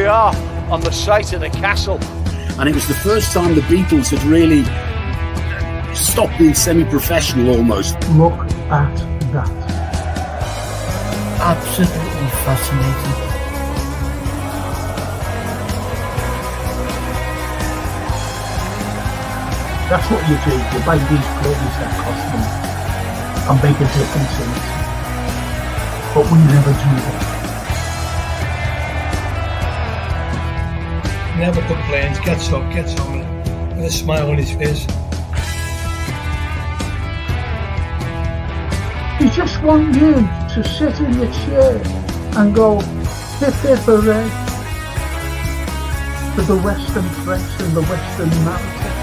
we are on the site of the castle. And it was the first time the Beatles had really stopped being semi-professional almost. Look at that. Absolutely fascinating. That's what you do. You buy these players that cost money and make a difference in it. But we never do that. Never complains, gets up, gets on with a smile on his face. We just want you to sit in your chair and go, hip hip hooray, for the Western press and the Western narrative.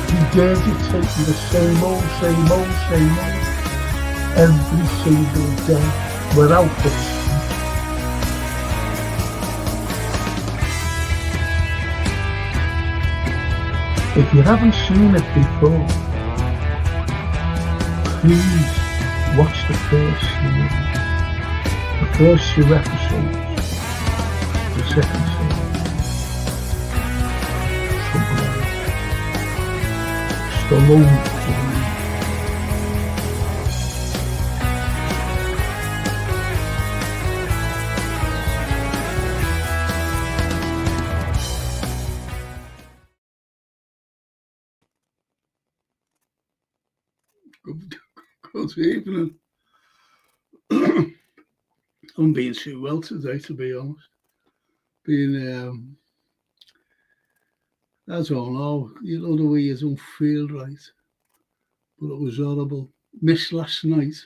Regurgitating the same old, every single day without this. If you haven't seen it before, please watch the first series, the first 2 episodes, the second series. Stallone. Good evening. I'm being too well today, to be honest. I don't know, the way you don't feel right. But it was horrible. Missed last night.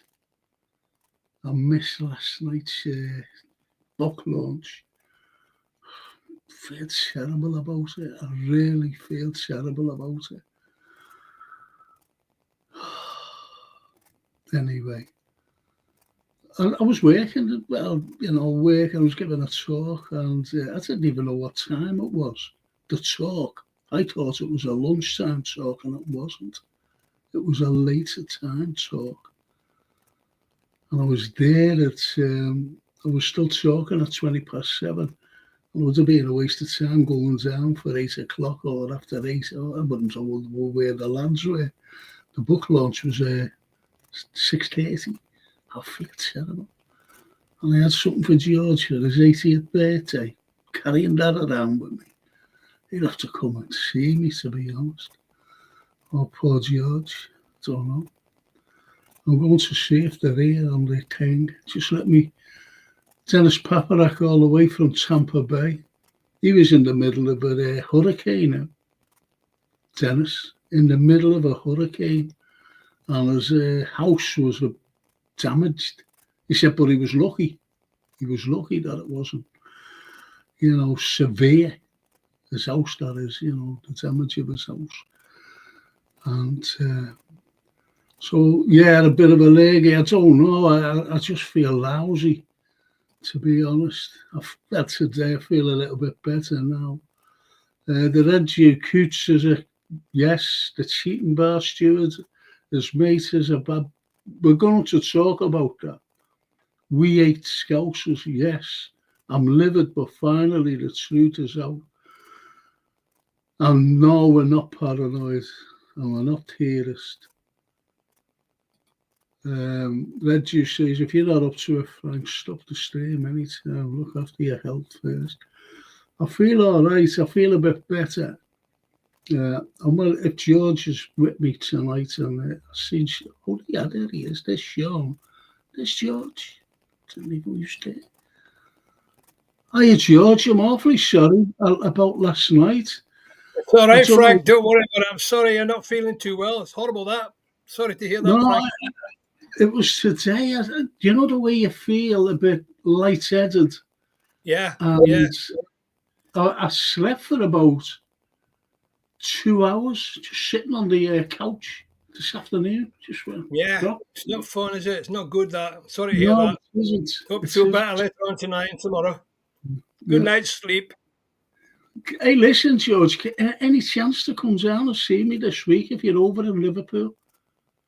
I missed last night's book launch. Feel terrible about it. I really feel terrible about it. Anyway, I was working, I was giving a talk, and I didn't even know what time it was, the talk. I thought it was a lunchtime talk, and it wasn't. It was a later time talk. And I was there I was still talking at 7:20. It would have been a waste of time going down for 8 o'clock or after 8. I wouldn't know where the lads were. The book launch was 6:30. I feel terrible. And I had something for George for his 80th birthday, carrying that around with me. He'd have to come and see me, to be honest. Oh, poor George. Don't know. I'm going to see if they're here on the thing. Just let me. Dennis Paparak all the way from Tampa Bay. He was in the middle of a hurricane. Dennis, in the middle of a hurricane. And his house was damaged. He said, but he was lucky. He was lucky that it wasn't, severe. His house, that is, the damage of his house. And a bit of a leg. I don't know. I just feel lousy, to be honest. Today I feel a little bit better now. The Red Duke Coots is the cheating bar steward. His mate is a bad. We're going to talk about that. We ate Scousers, yes. I'm livid, but finally the truth is out. And no, we're not paranoid, and we're not terrorist. Red Juice says, if you're not up to it, Frank, stop the stream anytime. Look after your health first. I feel all right. I feel a bit better. And well, if George is with me tonight, and I've seen, there he is. There's Sean. There's George. Didn't even used to. Hiya, George. I'm awfully sorry about last night. It's all right, Frank. Don't worry about it. I'm sorry you're not feeling too well. It's horrible, that. Sorry to hear that, No, Frank. It was today. You know the way you feel a bit lightheaded? Yeah, I slept for about 2 hours, just sitting on the couch this afternoon. Just it's not fun, is it? It's not good, that. Sorry to hear that. It isn't. Hope you feel better later on tonight and tomorrow. Good night's sleep. Hey, listen, George, any chance to come down and see me this week if you're over in Liverpool?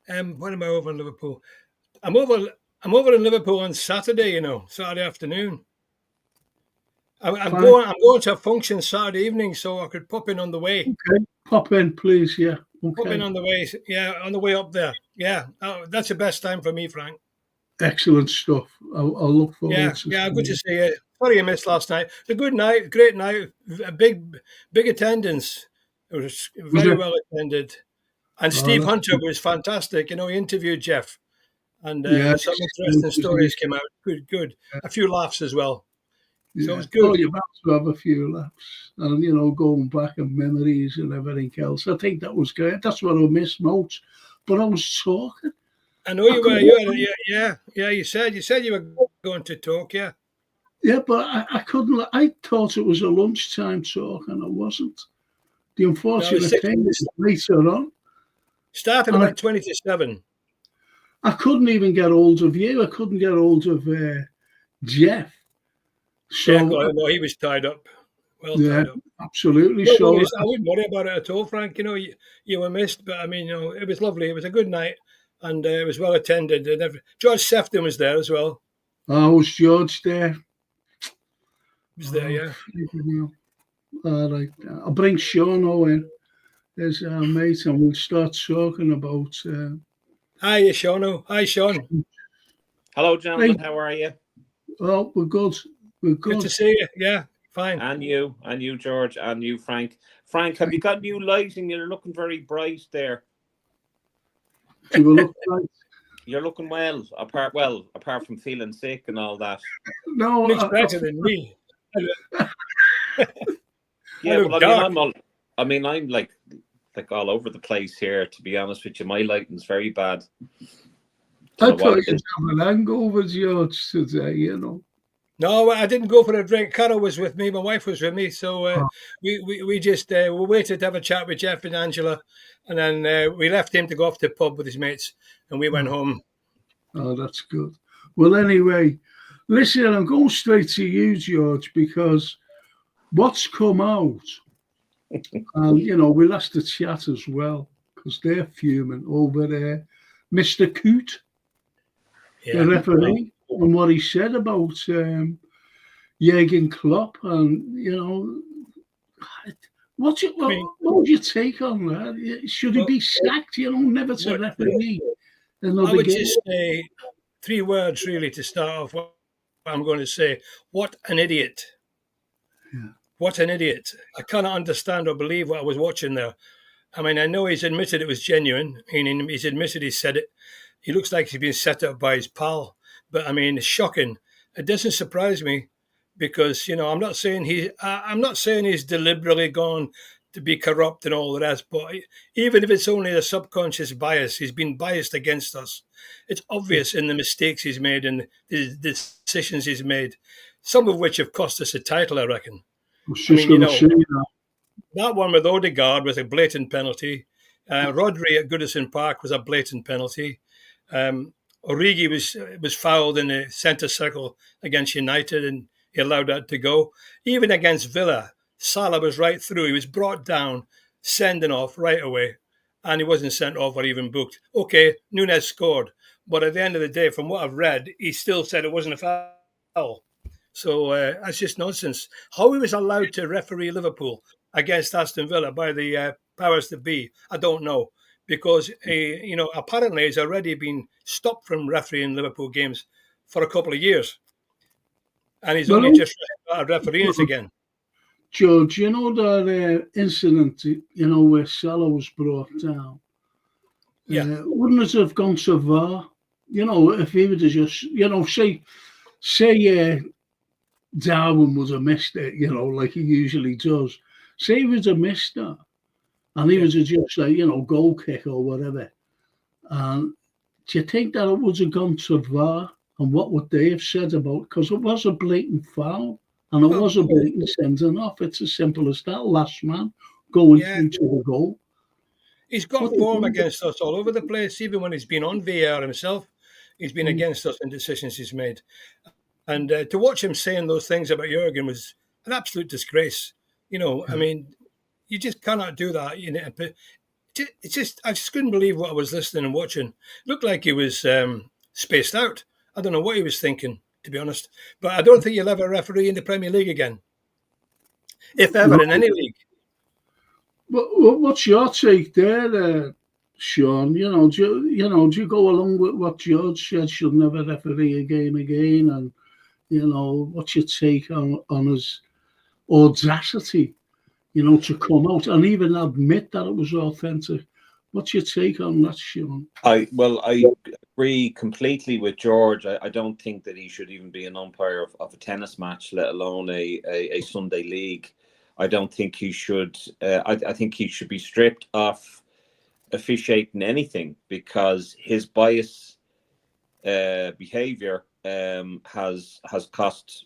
When am I over in Liverpool? I'm over in Liverpool on Saturday, Saturday afternoon. I'm going to a function Saturday evening, so I could pop in on the way. Okay, pop in, please. Yeah. Okay. Pop in on the way. Yeah, on the way up there. Yeah, that's the best time for me, Frank. Excellent stuff. I'll look forward to Yeah, good to see you. Sorry you missed last night. It's a good night, great night, a big attendance. It was very well attended. And Steve Hunter was fantastic. You know, he interviewed Jeff. And some interesting stories came out. Good. A few laughs as well. Yeah. So it was good. Oh, you've had to have a few laughs. And, you know, going back and memories and everything else. I think that was great. That's what I missed most. But I was talking. I know you were. Yeah. You said you were going to talk. Yeah. Yeah, but I couldn't. I thought it was a lunchtime talk, and it wasn't. The unfortunate thing is later on. Started about 20 to 7. I couldn't even get hold of you. I couldn't get hold of Jeff. So yeah, no, he was tied up. Tied up. Absolutely. No, so I wouldn't worry about it at all, Frank. You know, you were missed, but I mean, you know, it was lovely. It was a good night, and it was well attended. And George Sefton was there as well. Oh, was George there? He was there, yeah. All right. I'll bring Sean Owen as our mate, and we'll start talking about. Hi, Sean. Hi, Sean. Hello, gentlemen. How are you? Oh, we're good. We're good. Good to see you. Yeah, fine. And you, George, and you, Frank. Frank, have you got new lighting? You're looking very bright there. Do we look bright? You're looking well, apart from feeling sick and all that. No, looks better than me. Yeah, well, I'm like all over the place here. To be honest with you, my lighting's very bad. I thought you'd have an hangover, George, today. You know. No, I didn't go for a drink. Carol was with me. My wife was with me. So we just we waited to have a chat with Jeff and Angela. And then we left him to go off to the pub with his mates. And we went home. Oh, that's good. Well, anyway, listen, I'm going straight to you, George, because what's come out, and, you know, we'll have to chat as well, because they're fuming over there. Mr. Coote, the referee, and what he said about Jurgen Klopp, and, you know, what would you take on that? Should he be sacked? You know, never to referee another I would game. just say 3 words, really, to start off. What I'm going to say, what an idiot. Yeah. What an idiot. I cannot understand or believe what I was watching there. I mean, I know he's admitted it was genuine. He's admitted he said it. He looks like he's been set up by his pal. But, I mean, it's shocking. It doesn't surprise me because, you know, I'm not saying he's deliberately gone to be corrupt and all the rest, but even if it's only a subconscious bias, he's been biased against us. It's obvious in the mistakes he's made and the decisions he's made, some of which have cost us a title, I reckon. That one with Odegaard was a blatant penalty. Rodri at Goodison Park was a blatant penalty. Origi was fouled in the centre circle against United and he allowed that to go. Even against Villa, Salah was right through. He was brought down, sending off right away, and he wasn't sent off or even booked. Okay, Núñez scored, but at the end of the day, from what I've read, he still said it wasn't a foul. So that's just nonsense. How he was allowed to referee Liverpool against Aston Villa by the powers that be, I don't know. Because, apparently he's already been stopped from refereeing Liverpool games for a couple of years. And he's only just started refereeing it again. George, you know that incident, you know, where Salah was brought down? Yeah. Wouldn't it have gone to VAR? You know, if he would have just, you know, say Darwin would have missed it, you know, like he usually does. Say he would have missed that. And he was just like, you know, goal kick or whatever. And do you think that it would have gone to VAR? And what would they have said about? Because it was a blatant foul. And it was a blatant sending off. It's as simple as that. Last man going into the goal. He's got form against us all over the place. Even when he's been on VAR himself, he's been against us in decisions he's made. And to watch him saying those things about Jurgen was an absolute disgrace. You know, I mean, you just cannot do that. You know, it's just, I just couldn't believe what I was listening and watching. It looked like he was spaced out. I don't know what he was thinking, to be honest. But I don't think you'll ever referee in the Premier League again. if ever, in any league. What's your take there, Sean? Do you go along with what George said? Should never referee a game again, and what's your take on his audacity? To come out and even admit that it was authentic. What's your take on that, Sean? I agree completely with George. I don't think that he should even be an umpire of a tennis match, let alone a Sunday league. I don't think he should. I think he should be stripped of officiating anything, because his bias behaviour has cost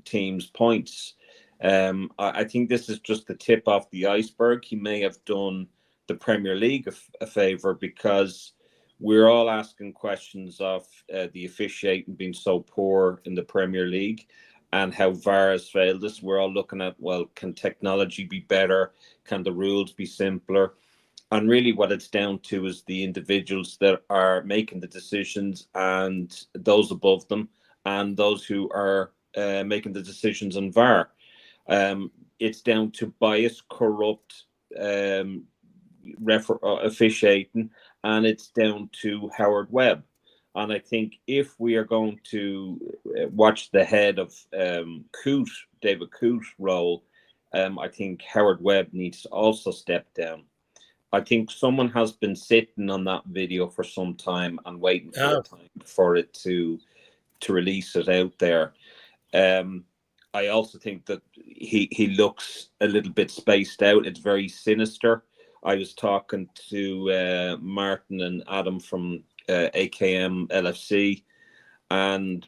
teams points. I think this is just the tip off the iceberg. He may have done the Premier League a favour, because we're all asking questions of the officiating being so poor in the Premier League and how VAR has failed us. We're all looking at, well, can technology be better? Can the rules be simpler? And really what it's down to is the individuals that are making the decisions, and those above them, and those who are making the decisions on VAR. It's down to bias, corrupt officiating, and it's down to Howard Webb. And I think if we are going to watch the head of David Coote role, I think Howard Webb needs to also step down. I think someone has been sitting on that video for some time and waiting for it to release it out there. I also think that he looks a little bit spaced out. It's very sinister. I was talking to Martin and Adam from AKM LFC, and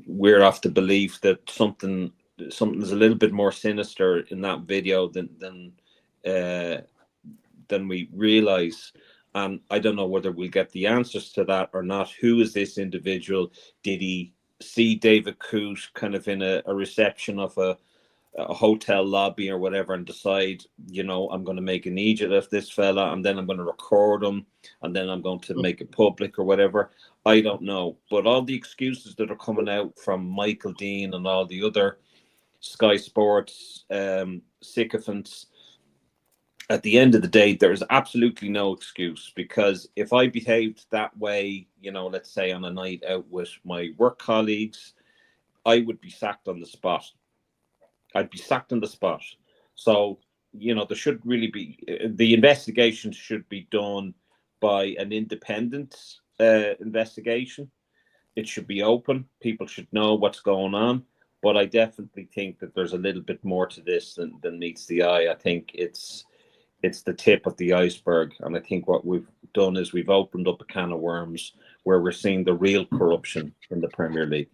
we're of the belief that something's a little bit more sinister in that video than we realize. And I don't know whether we'll get the answers to that or not. Who is this individual? Did he see David Coote kind of in a reception of a hotel lobby or whatever and decide, I'm going to make an idiot of this fella, and then I'm going to record him, and then I'm going to make it public or whatever? I don't know. But all the excuses that are coming out from Michael Dean and all the other Sky Sports sycophants, at the end of the day, there is absolutely no excuse, because if I behaved that way, let's say on a night out with my work colleagues, I would be sacked on the spot. I'd be sacked on the spot. So, there should really be, the investigation should be done by an independent investigation. It should be open. People should know what's going on. But I definitely think that there's a little bit more to this than meets the eye. I think it's the tip of the iceberg. And I think what we've done is we've opened up a can of worms where we're seeing the real corruption in the Premier League.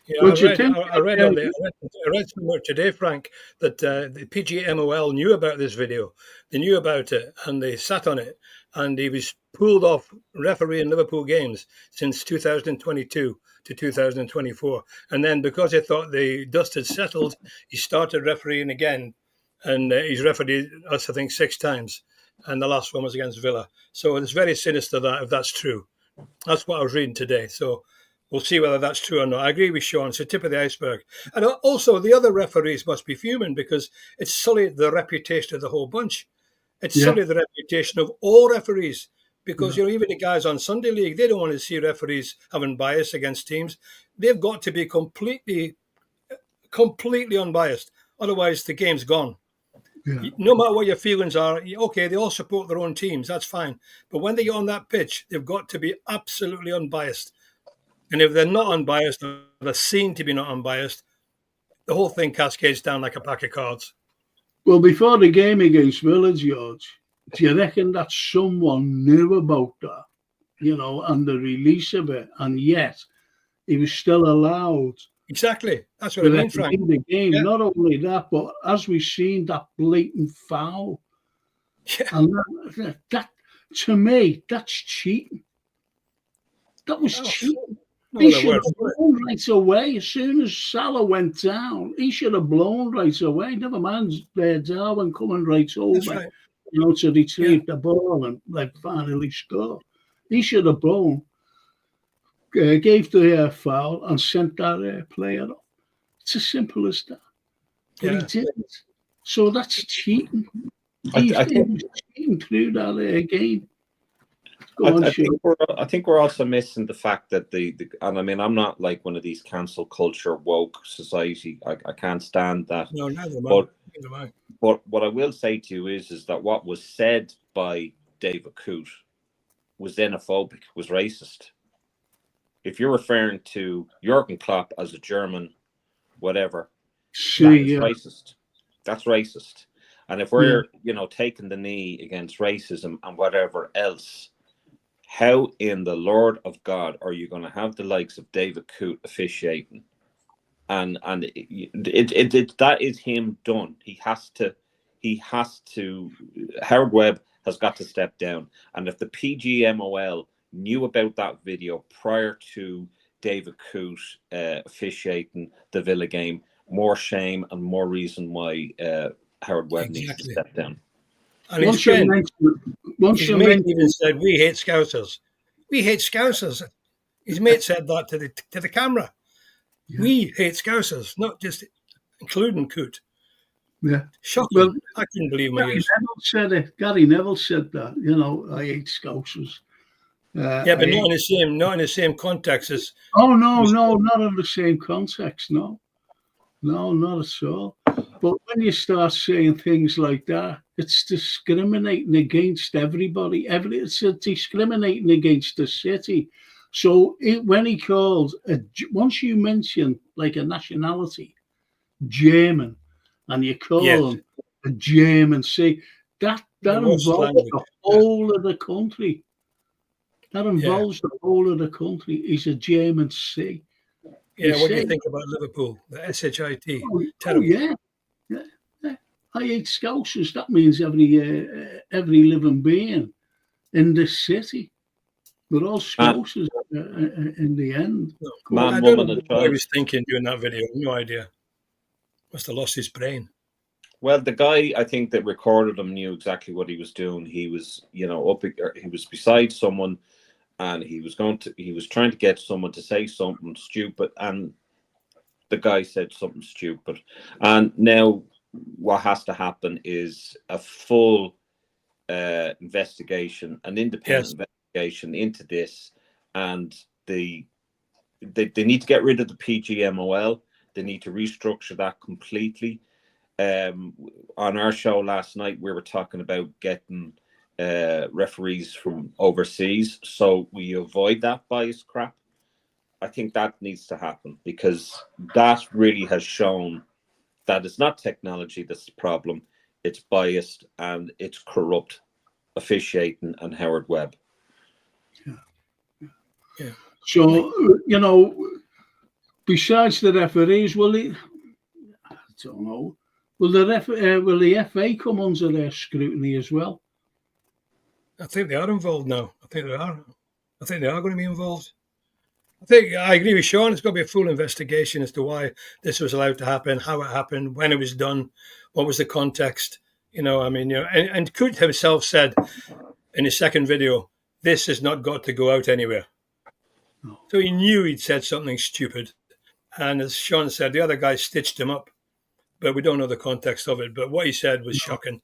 Yeah, I read somewhere today, Frank, that the PGMOL knew about this video. They knew about it, and they sat on it. And he was pulled off refereeing Liverpool games since 2022 to 2024. And then because he thought the dust had settled, he started refereeing again. And he's refereed us, I think, 6 times. And the last one was against Villa. So it's very sinister that if that's true. That's what I was reading today. So we'll see whether that's true or not. I agree with Sean. It's the tip of the iceberg. And also, the other referees must be fuming, because it's sullied the reputation of the whole bunch. It's sullied the reputation of all referees, because even the guys on Sunday League, they don't want to see referees having bias against teams. They've got to be completely unbiased. Otherwise, the game's gone. Yeah. No matter what your feelings are, okay, they all support their own teams. That's fine. But when they get on that pitch, they've got to be absolutely unbiased. And if they're not unbiased, or they're seen to be not unbiased, the whole thing cascades down like a pack of cards. Well, before the game against Villa, George, do you reckon that someone knew about that, and the release of it, and yet he was still allowed? Exactly. That's what I mean, Frank. In the game, not only that, but as we've seen, that blatant foul. Yeah. And that to me, that's cheating. That was cheating. He should have blown right away. As soon as Salah went down, he should have blown right away. Never mind Darwin coming right over, to retrieve the ball and finally score. He should have blown, gave the foul and sent that player off. It's as simple as that. but he didn't. So that's cheating. He was cheating through that game. I think we're also missing the fact that and I mean, I'm not like one of these cancel culture woke society. I can't stand that. No, neither am I. But what I will say to you is that what was said by David Coote was xenophobic, was racist. If you're referring to Jurgen Klopp as a German, whatever, that is racist. That's racist. And if we're, taking the knee against racism and whatever else, how in the Lord of God are you going to have the likes of David Coote officiating? And that is him done. He has to. Howard Webb has got to step down. And if the PGMOL knew about that video prior to David Coote officiating the Villa game, more shame and more reason why Howard Webb needs to step down. And his friend, his mate even said, "We hate Scousers. We hate Scousers." His mate said that to the camera. Yeah. We hate Scousers, not just including Coote. Yeah, shocking. Well, I couldn't believe my ears. Gary Neville said that. I hate Scousers. But not in the same context as. Oh no, not in the same context. No, not at all. But when you start saying things like that, it's discriminating against everybody. It's discriminating against the city. So when he called, once you mention like a nationality, German, and you call him a German, see, that involves the whole of the country. That involves the whole of the country. He's a German C. Yeah, what do you think about Liverpool? The SHIT. Oh yeah. I hate Scousers. That means every living being in this city. We're all Scousers in the end. I don't know what he was thinking doing that video. No idea. Must have lost his brain. Well, the guy I think that recorded him knew exactly what he was doing. He was, he was beside someone, and he was trying to get someone to say something stupid, and the guy said something stupid. And now what has to happen is a full investigation, an independent investigation into this, and they need to get rid of the PGMOL. They need to restructure that completely. On our show last night, we were talking about getting referees from overseas, so we avoid that bias crap. I think that needs to happen, because that really has shown that it's not technology that's the problem, it's biased and it's corrupt officiating and Howard Webb. Yeah. So, besides the referees, I don't know, will the FA come under their scrutiny as well? I think they are involved now. I think they are going to be involved. I agree with Sean. It's got to be a full investigation as to why this was allowed to happen, how it happened, when it was done, what was the context. And Coote himself said in his second video, this has not got to go out anywhere. No. So he knew he'd said something stupid. And as Sean said, the other guy stitched him up, but we don't know the context of it. But what he said was shocking,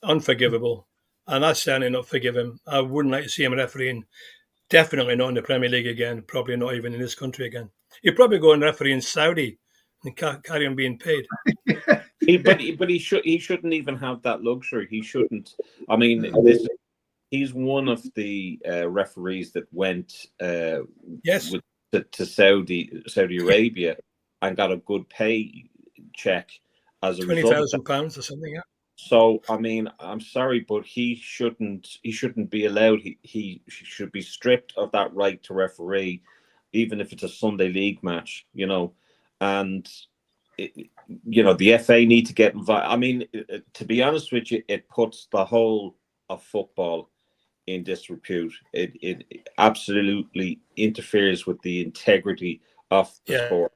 unforgivable. And I certainly not forgive him. I wouldn't like to see him refereeing. Definitely not in the Premier League again. Probably not even in this country again. He'd probably go and referee in Saudi and carry on being paid. But he shouldn't even have that luxury. He shouldn't. I mean, he's one of the referees that went to Saudi Arabia and got a good pay check as a £20,000 or something. Yeah. So, I mean, I'm sorry, but he shouldn't be allowed. He should be stripped of that right to referee, even if it's a Sunday league match, and, the FA need to get involved. I mean, to be honest with you, it puts the whole of football in disrepute. It absolutely interferes with the integrity of the sport.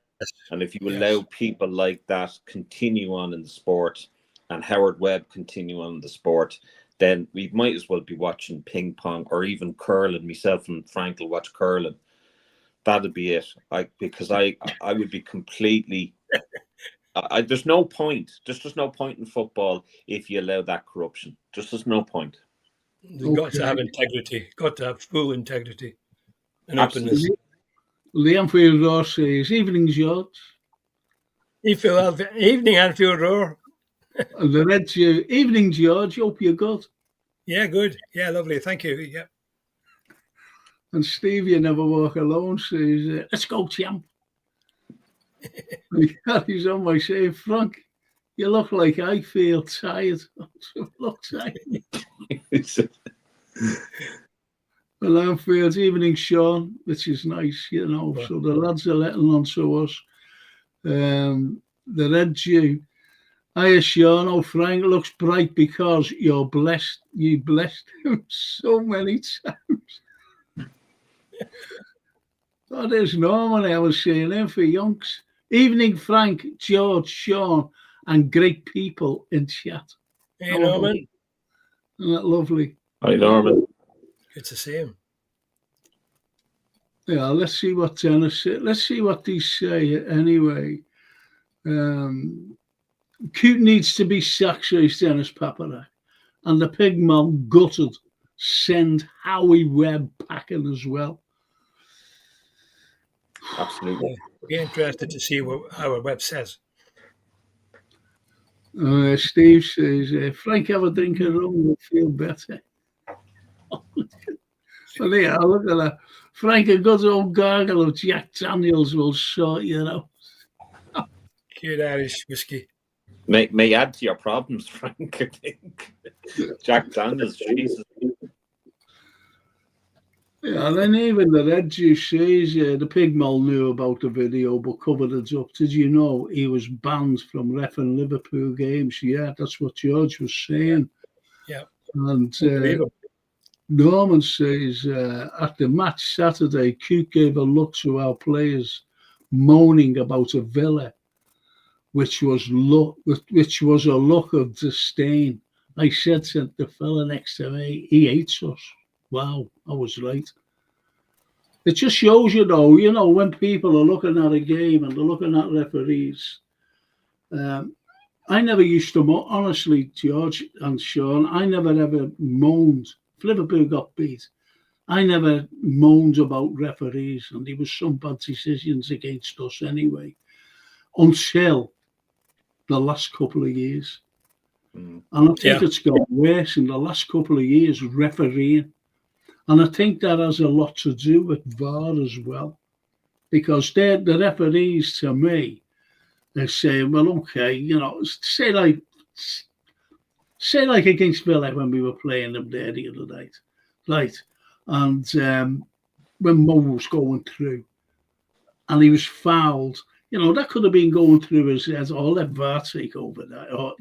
And if you allow people like that continue on in the sport, and Howard Webb continue on the sport, then we might as well be watching ping pong or even curling. Myself and Frank will watch curling. That'd be it. Because I would be completely There's no point. There's no point in football if you allow that corruption. There's no point. You've got to have integrity. Got to have full integrity and openness. Liam Field says, "Evening, George." Evening, Anfield Roar. And the Red Jew, "Evening, George. Hope you're good." Yeah, good. Yeah, lovely. Thank you. Yeah. And Steve, "You never walk alone," says, "Let's go, champ." He's on my say, "Frank, you look like I feel tired." Look tired. Well, Anfield's "Evening, Sean," which is nice, you know. So the lads are letting on to us. The Red Jew, "Hiya, Sean. Oh, Frank looks bright because you're blessed. You blessed him so many times." That is normally I was saying in for yonks. "Evening, Frank, George, Sean, and great people in chat." Hey, Norman. Isn't that lovely? Hi, Norman. Good to see him. Yeah, let's see what Dennis said. Let's see what these say anyway. "Cute needs to be sacked," says Dennis Paparak. "And the pigman gutted. Send Howie Webb packing as well." Absolutely. Be interested to see what our web says. Steve says, "Frank, have a drink of rum, you'll feel better." Well, yeah, look at that. "Frank, a good old gargle of Jack Daniels will sort you out." Cute Irish whiskey. May add to your problems, Frank, I think. Jack Daniels, Jesus. Yeah, and then even the Red Juice says, "The pigmal knew about the video but covered it up. Did you know he was banned from reffing Liverpool games?" Yeah, that's what George was saying. Yeah. And Norman says, "At the match Saturday, Cute gave a look to our players moaning about a Villa, which was a look of disdain. I said to the fella next to me, he hates us." Wow, I was right. It just shows you, though, when people are looking at a game and they're looking at referees. I never used to, honestly, George and Sean, I never ever moaned. If Liverpool got beat, I never moaned about referees, and there was some bad decisions against us anyway, until the last couple of years. And I think it's got worse in the last couple of years, refereeing. And I think that has a lot to do with VAR as well, because the referees, to me, they're saying, well, okay, say like against Villa when we were playing them there the other night, right? And when Mo was going through, and he was fouled, that could have been going through his head. "Oh, let VAR take over that," or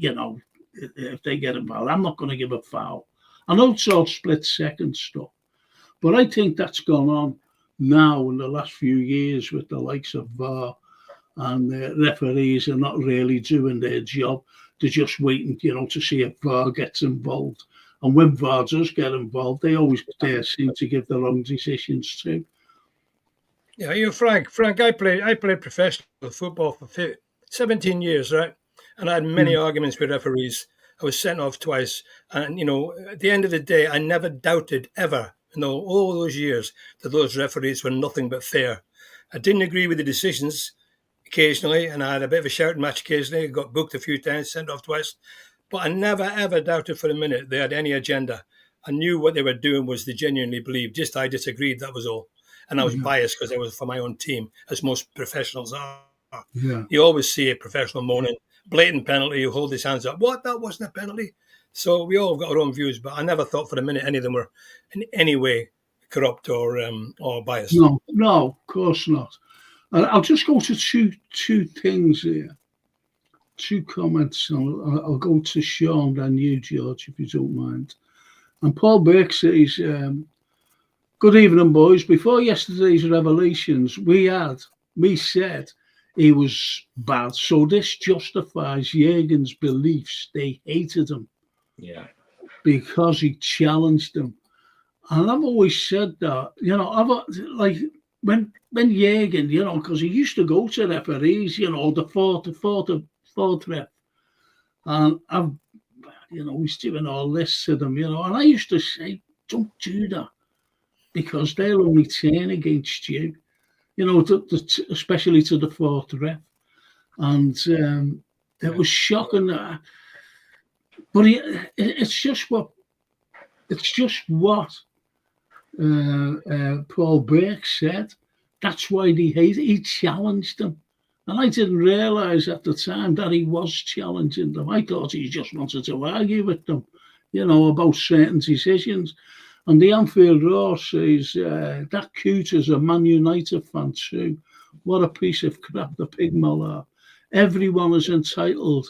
if they get involved, I'm not going to give a foul. I know it's all split-second stuff. But I think that's gone on now in the last few years with the likes of VAR, and the referees are not really doing their job. They're just waiting, to see if VAR gets involved. And when VAR does get involved, they always seem to give the wrong decisions too. Yeah, Frank. Frank, I played professional football for 17 years, right? And I had many arguments with referees. I was sent off twice. And, at the end of the day, I never doubted ever, all those years, that those referees were nothing but fair. I didn't agree with the decisions occasionally, and I had a bit of a shouting match occasionally. I got booked a few times, sent off twice. But I never, ever doubted for a minute they had any agenda. I knew what they were doing was they genuinely believed. I disagreed, that was all. And I was biased because I was for my own team, as most professionals are. Yeah. You always see a professional moaning, blatant penalty, you hold his hands up. What? That wasn't a penalty. So we all got our own views, but I never thought for a minute any of them were in any way corrupt or biased. No, of course not. I'll just go to two things here, 2 comments. I'll go to Sean and you, George, if you don't mind. And Paul Burke says, "Good evening, boys. Before yesterday's revelations, we said he was bad. So this justifies Jurgen's beliefs. They hated him. Yeah. Because he challenged them." And I've always said that, when Jurgen, because he used to go to referees, the fourth ref. And I've, he's doing all this to them, and I used to say, don't do that, because they'll only turn against you, especially to the fourth ref. And it was shocking. But it's just what Paul Burke said. That's why he challenged them. And I didn't realise at the time that he was challenging them. I thought he just wanted to argue with them, about certain decisions. And the Anfield Roar says, that Coote is a Man United fan too. What a piece of crap the Pigmill are. Everyone is entitled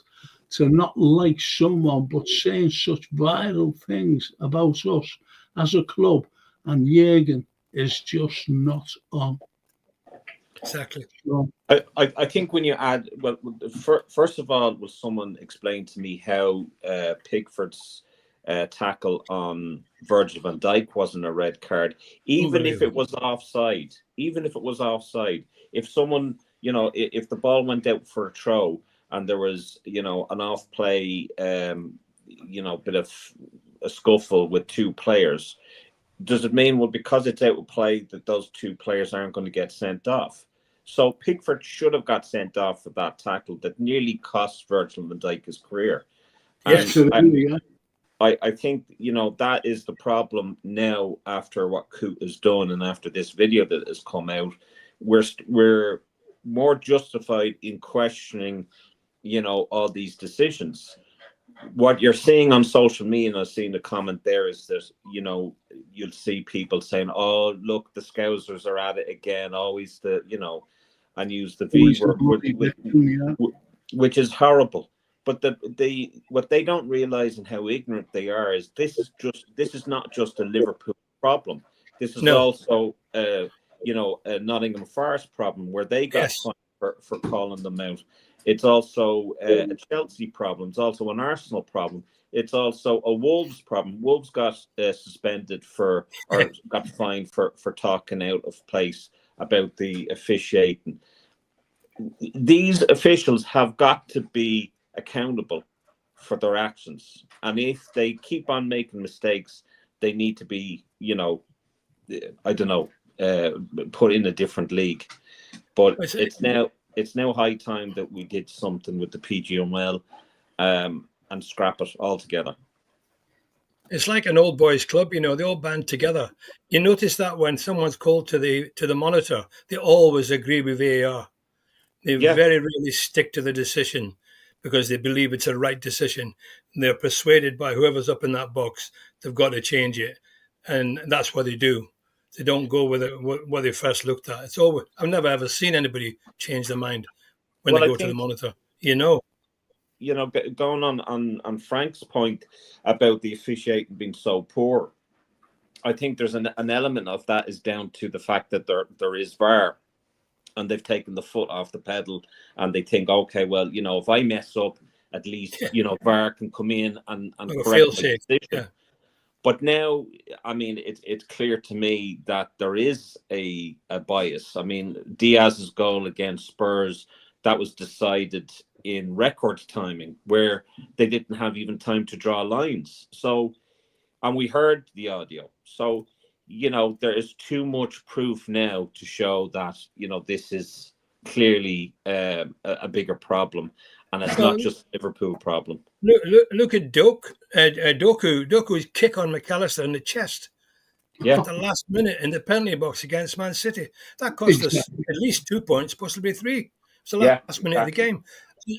to not like someone, but saying such vital things about us as a club. And Jürgen is just not on. Exactly. I think when you add, first of all, will someone explain to me how Pickford's tackle on Virgil van Dijk wasn't a red card, even if it was offside? If someone, if the ball went out for a throw and there was, an off play, bit of a scuffle with two players, does it mean, well, because it's out of play, that those two players aren't going to get sent off? So Pickford should have got sent off for that tackle that nearly cost Virgil van Dijk his career. Yes, I think, that is the problem now after what Coote has done and after this video that has come out. We're more justified in questioning, all these decisions. What you're seeing on social media, and I've seen the comment there, is that, you'll see people saying, oh, look, the Scousers are at it again, always and use the V word, which is horrible. But what they don't realise and how ignorant they are is this is not just a Liverpool problem. This is also a Nottingham Forest problem where they got fined for calling them out. It's also a Chelsea problem. It's also an Arsenal problem. It's also a Wolves problem. Wolves got suspended got fined for talking out of place about the officiating. These officials have got to be accountable for their actions. And if they keep on making mistakes, they need to be, put in a different league. But it's now high time that we did something with the PGML and scrap it altogether. It's like an old boys club, they all band together. You notice that when someone's called to the monitor, they always agree with VAR. They very rarely stick to the decision because they believe it's a right decision. They're persuaded by whoever's up in that box, they've got to change it. And that's what they do. They don't go with what they first looked at. It's over. I've never ever seen anybody change their mind when they go to the monitor. Going on Frank's point about the officiating being so poor, I think there's an element of that is down to the fact that there is VAR, and they've taken the foot off the pedal, and they think, okay, well, if I mess up, at least VAR can come in and correct the decision. Yeah. But now, I mean, it's clear to me that there is a bias. I mean, Diaz's goal against Spurs, that was decided in record timing, where they didn't have even time to draw lines. So, and we heard the audio. So, there is too much proof now to show that, this is clearly a bigger problem. And it's not just a Liverpool problem. Look at Doku's kick on McAllister in the chest at the last minute in the penalty box against Man City. That cost us at least 2 points, possibly 3. It's the last minute of the game.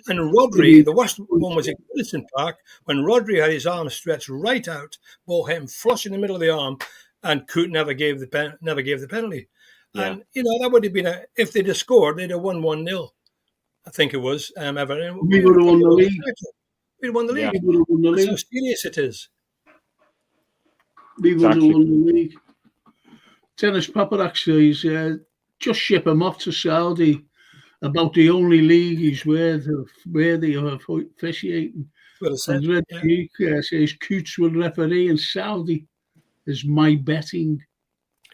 And Rodri, the worst one was in Goodison Park, when Rodri had his arm stretched right out, ball hit him flush in the middle of the arm, and Coote never gave the penalty. Yeah. And, that would have been, if they'd have scored, they'd have won 1-0. I think it was. Everton. We would have won the league. We'd have won the league. That's how serious it is. We would have won the league. Dennis Paparak says, just ship him off to Saudi. About the only league he's worthy of officiating. And Red Duke says Coots will referee in Saudi is my betting.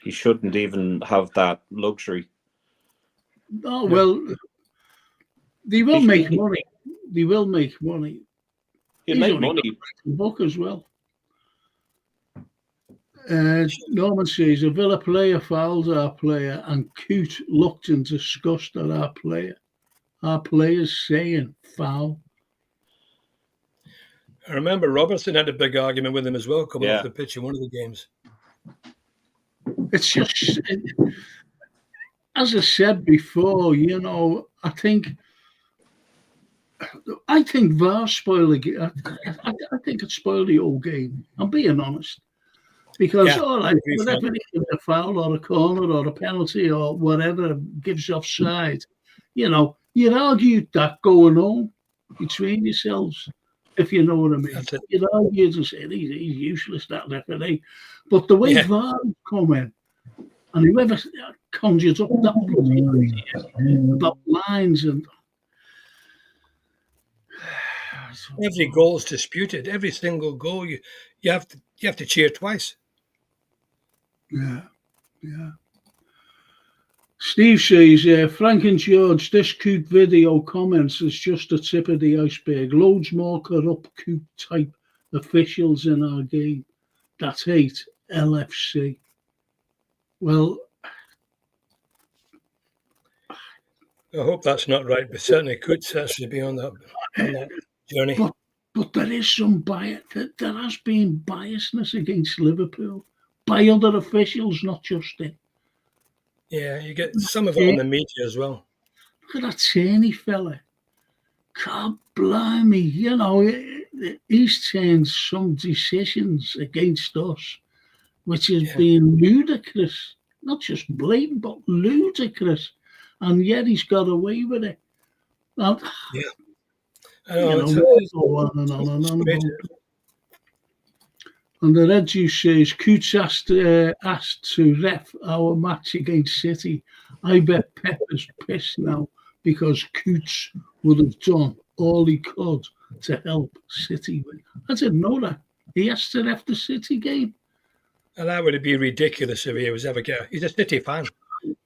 He shouldn't even have that luxury. Oh, well, they will make money. they will make money. He'll make money. Book as well. Norman says a Villa player fouled our player, and Coote looked in disgust at our player. Our players saying foul. I remember Robertson had a big argument with him as well coming Yeah. off the pitch in one of the games. It's just, as I said before, you know, I think VAR spoiled the game. I think it spoiled the whole game. I'm being honest. Because all right, whatever a foul or a corner or a penalty or whatever gives offside, you know, you'd argue that going on between yourselves, if you know what I mean. You'd argue and say he's useless, that referee. But the way VAR come in, and whoever conjures up that about lines and every goal's disputed. Every single goal, you have to cheer twice. Yeah. Steve says, Frank and George, this Coote video comments is just the tip of the iceberg. Loads more corrupt Coote type officials in our game that hate LFC. Well, I hope that's not right, but certainly Coote has to be on that journey. But there is some bias. There has been biasness against Liverpool by other officials, not just it. Yeah, you get some of it on the media as well. Look at that Tierney fella. God blimey, you know, he's turned some decisions against us, which has been ludicrous. Not just blatant, but ludicrous. And yet he's got away with it. And, I know, go on and on and on about it. And the Red Juice says, Coots asked to ref our match against City. I bet Pep is pissed now because Coots would have done all he could to help City win. I didn't know that. He asked to ref the City game. And that would be ridiculous if he was ever get. He's a City fan.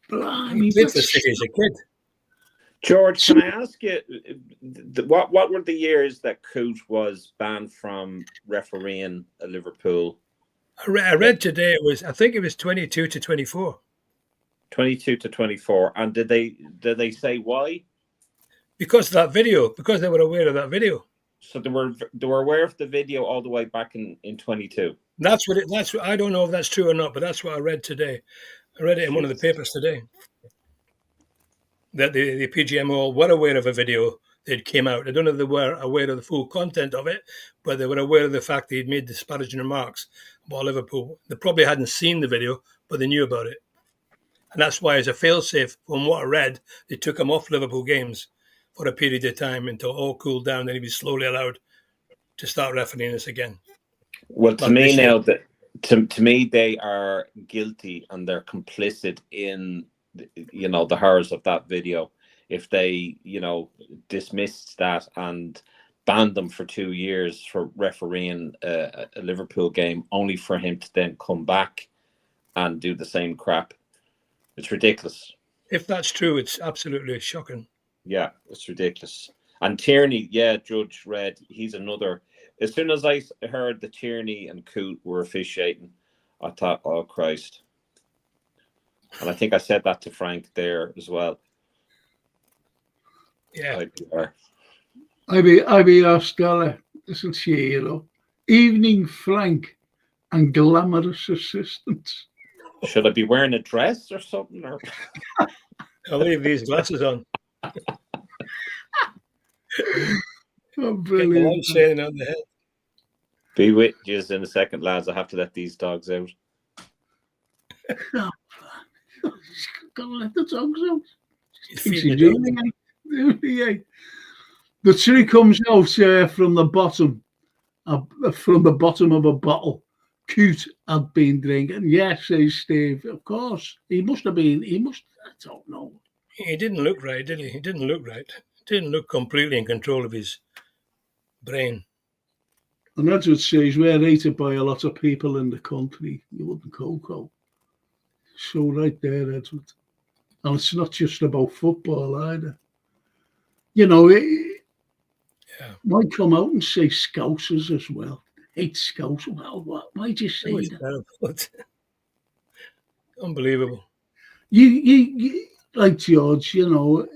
Blimey, he played for City as a kid. George, can I ask you, what were the years that Coote was banned from refereeing at Liverpool? I read today I think it was 22 to 24. 22 to 24. And did they say why? Because of that video, because they were aware of that video. So they were aware of the video all the way back in 22. That's what I don't know if that's true or not, but that's what I read today. I read it in one of the papers today. That the PGMO were aware of a video that came out. I don't know if they were aware of the full content of it, but they were aware of the fact that he'd made disparaging remarks about Liverpool. They probably hadn't seen the video, but they knew about it. And that's why, as a failsafe, from what I read, they took him off Liverpool games for a period of time until all cooled down, then he was slowly allowed to start refereeing us again. Well, to me now, to me, they are guilty and they're complicit in the horrors of that video. If they dismissed that and banned them for 2 years for refereeing a Liverpool game, only for him to then come back and do the same crap, it's ridiculous. If that's true, it's absolutely shocking. Yeah, it's ridiculous. And Tierney, Judge Red, he's another. As soon as I heard that Tierney and Coote were officiating, I thought, oh Christ. And I think I said that to Frank there as well. Yeah. I be Stella, isn't she, Evening Frank and glamorous assistants. Should I be wearing a dress or something? Or? I'll leave these glasses on. Oh, brilliant. Shining on the head. Be with you in a second, lads. I have to let these dogs out. Gotta let the dogs out. The tree comes out from the bottom of a bottle. Coote had been drinking. Yes, says Steve. Of course, he must have been. I don't know. He didn't look right, did he? He didn't look right. Didn't look completely in control of his brain. And Edward says we're hated by a lot of people in the country. You wouldn't cocoa. So right there, Edward. And it's not just about football either. Might come out and say Scousers as well. Hate Scousers. Well, why'd you It say was that? terrible. Unbelievable. You like George, you know,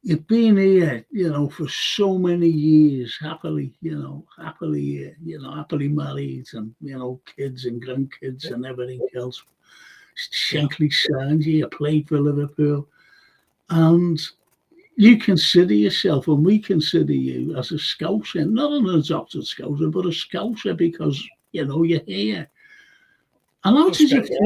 you've been here, you know, for so many years, happily married and, you know, kids and grandkids and everything else. Shankly signed you played for Liverpool. And you consider yourself, and we consider you as a Scouser, not an adopted Scouser, but a Scouser because, you know, you're here. And how did you feel?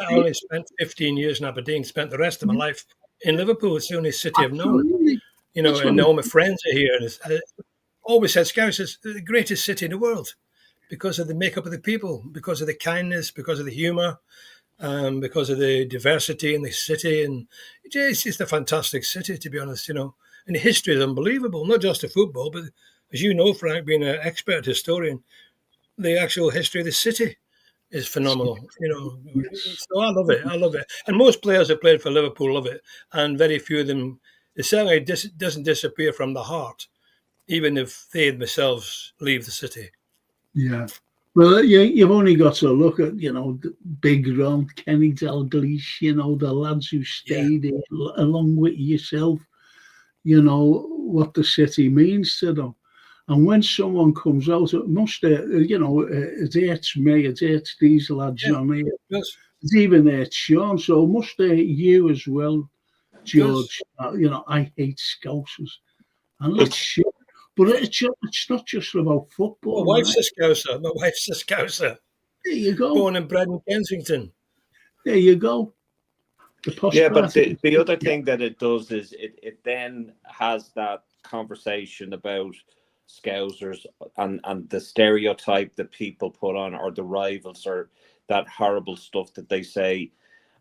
I only spent 15 years in Aberdeen, spent the rest of my life in Liverpool. It's the only city I've known. You know, and all my friends are here. And I always said Scouse is the greatest city in the world because of the makeup of the people, because of the kindness, because of the humour, because of the diversity in the city. And it's just a fantastic city, to be honest, you know. And the history is unbelievable, not just the football, but as you know, Frank, being an expert historian, the actual history of the city is phenomenal, you know. So I love it. I love it. And most players that played for Liverpool love it. And very few of them, it certainly doesn't disappear from the heart, even if they themselves leave the city. Yeah. Well, you've only got to look at, you know, the Big Ron, Kenny Dalglish, you know, the lads who stayed here along with yourself, you know, what the city means to them. And when someone comes out, it must, you know, it hurts me, it hurts these lads on here. Yes. It's even hurts Sean, so it must hurt you as well, George. You know, I hate Scousers. And that's shit. But it's not just about football. My wife's a Scouser. My wife's a Scouser. There you go. Born and bred in Kensington. There you go. Yeah, but the other thing that it does is it then has that conversation about Scousers and the stereotype that people put on, or the rivals, or that horrible stuff that they say,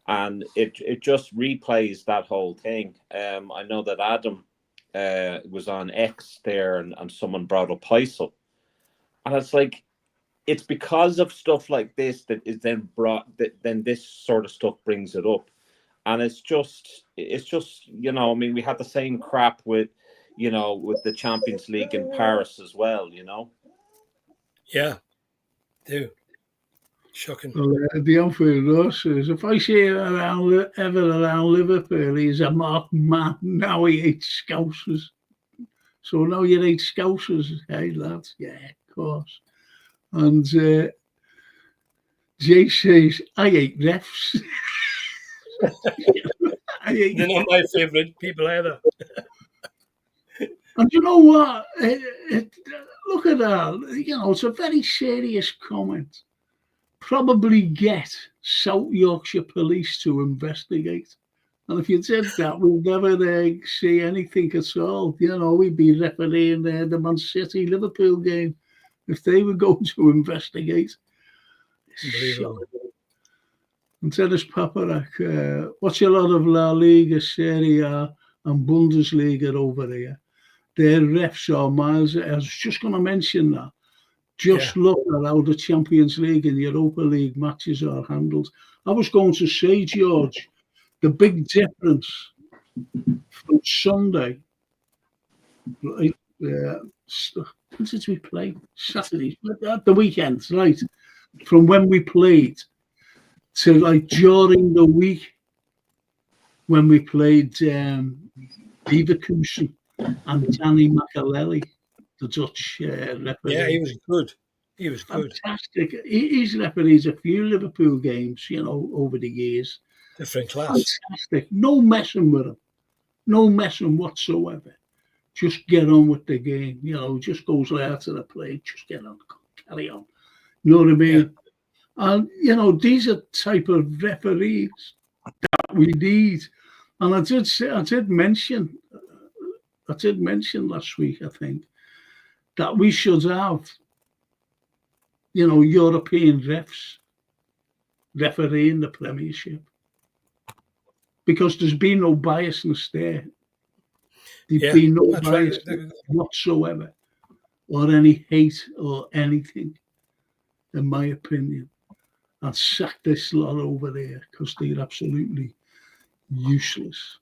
and it just replays that whole thing. I know that Adam was on X there, and someone brought up Heysel, and it's like, it's because of stuff like this that is then brought, that then this sort of stuff brings it up. And it's just, you know, I mean, we had the same crap with, you know, with the Champions League in Paris as well, you know. Yeah, do. Shocking. Well, the unfair us is, if I see ever around Liverpool, he's a marked man. Now he hates Scousers. So now you hate Scousers, hey lads? Yeah, of course. And Jay says, I hate refs. They're not my favourite people either. And you know what? Look at that. You know, it's a very serious comment. Probably get South Yorkshire Police to investigate. And if you did that, we'd never see anything at all. You know, we'd be refereeing the Man City Liverpool game if they were going to investigate. Unbelievable. And Dennis Paparak, watch a lot of La Liga, Serie A and Bundesliga over here. Their refs are miles. I was just going to mention that. Just look at how the Champions League and Europa League matches are handled. I was going to say, George, the big difference from Sunday, right? When did we play? Saturday, the weekends, right? From when we played to like during the week when we played Leverkusen and Danny McAlelly, the Dutch referee. Yeah, he was good. He was good. Fantastic. He's refereed a few Liverpool games, you know, over the years. Different class. Fantastic. No messing with him. No messing whatsoever. Just get on with the game. You know, just goes out to the plate. Just get on, carry on. You know what I mean? Yeah. And, you know, these are type of referees that we need. And I did mention last week, I think, that we should have, you know, European refs refereeing the Premiership. Because there's been no biasness there. There's been no bias whatsoever, or any hate or anything, in my opinion. And sack this lot over there because they're absolutely useless.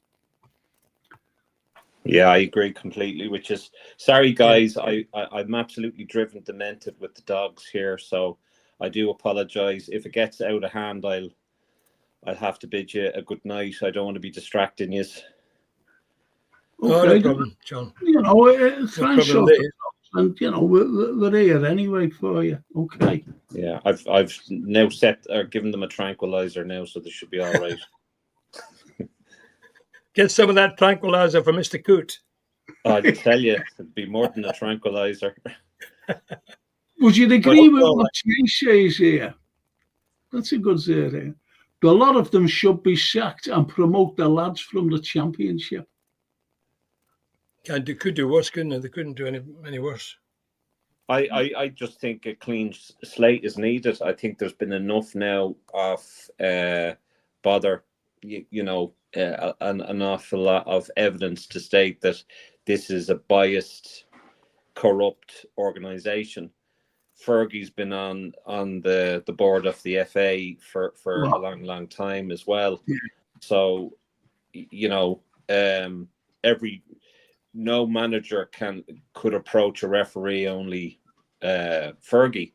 Yeah, I agree completely. Which is sorry, guys. I'm absolutely driven demented with the dogs here, so I do apologise if it gets out of hand. I'll have to bid you a good night. I don't want to be distracting you. Oh, no problem, John. You know, try and sort there. it out, and you know we're here anyway for you. Okay. Yeah, I've now given them a tranquilizer now, so they should be all right. Get some of that tranquilizer for Mr. Coote. I tell you, it'd be more than a tranquilizer. Would you agree with what Jay says here? That's a good idea. A lot of them should be sacked and promote the lads from the Championship. They could do worse, couldn't they? They couldn't do any worse. I just think a clean slate is needed. I think there's been enough now of bother, an awful lot of evidence to state that this is a biased, corrupt organisation. Fergie's been on the board of the FA for a long time as well. Yeah. So, no manager could approach a referee, only Fergie,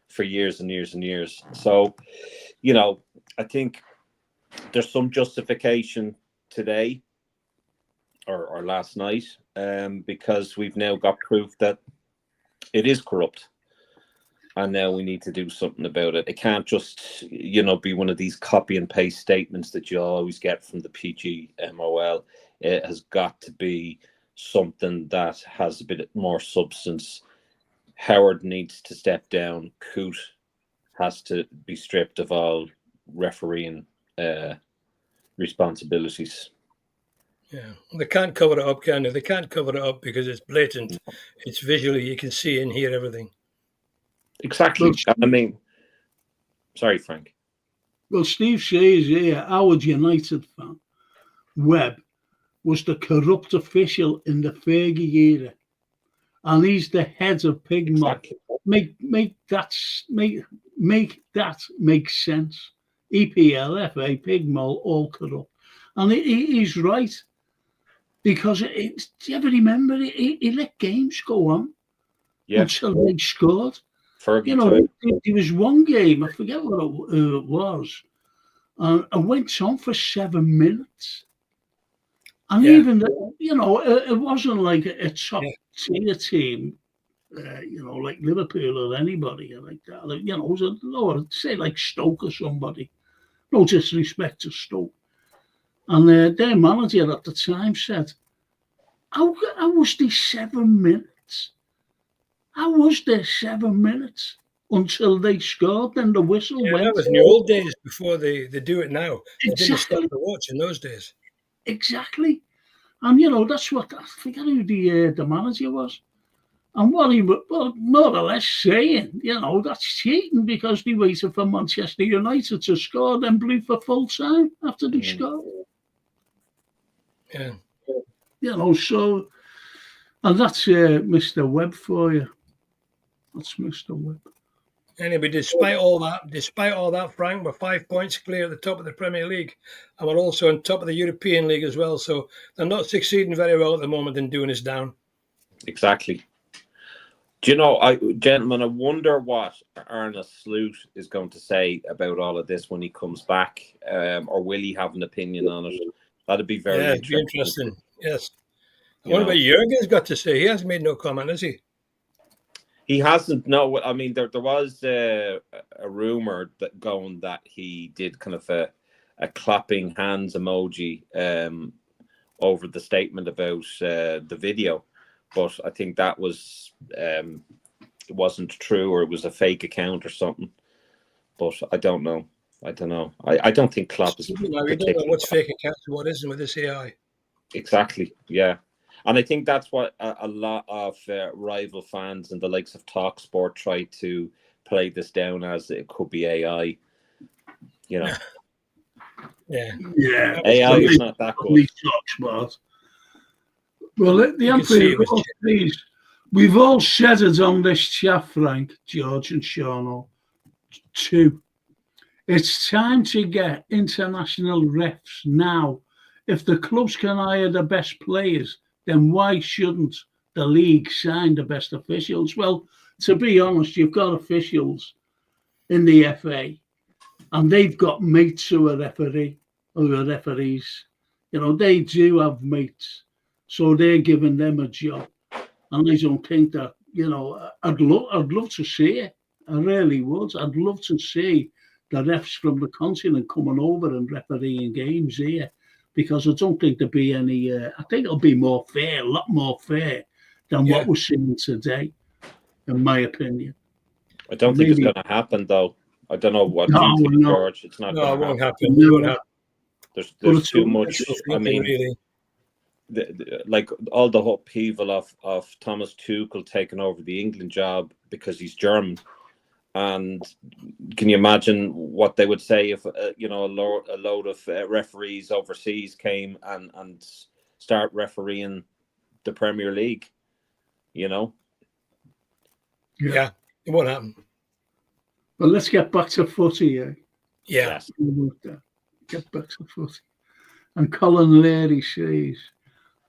for years and years and years. So, I think there's some justification today or last night, because we've now got proof that it is corrupt. And now we need to do something about it. It can't just, be one of these copy and paste statements that you always get from the PGMOL. It has got to be something that has a bit more substance. Howard needs to step down. Coote has to be stripped of all refereeing responsibilities. Yeah, they can't cover it up, can they? They can't cover it up because it's blatant. It's visually, you can see and hear everything. Exactly. Sorry, Frank. Well, Steve says here, Howard United fan, Webb was the corrupt official in the Fergie era, and he's the head of Pigmore. Exactly. Make that make sense. EPL, FA, Pigmore, all corrupt, and he's right, because do you ever remember he let games go on until they scored. Fergie, there was one game, I forget who it was, and it went on for 7 minutes. And even, it wasn't like a top tier team, like Liverpool or anybody like that. It was a lower, say like Stoke or somebody. No disrespect to Stoke. And their manager at the time said, how was there 7 minutes? How was there 7 minutes until they scored? Then the whistle went. That was in the old days before they do it now. They didn't stop the watch in those days. Exactly. And, that's what, I forget who the manager was. And what he was more or less saying, that's cheating, because they waited for Manchester United to score, then blew for full time after they scored. Yeah. So, and that's Mr. Webb for you. That's Mr. Webb. Anyway, despite all that, Frank, we're 5 points clear at the top of the Premier League, and we're also on top of the European League as well. So they're not succeeding very well at the moment in doing us down. Exactly. Do you know, gentlemen, I wonder what Ernest Sloot is going to say about all of this when he comes back, or will he have an opinion on it? That'd be very interesting. Yes. What about Jurgen's got to say? He hasn't made no comment, has he? He hasn't. No, I mean, there was a rumor that he did kind of a clapping hands emoji over the statement about the video, but I think that was it wasn't true, or it was a fake account or something. But I don't know. I don't think Klopp is. We don't know what's fake accounts and what isn't with this AI. Exactly. Yeah. And I think that's what a lot of rival fans and the likes of TalkSport try to play this down as. It could be AI. Yeah. AI is not that good. TalkSport. Well, the answer is, we've all said it on this chat, Frank, George and Sean. 2. It's time to get international refs now. If the clubs can hire the best players, then why shouldn't the league sign the best officials? Well, to be honest, you've got officials in the FA, and they've got mates who are referees. They do have mates, so they're giving them a job. And I don't think that, I'd love to see it. I really would. I'd love to see the refs from the continent coming over and refereeing games here, because I don't think there'll be any. I think it'll be more fair, a lot more fair than what we're seeing today, in my opinion. I don't think it's going to happen, though. I don't know what you think, George. It's not. No, it won't happen. No. It won't happen. There's too much. I mean, really. Like all the upheaval of Thomas Tuchel taking over the England job because he's German, and can you imagine what they would say if a load of referees overseas came and start refereeing the Premier League? Yeah, it won't happen. But let's get back to footy. Yeah. Get back to footy. And Colin Leary says,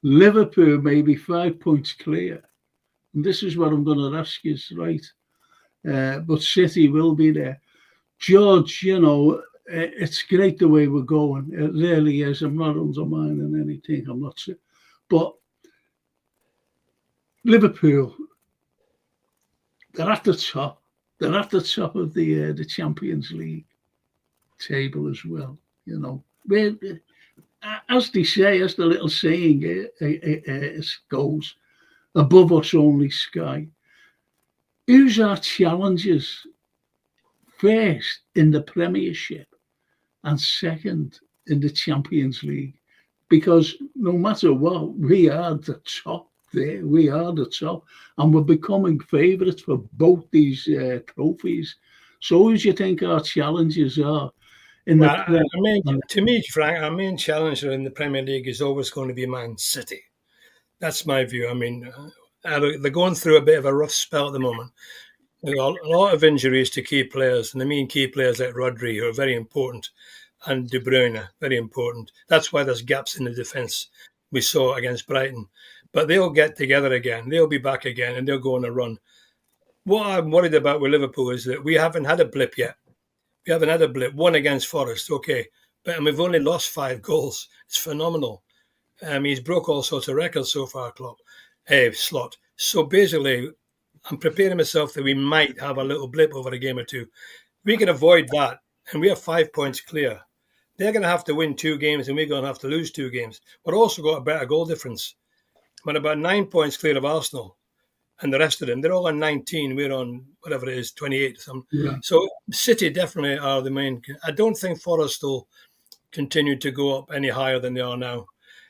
Liverpool may be 5 points clear. And this is what I'm going to ask you, right? But City will be there. George, it's great the way we're going. It really is. I'm not undermining anything. I'm not sure. But Liverpool, they're at the top. They're at the top of the Champions League table as well. As they say, as the little saying goes, above us only sky. Who's our challengers? First in the Premiership and second in the Champions League. Because no matter what, we are the top there. We are the top. And we're becoming favourites for both these trophies. So who do you think our challengers are? To me, Frank, our main challenger in the Premier League is always going to be Man City. That's my view. I mean, they're going through a bit of a rough spell at the moment. There are a lot of injuries to key players, and I mean key players like Rodri, who are very important, and De Bruyne, very important. That's why there's gaps in the defence we saw against Brighton. But they'll get together again. They'll be back again, and they'll go on a run. What I'm worried about with Liverpool is that we haven't had a blip yet. We haven't had a blip. One against Forest, okay. But we've only lost 5 goals. It's phenomenal. He's broke all sorts of records so far, Slot. So basically, I'm preparing myself that we might have a little blip over a game or two. We can avoid that, and we are 5 points clear. They're going to have to win 2 games, and we're going to have to lose 2 games. We've also got a better goal difference. We're about 9 points clear of Arsenal. And the rest of them, they're all on 19. We're on whatever it is, 28 or something. Yeah. So City definitely are the main. I don't think Forest will continue to go up any higher than they are now.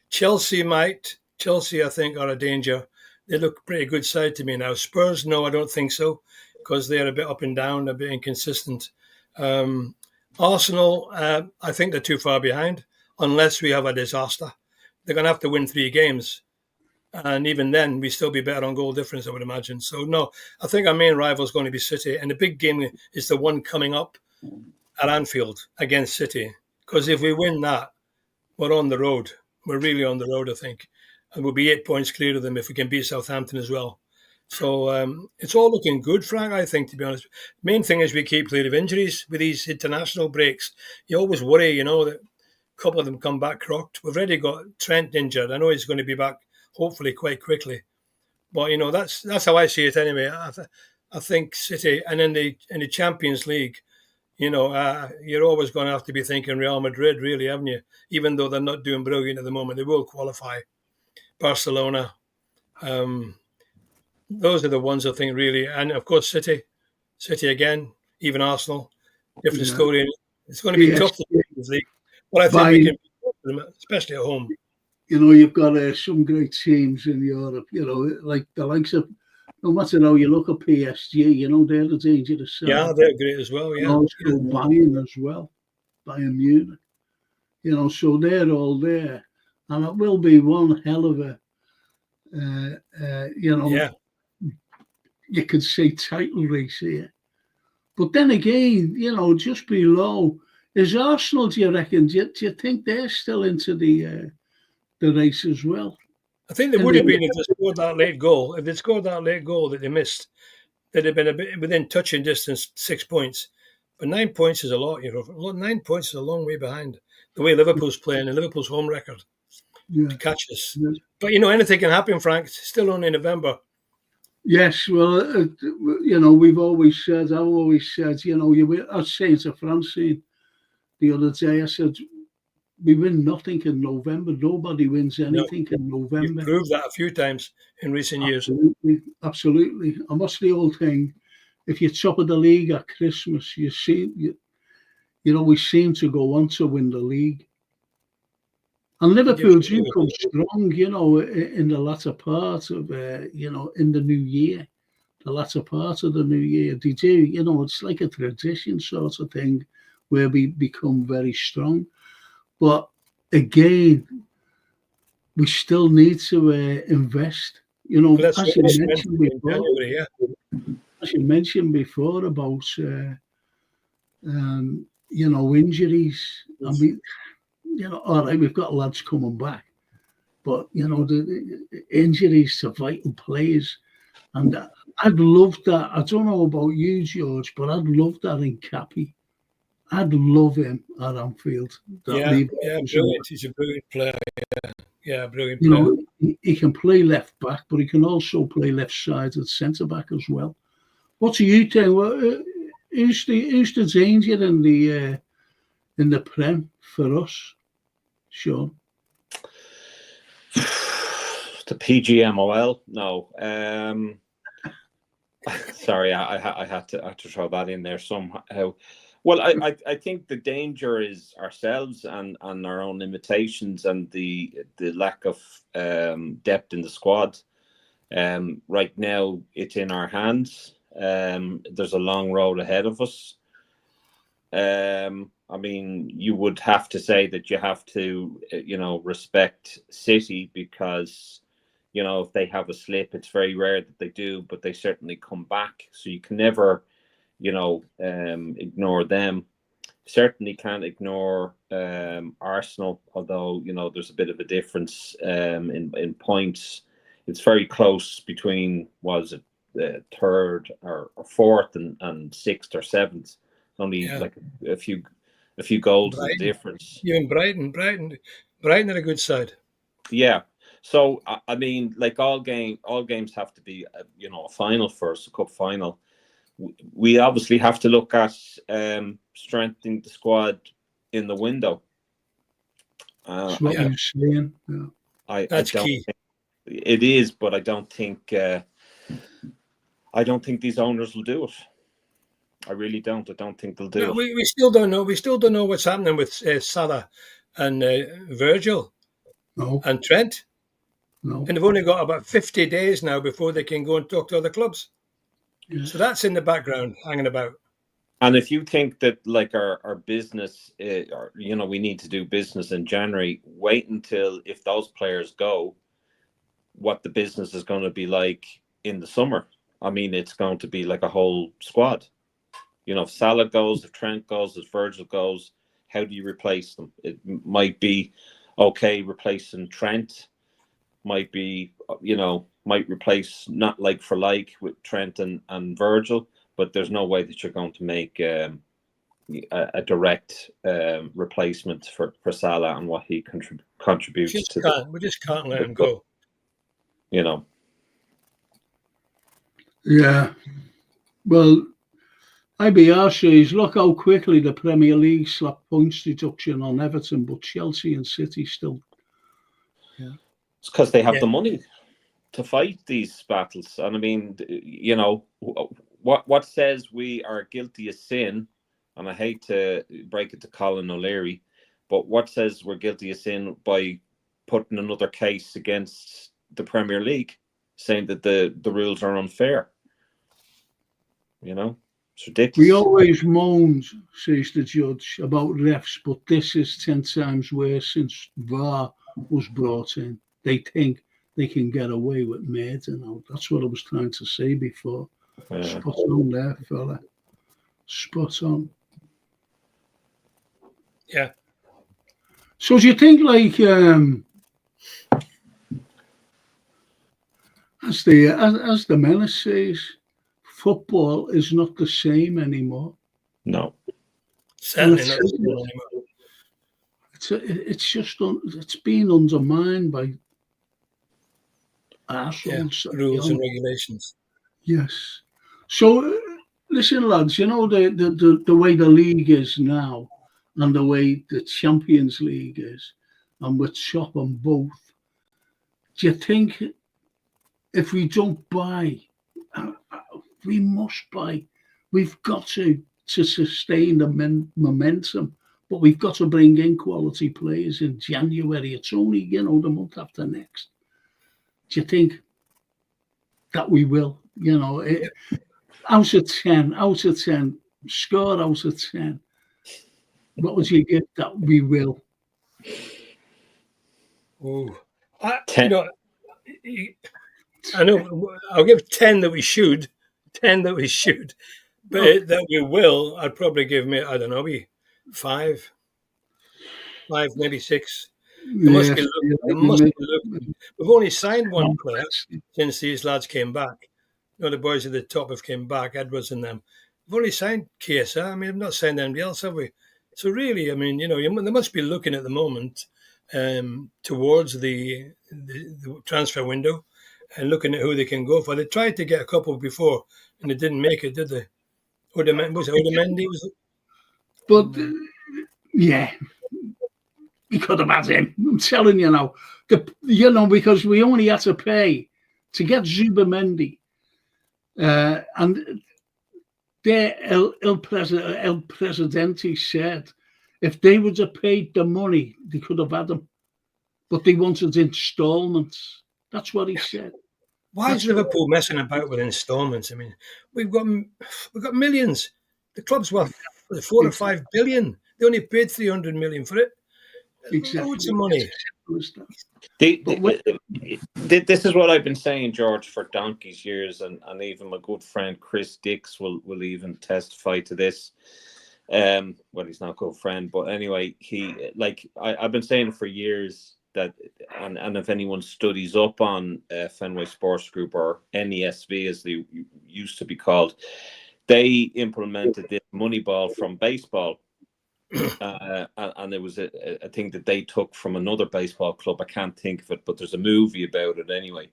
Chelsea might. Chelsea, I think, are a danger. They look a pretty good side to me now. Spurs, no, I don't think so, because they're a bit up and down, a bit inconsistent. Arsenal, I think they're too far behind, unless we have a disaster. They're going to have to win 3 games. And even then, we still be better on goal difference, I would imagine. So, no, I think our main rival is going to be City. And the big game is the one coming up at Anfield against City. Because if we win that, we're on the road. We're really on the road, I think. And we'll be 8 points clear of them if we can beat Southampton as well. So it's all looking good, Frank, I think, to be honest. Main thing is we keep clear of injuries with these international breaks. You always worry, that a couple of them come back crocked. We've already got Trent injured. I know he's going to be back hopefully quite quickly, but that's how I see it anyway. I think City, and in the Champions League, you're always going to have to be thinking Real Madrid, really, haven't you? Even though they're not doing brilliant at the moment, they will qualify. Barcelona, those are the ones I think really, and of course City again, even Arsenal. Different story. It's going to be tough to the Champions League, but I think we can beat them, especially at home. You've got some great teams in Europe, like the likes of, no matter how you look at PSG, they're the dangerous side. Yeah, they're great as well, yeah. And also Bayern as well, Bayern Munich. So they're all there. And it will be one hell of a, you could say title race here. But then again, just below, is Arsenal, do you reckon, do you think they're still into the race as well? I think they would have been if they scored that late goal. If they scored that late goal that they missed, they'd have been a bit within touching distance, 6 points. But 9 points is a lot, 9 points is a long way behind the way Liverpool's playing and Liverpool's home record to catch us. Yes. But, anything can happen, Frank. It's still only November. Yes, well, we've always said, I've always said, I was saying to Francine the other day, I said, we win nothing in November. Nobody wins anything in November. You've proved that a few times in recent years. Absolutely. And what's the old thing? If you're top of the league at Christmas, we seem to go on to win the league. And Liverpool do come strong, in the latter part of, in the new year. The latter part of the new year, they do. It's like a tradition sort of thing where we become very strong. But again, we still need to invest. As you mentioned before about, injuries. I mean, all right, we've got lads coming back, but the injuries to vital players, and I'd love that. I don't know about you, George, but I'd love that in Cappy. I'd love him at Anfield. Brilliant. He's a brilliant player. Yeah, brilliant player. He can play left back, but he can also play left sided centre back as well. What do you think? Who's the danger in the Prem for us, Sean? The PGMOL? No. Sorry, I had to throw that in there somehow. Well, I think the danger is ourselves and our own limitations and the lack of depth in the squad. Right now, it's in our hands. There's a long road ahead of us. I mean, you would have to say that you have to, respect City because, if they have a slip, it's very rare that they do, but they certainly come back. So you can never, ignore them. Certainly can't ignore Arsenal, although, there's a bit of a difference in points. It's very close between, was it, third or fourth and sixth or seventh. Only like a few goals of difference. Even Brighton are a good side. Yeah. So I mean, like all games have to be a final first, a cup final. We obviously have to look at strengthening the squad in the window. That's what you're saying. Yeah. That's key. It is, but I don't think these owners will do it. I really don't. I don't think they'll do it. We still don't know. We still don't know what's happening with Salah and Virgil and Trent. No. And they've only got about 50 days now before they can go and talk to other clubs. Yeah. So that's in the background, hanging about. And if you think that like our business, we need to do business in January, wait until if those players go, what the business is going to be like in the summer. I mean, it's going to be like a whole squad. If Salah goes, if Trent goes, if Virgil goes, how do you replace them? It might be okay replacing Trent. Might be, might replace not like for like with Trent and Virgil, but there's no way that you're going to make a direct replacement for Salah and what he contributes to. We just can't let him go. Yeah. Well, IBR says, look how quickly the Premier League slapped points deduction on Everton, but Chelsea and City still. Yeah. It's because they have the money to fight these battles. And I mean, what says we are guilty of sin, and I hate to break it to Colin O'Leary, but what says we're guilty of sin by putting another case against the Premier League, saying that the rules are unfair? It's ridiculous. We always moan, says the judge, about refs, but this is 10 times worse since VAR was brought in. They think they can get away with murder now. That's what I was trying to say before. Yeah. Spot on there, fella. Spot on. Yeah. So do you think, like, as the menace says, football is not the same anymore. No. Certainly not the same anymore. It's been undermined by assholes. Rules and regulations. Yes. So listen, lads. You know the way the league is now, and the way the Champions League is, and we're chopping both. Do you think if we don't buy, we must buy? We've got to sustain the momentum. But we've got to bring in quality players in January. It's only, the month after next. Do you think that we will? Out of 10, score out of 10. What would you give that we will? Oh, I know. I'll give 10 that we should. 10 that we should. But that we will, I'd probably give me, I don't know, 5, maybe 6. There must be looking. We've only signed one player since these lads came back. The boys at the top have came back, Edwards and them. We've only signed Chiesa. I mean, we've not signed anybody else, have we? So really, I mean, they must be looking at the moment towards the transfer window and looking at who they can go for. They tried to get a couple before and they didn't make it, did they? Otamendi? But, yeah, we could have had him. I'm telling you now. Because we only had to pay to get Zubamendi. And there, El Presidente said if they would have paid the money, they could have had him. But they wanted installments. That's what he said. Why is Liverpool messing about with installments? I mean, we've got millions. The club's worth 4 or 5 billion. They only paid 300 million for it. Exactly. Loads of money. This is what I've been saying, George, for donkey's years, and even my good friend Chris Dix will even testify to this. Well, he's not a good friend, but anyway, I've been saying it for years that, and if anyone studies up on Fenway Sports Group, or NESV as they used to be called, they implemented this Moneyball from baseball. And it was a thing that they took from another baseball club. I can't think of it, but there's a movie about it anyway.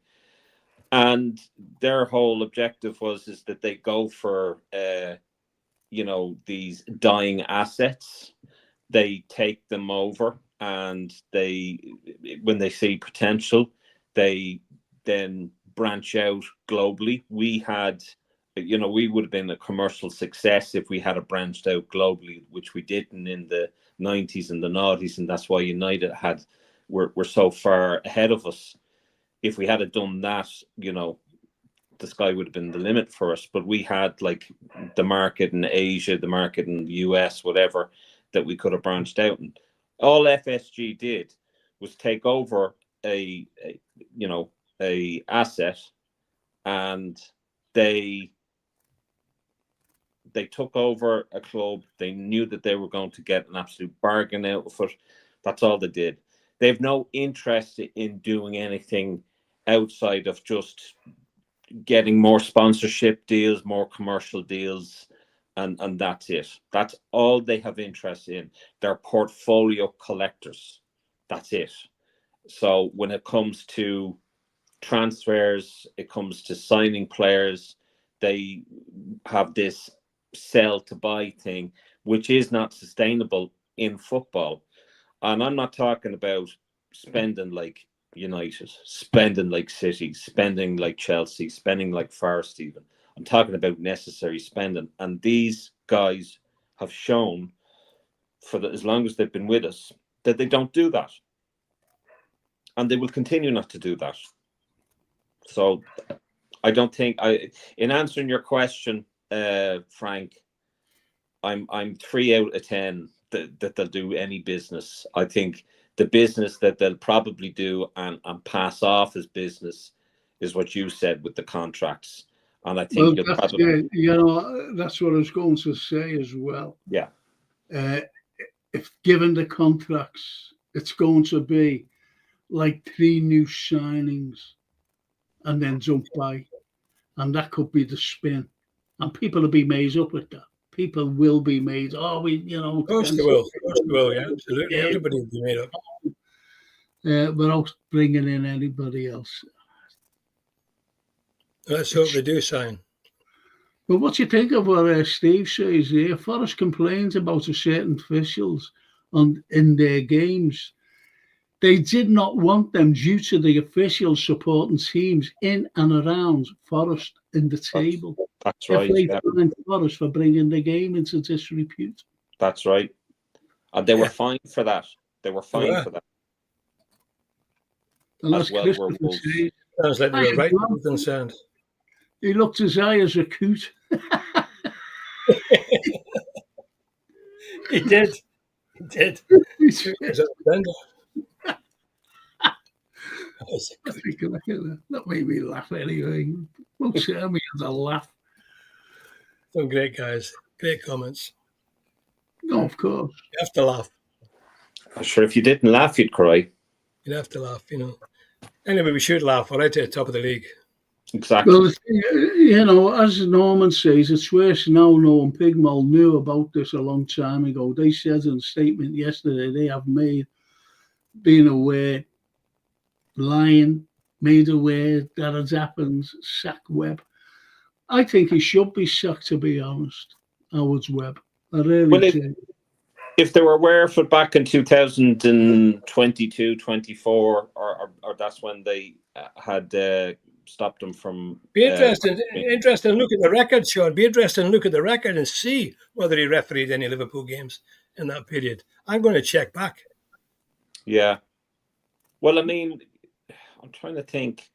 And their whole objective is that they go for these dying assets. They take them over, and when they see potential, they then branch out globally. We would have been a commercial success if we had a branched out globally, which we didn't in the 90s and the 90s, and that's why United were so far ahead of us. If we had done that, the sky would have been the limit for us. But we had the market in Asia, the market in the US, whatever, that we could have branched out. And all FSG did was take over a asset, and they took over a club. They knew that they were going to get an absolute bargain out of it. That's all they did. They have no interest in doing anything outside of just getting more sponsorship deals, more commercial deals, and that's it. That's all they have interest in. They're portfolio collectors. That's it. So when it comes to transfers, it comes to signing players, they have this sell to buy thing, which is not sustainable in football. And I'm not talking about spending like United, spending like City, spending like Chelsea, spending like Forest even. I'm talking about necessary spending. And these guys have shown as long as they've been with us that they don't do that. And they will continue not to do that. So I don't think in answering your question, Frank, I'm 3 out of 10 that they'll do any business. I think the business that they'll probably do and pass off as business is what you said with the contracts. And I think that's what I was going to say as well. Yeah. If given the contracts, it's going to be like 3 new signings and then jump by. And that could be the spin. And people will be made up with that. People will be made, Of course they will. Of course they will, yeah, absolutely. Yeah. Everybody will be made up. Without bringing in anybody else. Let's hope they do sign. But what do you think of what Steve says here? Forrest complains about a certain officials in their games. They did not want them due to the officials supporting teams in and around Forest in the table. That's right. They fined Forest for bringing the game into disrepute. That's right. And they were fined for that. They were fined for that. And as well were Wolves. Sounds like they were right concerned. He looked as high as a coot. He did. He did. That made me laugh anyway. Well, Sammy had a laugh. Some great guys. Great comments. No, of course. You have to laugh. I'm sure if you didn't laugh, you'd cry. You'd have to laugh, Anyway, we should laugh. We're right at the top of the league. Exactly. Well, as Norman says, it's worse now knowing Pigmall knew about this a long time ago. They said in a statement yesterday they have been aware, lying, made aware that has happened, sack Webb. I think he should be sacked, to be honest, Howard's Webb. I really do. If they were aware of it back in 2022, 24, or that's when they had stopped them from... Be interesting to look at the record, Sean. Be interesting to look at the record and see whether he refereed any Liverpool games in that period. I'm going to check back. Yeah. Well, I mean, I'm trying to think.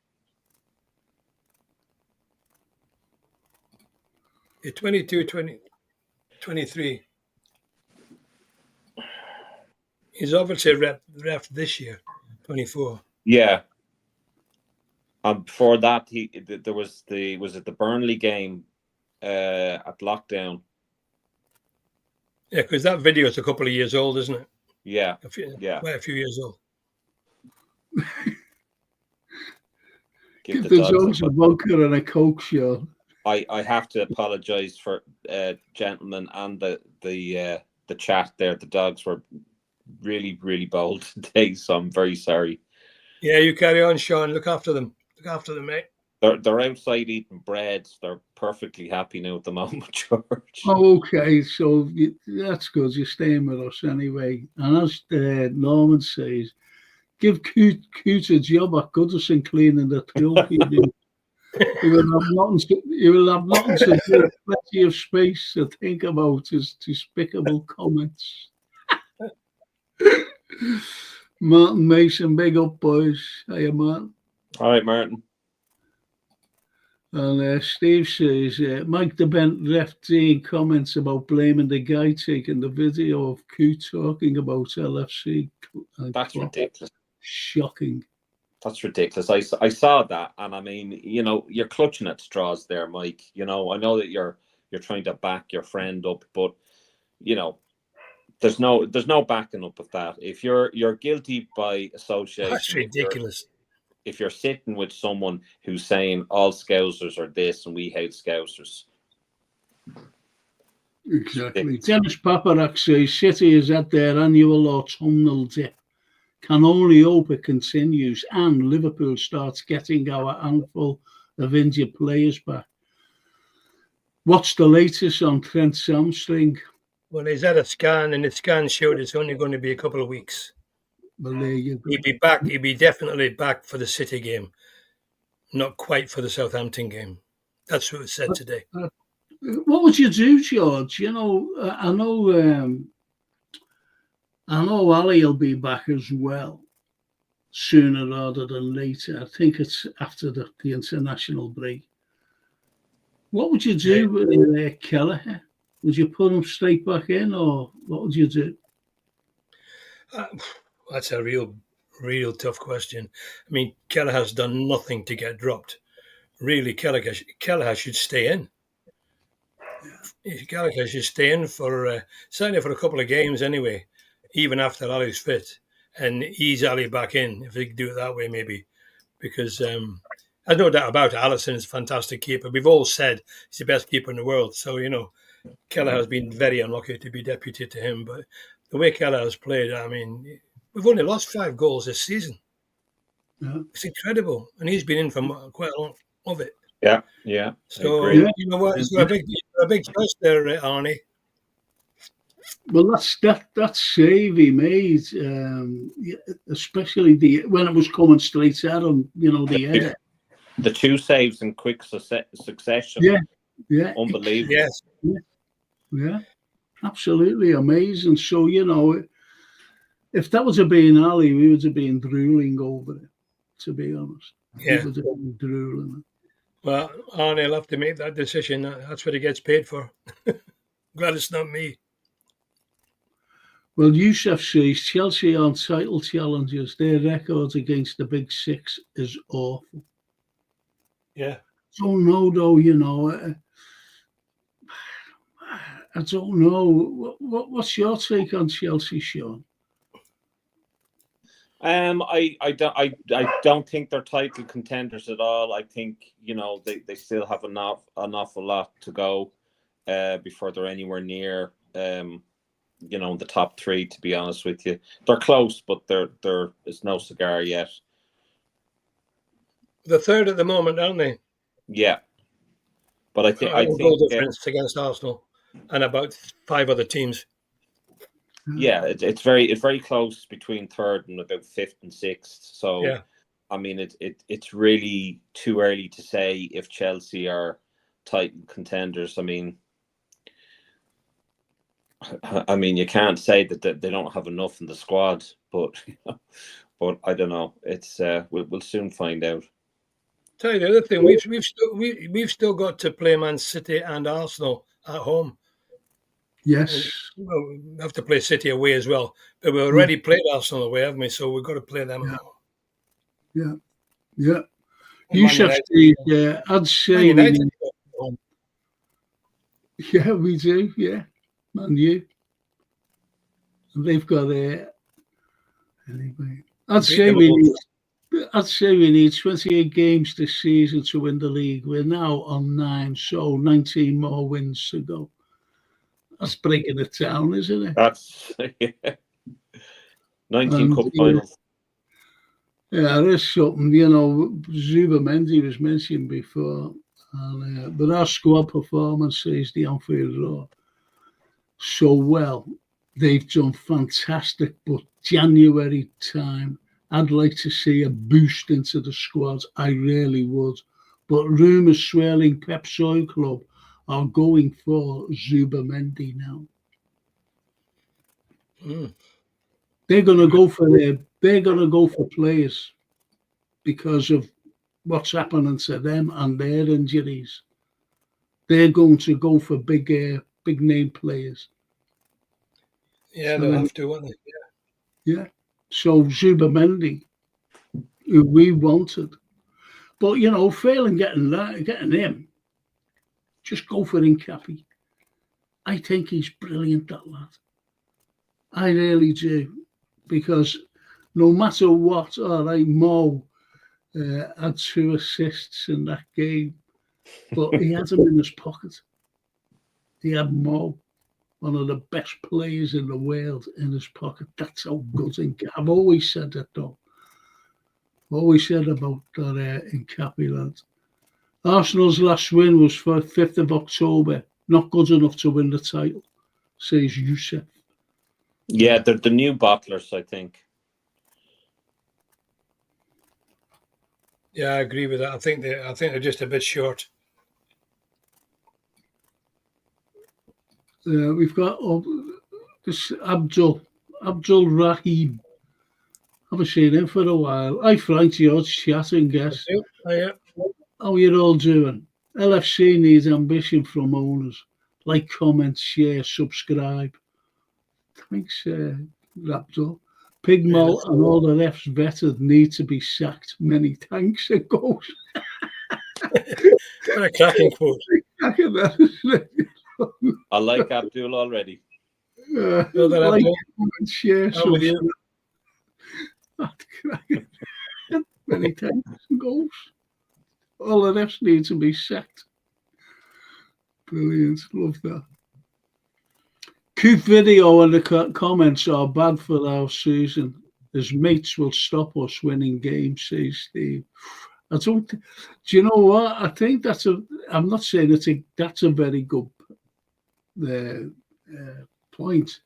22, 20, 23. He's obviously ref this year, 24. Yeah. Before that, there was the Burnley game at lockdown. Yeah, because that video is a couple of years old, isn't it? Yeah. Quite a few years old. Give the dogs a vodka and a Coke, Sean. I have to apologise for gentlemen and the chat there. The dogs were really, really bold today, so I'm very sorry. Yeah, you carry on, Sean. Look after them. Look after them, mate. They're outside eating bread. They're perfectly happy now at the moment, George. Oh, okay. So that's good. You're staying with us anyway. And as Norman says, give Coot a job at Goodison cleaning the trophy. You will have nothing to do. Plenty of space to think about his despicable comments. Martin Mason, big up, boys. Hiya, Martin. All right, Martin. And Steve says, Mike DeBent left comments about blaming the guy taking the video of Q talking about LFC. That's ridiculous. Shocking. That's ridiculous. I saw that, and I mean, you're clutching at straws there, Mike. I know that you're trying to back your friend up, but there's no backing up of that. If you're guilty by association, that's ridiculous. If you're sitting with someone who's saying all Scousers are this and we hate Scousers. Exactly. Dennis Paparak says City is at their annual autumnal dip. Can only hope it continues and Liverpool starts getting our handful of injured players back. What's the latest on Trent's hamstring? Well, he's had a scan, and the scan showed it's only going to be a couple of weeks. Well, there you go. He'd be back. He'd be definitely back for the City game, not quite for the Southampton game. That's what it said today. What would you do, George? I know Ali will be back as well, sooner rather than later. I think it's after the international break. What would you do with Kelleher? Would you put him straight back in, or what would you do? That's a real tough question. I mean, Kelleher's done nothing to get dropped. Really, Kelleher should stay in. Kelleher should stay in certainly for a couple of games anyway, even after Ali's fit, and ease Ali back in, if they could do it that way maybe. Because There's no doubt about it. Alisson is a fantastic keeper. We've all said he's the best keeper in the world. So, Keller has been very unlucky to be deputy to him. But the way Keller has played, I mean, we've only lost 5 goals this season. Yeah. It's incredible. And he's been in for quite a lot of it. Yeah, yeah. So, Yeah. you know what? It's a big choice there, Arnie. Well, that save he made, especially when it was coming straight at him, the air. The 2 saves in quick succession. Yeah. Unbelievable. Yes. Yeah. Absolutely amazing. So, if that was a being Ali, we would have been drooling over it, to be honest. Yeah. We would have been drooling. Well, Arnie will have to make that decision. That's what he gets paid for. Glad it's not me. Well, Youssef says Chelsea aren't title challengers. Their record against the Big Six is awful. Yeah. Don't know, though, I don't know. What's your take on Chelsea, Sean? I don't think they're title contenders at all. I think they still have an awful lot to go before they're anywhere near the top 3. To be honest with you, they're close, but there is no cigar yet. The 3rd at the moment, aren't they? Yeah, but I think goal difference against Arsenal and about 5 other teams. Yeah, it's very close between 3rd and about 5th and 6th. So, yeah. I mean, it's really too early to say if Chelsea are title contenders. I mean, you can't say that they don't have enough in the squad, but I don't know. It's we'll soon find out. Tell you the other thing, we've still got to play Man City and Arsenal at home. Yes. Well, we have to play City away as well. But we've already played Arsenal away, haven't we? So we've got to play them at home. Yeah. Youssef, I'd say yeah, we do. Yeah, Man U. And they've got anyway. I'd say we need 28 games this season to win the league. We're now on 9, so 19 more wins to go. That's breaking it down, isn't it? That's 19 cup finals. Yeah, there's something. Zubamendi was mentioned before, but our squad performance is the Anfield Road so well. They've done fantastic, but January time, I'd like to see a boost into the squad. I really would. But rumours swirling Pep Soy Club are going for Zubamendi now. They're going to go for players because of what's happening to them and their injuries. They're going to go for big name players. Yeah, they'll have to, won't they? Yeah. So Zubamendi, who we wanted, but failing getting him, just go for Incapi. I think he's brilliant, that lad. I really do, because no matter what, all right, Mo had 2 assists in that game, but he had them in his pocket. He had Mo, one of the best players in the world, in his pocket. That's how good Incapi. I've always said that, though. I've always said about that Incapi, lad. Arsenal's last win was for 5th of October. Not good enough to win the title, says Youssef. Yeah, they're the new bottlers, I think. Yeah, I agree with that. I think they're just a bit short. We've got this Abdul Rahim. Haven't seen him for a while. Hi, Frank, George, chatting guest. Yeah. How you all doing? LFC needs ambition from owners. Like, comment, share, subscribe. Thanks, Abdul. Pigmo and all the refs vetted need to be sacked. Many thanks. It goes. What a cracking quote. I like Abdul already. Like, share, subscribe. Many thanks. Goals. All the refs need to be sacked. Brilliant. Love that. Cute video and the comments are bad for our season. His mates will stop us winning games, says Steve. I don't. Do you know what? I think that's a. I'm not saying that's a very good point,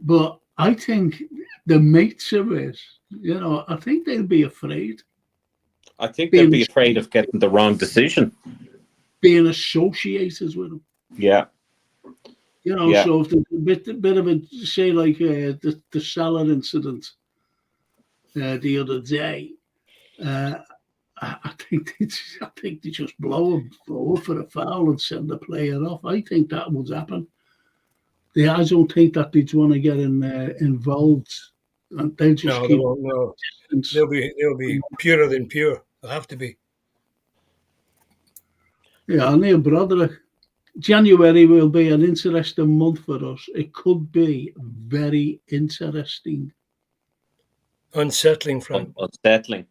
but I think the mates of it. You know, I think they'll be afraid. I think they'll be afraid of getting the wrong decision, being associated with them. Yeah. You know, yeah. So if there's a bit of a, say, like the Salah incident the other day, I think they just blow him for a foul and send the player off. I think that would happen. I don't think that they'd want to get involved. And they'll just keep. No. They'll be purer than pure. They'll have to be. Yeah, Neil Broderick. January will be an interesting month for us. It could be very interesting. Unsettling, Frank. Unsettling.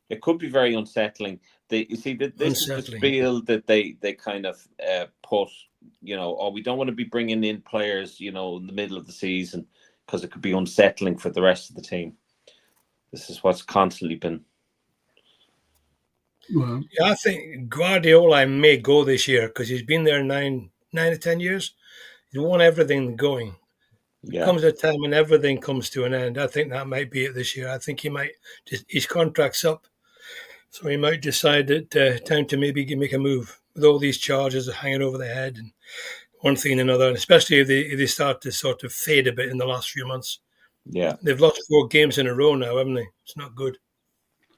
It could be very unsettling. You see, this is the spiel that they kind of put, you know, we don't want to be bringing in players, you know, in the middle of the season because it could be unsettling for the rest of the team. This is what's constantly been. Well, yeah, I think Guardiola may go this year because he's been there 9 to 10 years. He's won everything going. Yeah. Comes a time when everything comes to an end. I think that might be it this year. I think he might his contract's up, so he might decide that time to maybe make a move with all these charges hanging over their head and one thing and another. And especially if they start to sort of fade a bit in the last few months. Yeah, they've lost 4 games in a row now, haven't they? It's not good.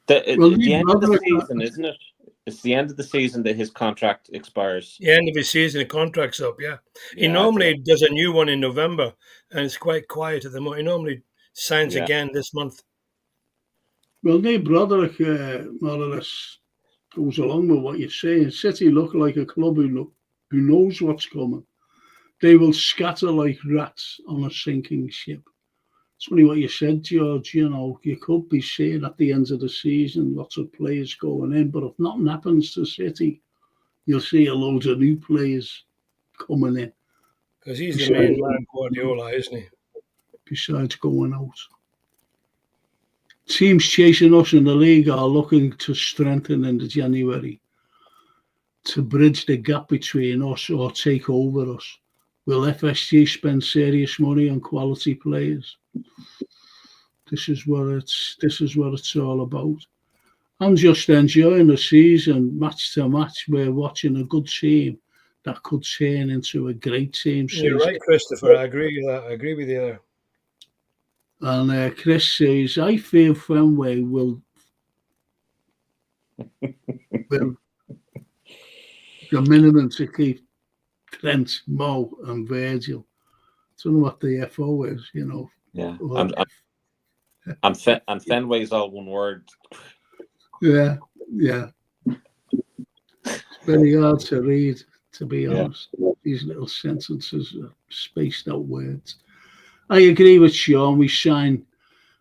The end of the season, isn't it? It's the end of the season that his contract expires. The end of his season, the contract's up, yeah. He normally does a new one in November, and it's quite quiet at the moment. He normally signs again this month. Well, Neil Broderick more or less goes along with what you're saying. City look like a club who knows what's coming. They will scatter like rats on a sinking ship. It's funny what you said, George. You know, you could be seeing at the end of the season lots of players going in, but if nothing happens to City, you'll see a load of new players coming in. Because he's the main man, Guardiola, isn't he? Besides going out. Teams chasing us in the league are looking to strengthen in the January to bridge the gap between us or take over us. Will FSG spend serious money on quality players? This is what it's all about. I'm just enjoying the season, match to match. We're watching a good team that could turn into a great team. You're right, Christopher. I agree with that. I agree with you there. And Chris says, I feel Fenway will the minimum to keep Trent, Mo, and Virgil. I don't know what the FO is, you know. Yeah, and Fenway's all one word. Yeah. It's very hard to read, to be honest. These little sentences are spaced out words. I agree with Sean. We sign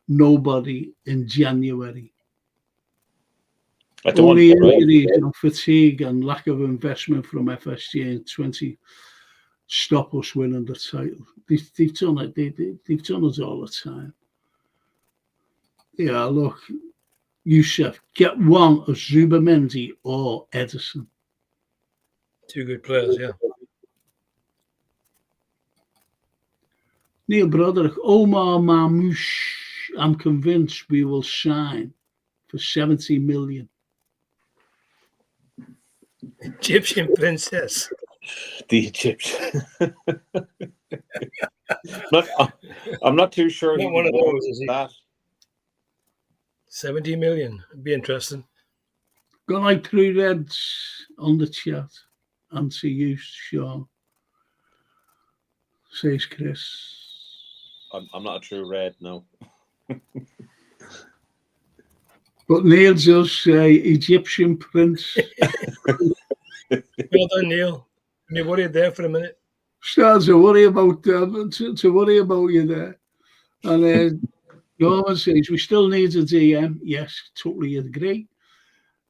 nobody in January. Only injuries and fatigue and lack of investment from FSG in 20 stop us winning the title. They've done it. They've done it all the time. Yeah, look, Youssef, get one of Zubamendi or Edison. 2 good players, yeah. Neil Broderick, Omar Mamouche, I'm convinced we will sign for 70 million. Egyptian princess. The Egyptian. I'm not too sure. Not one of those, is he? That. 70 million. It'd be interesting. Got like 3 reds on the chat. And to you, Sean. Says Chris. I'm not a true red, no. But Neil does say Egyptian prince. Well done, Neil. You worried there for a minute. Starts to worry about to worry about you there. And Norman says we still need a DM. Yes, totally agree.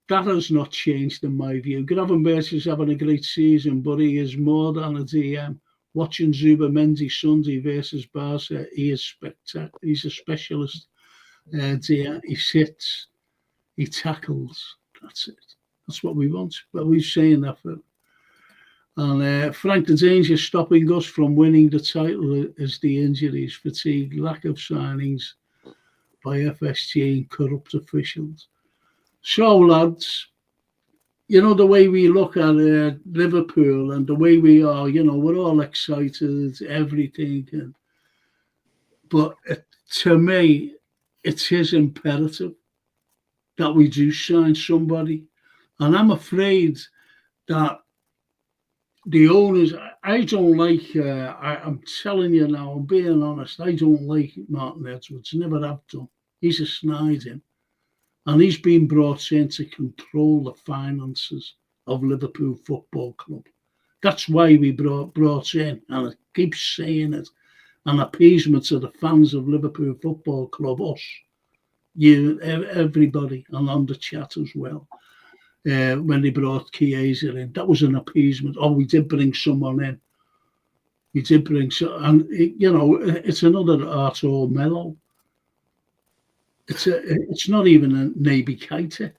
that has not changed in my view. Gravenberch is having a great season, but he is more than a DM. Watching Zubamendi Sunday versus Barca, he is spectacular. He's a specialist DM. He sits, he tackles. That's it. That's what we want. But we're saying that for. And Frank, the danger stopping us from winning the title is the injuries, fatigue, lack of signings by FSG and corrupt officials. So, lads, you know, the way we look at Liverpool and the way we are, you know, we're all excited, everything. But to me, it is imperative that we do sign somebody. And I'm afraid that the owners, I don't like, I'm telling you now, I'm being honest, I don't like Martin Edwards, never have done. He's a snide, and he's been brought in to control the finances of Liverpool Football Club. That's why we brought in, and I keep saying it, an appeasement to the fans of Liverpool Football Club, us, you, everybody, and on the chat as well. When they brought Chiesa in, that was an appeasement. Oh, we did bring someone in. We did bring some, and you know, it's another Artur Melo. It's not even a Naby Keita.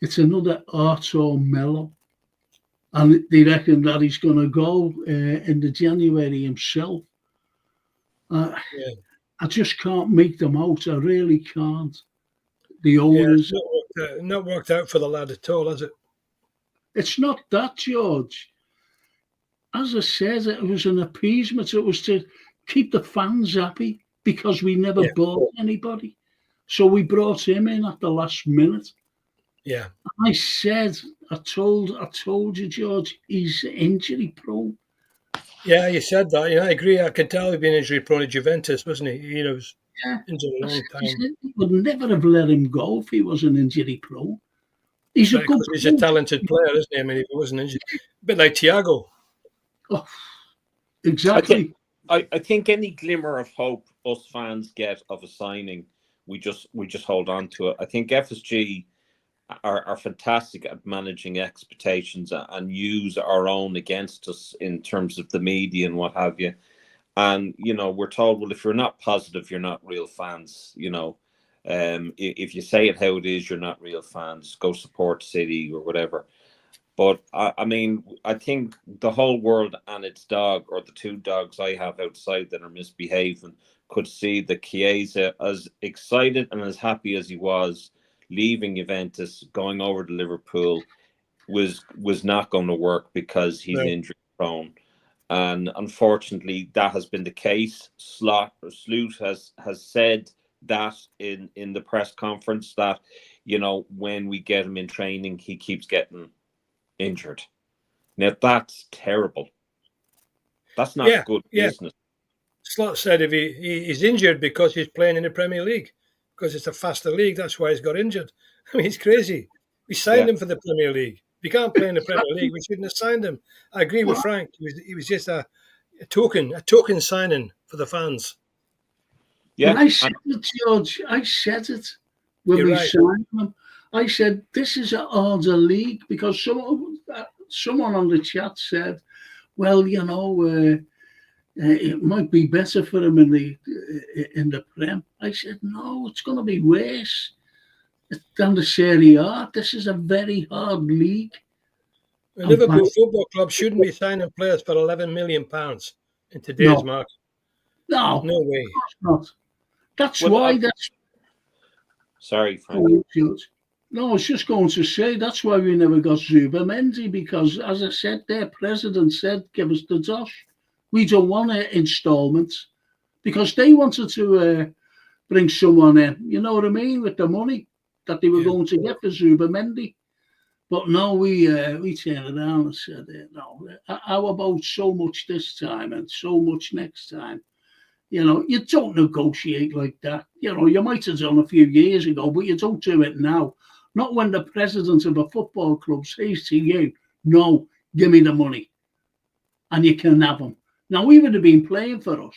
It's another Artur Melo, and they reckon that he's going to go in the January himself. I just can't make them out. I really can't. The owners. Not worked out for the lad at all, has it? It's not that, George. As I said, it was an appeasement. It was to keep the fans happy because we never bought anybody. So we brought him in at the last minute. Yeah. I said, I told you, George, he's injury prone. Yeah, you said that. Yeah, I agree. I can tell he'd been injury prone at Juventus, wasn't he? You know, was injured a long time. He would never have let him go if he wasn't injury prone. He's a good. He's a talented player, isn't he? I mean, if he wasn't injured, a bit like Thiago. Oh, exactly. I think any glimmer of hope us fans get of a signing, we just hold on to it. I think FSG are fantastic at managing expectations and use our own against us in terms of the media and what have you. And, you know, we're told, well, if you're not positive, you're not real fans. You know, if you say it how it is, you're not real fans. Go support City or whatever. But, I mean, I think the whole world and its dog, or the two dogs I have outside that are misbehaving, could see that Chiesa, as excited and as happy as he was leaving Juventus, going over to Liverpool, was not going to work because he's injury prone. And unfortunately, that has been the case. Sloot has said that in the press conference that, you know, when we get him in training, he keeps getting injured. Now, that's terrible. That's not good business. Slot said if he's injured because he's playing in the Premier League, because it's a faster league, that's why he's got injured. I mean, it's crazy. We signed him for the Premier League. If he can't play in the Premier League, we shouldn't have signed him. I agree with Frank. He was just a token signing for the fans. Yeah, I said it, George. I said it when we signed him. I said this is a harder league because someone on the chat said, "Well, you know, it might be better for him in the Prem." I said, "No, it's going to be worse than the Serie A. This is a very hard league." The Liverpool Football Club shouldn't be signing players for £11 million in today's market. No way. Of course not. That's why. Sorry, Frank. No, I was just going to say that's why we never got Zubamendi, because, as I said, their president said, "Give us the dosh. We don't want installments," because they wanted to bring someone in. You know what I mean, with the money that they were going to get for Zubamendi. But no, we turned around and said, "No, how about so much this time and so much next time?" You know, you don't negotiate like that. You know, you might have done a few years ago, but you don't do it now. Not when the president of a football club says to you, "No, give me the money, and you can have them." Now, he would have been playing for us.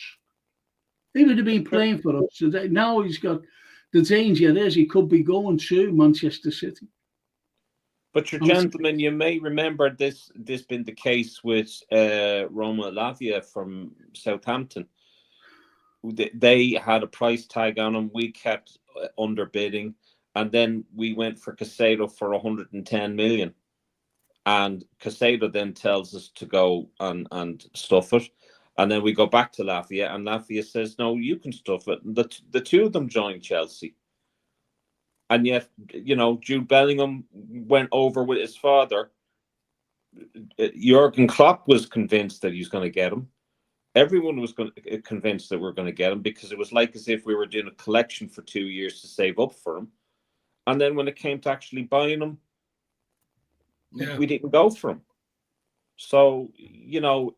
He would have been playing for us today. Now he's got, the danger is he could be going to Manchester City. But your gentlemen, you may remember this been the case with Roma Lavia from Southampton. They had a price tag on them. We kept underbidding, and then we went for Casado for 110 million. And Casado then tells us to go and stuff it. And then we go back to Lavia, and Lavia says, no, you can stuff it. And the two of them joined Chelsea. And yet, you know, Jude Bellingham went over with his father. Jurgen Klopp was convinced that he's going to get him. Everyone was convinced that we're going to get him, because it was like as if we were doing a collection for 2 years to save up for him. And then when it came to actually buying him, we didn't go for him. So, you know,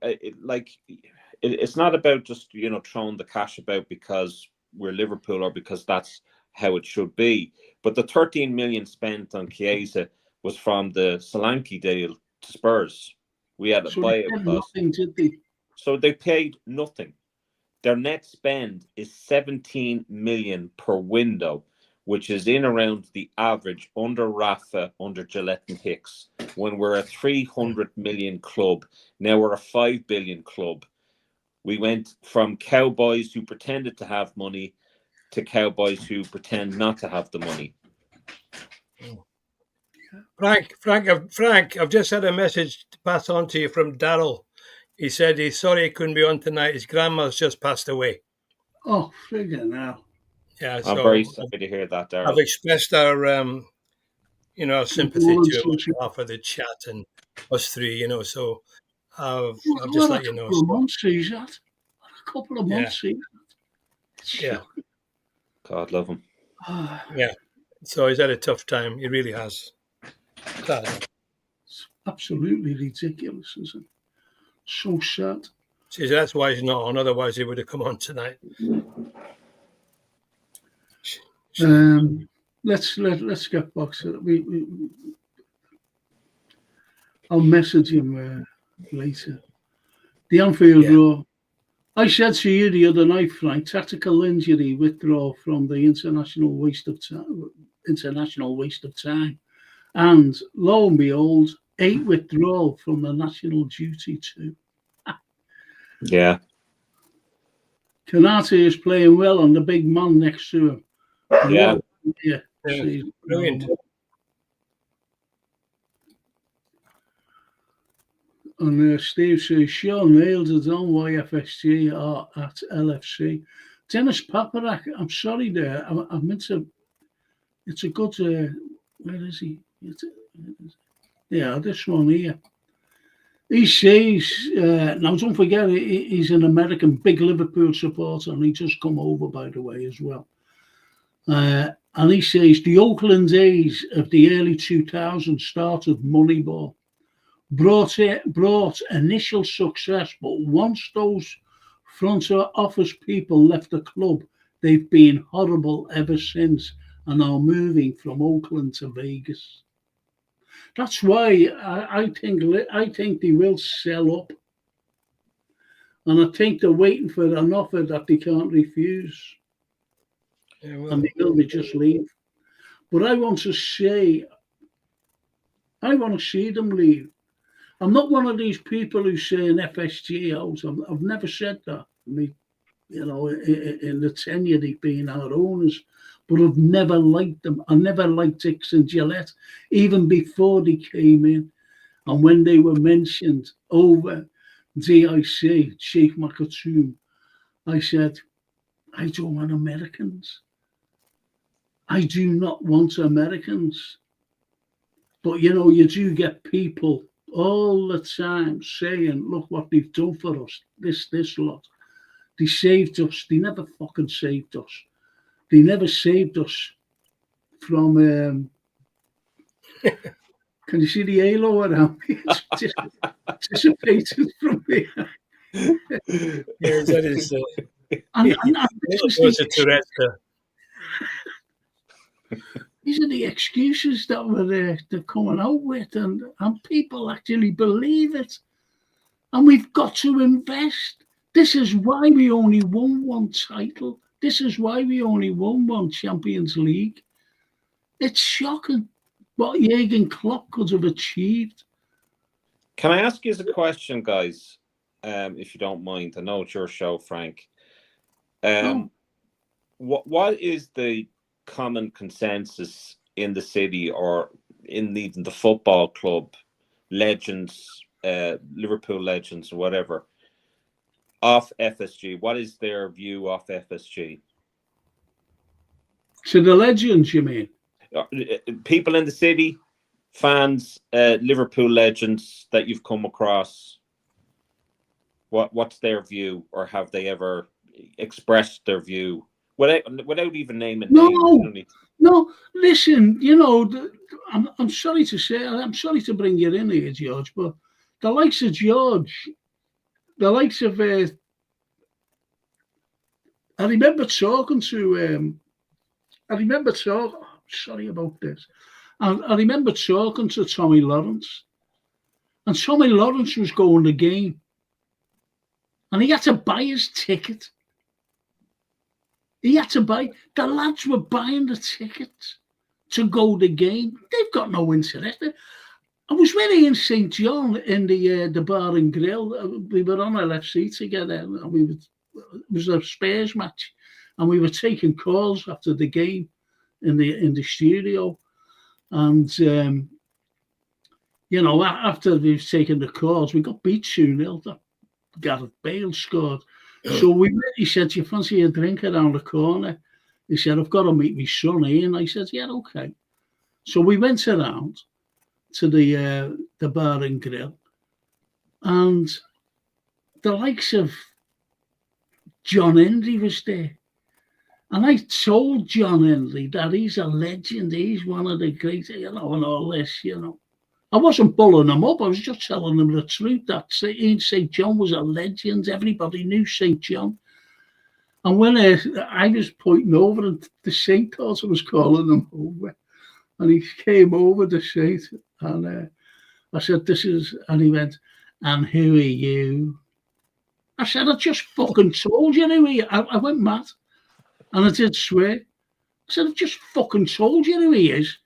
it's not about just, you know, throwing the cash about because we're Liverpool or because that's how it should be. But the 13 million spent on Chiesa was from the Solanke deal to Spurs. We had a buyout cost. So they paid nothing. Their net spend is 17 million per window, which is in around the average under Rafa, under Gillette and Hicks, when we're a 300 million club. Now we're a 5 billion club. We went from cowboys who pretended to have money to cowboys who pretend not to have the money. Frank, I've just had a message to pass on to you from Darryl. He said he's sorry he couldn't be on tonight. His grandma's just passed away. Oh, figure now. Yeah, I'm very sorry to hear that, Darryl. I've expressed our, you know, our sympathy to him on behalf of the chat and us three, you know. So I've just let you know. A couple of months, Yeah. God love him. Yeah. So he's had a tough time. He really has. It's absolutely ridiculous, isn't it? So sad. See, that's why he's not on. Otherwise, he would have come on tonight. Let's get back to it. I'll message him later. The Anfield Roar. I said to you the other night, Frank, tactical injury withdrawal from the international waste of time. And lo and behold, 8 withdrawal from the national duty too. Yeah. Kanate is playing well on the big man next to him. Yeah. Brilliant. And Steve says, Sean nailed it on YFSG or at LFC. Dennis Paparak, I'm sorry there. I meant to. It's a good. Where is he? Yeah, this one here. He says, now don't forget, he's an American big Liverpool supporter, and he just come over, by the way, as well. And he says, the Oakland days of the early 2000s started Moneyball. Brought initial success, but once those front office people left the club, they've been horrible ever since and are moving from Oakland to Vegas. That's why I think they will sell up, and I think they're waiting for an offer that they can't refuse, and they just leave. But I want to see them leave. I'm not one of these people who say an FSG out. I've never said that. I mean, you know, in the tenure they've been our owners, but I've never liked them. I never liked Hicks and Gillette, even before they came in. And when they were mentioned over DIC, Chief Makatoum, I said, I don't want Americans. I do not want Americans. But, you know, you do get people all the time saying, look what they've done for us, this lot. They saved us. They never fucking saved us. They never saved us from... can you see the halo around me? It's dissipated from me. Yes, that is... These are the excuses that they're coming out with, and people actually believe it. And we've got to invest. This is why we only won one title. This is why we only won one Champions League. It's shocking. what Jurgen Klopp could have achieved. Can I ask you a question, guys? If you don't mind, I know it's your show, Frank. What is the common consensus in the city or in the football club legends, Liverpool legends or whatever, of FSG? What is their view of FSG? So the legends, you mean? People in the city, fans, Liverpool legends that you've come across. What's their view, or have they ever expressed their view without even naming names? No. Listen, I'm sorry to say, I'm sorry to bring you in here, George, but the likes of George, the likes of, I remember talking to, sorry about this. I remember talking to Tommy Lawrence, and Tommy Lawrence was going the game, and he had to buy his ticket. He had to buy. The lads were buying the tickets to go the game. They've got no interest. I was with Ian St. John in the Bar and Grill. We were on LFC together, and it was a Spurs match, and we were taking calls after the game in the studio. And after we've taken the calls, we got beat 2-0. Gareth Bale scored. So he said, "Do you fancy a drink around the corner?" He said, "I've got to meet my son Ian." I said, "Yeah, okay." So we went around to the Bar and Grill, and the likes of John Henry was there. And I told John Henry that he's a legend, he's one of the great, and all this, I wasn't bullying him up, I was just telling him the truth, that Ian St. John was a legend, everybody knew St. John. And when I was pointing over, and the Saint thought I was calling him over, and he came over the Saint, and I said, and he went, "And who are you?" I said, "I just fucking told you who he is." I went mad, and I did swear. I said, "I just fucking told you who he is."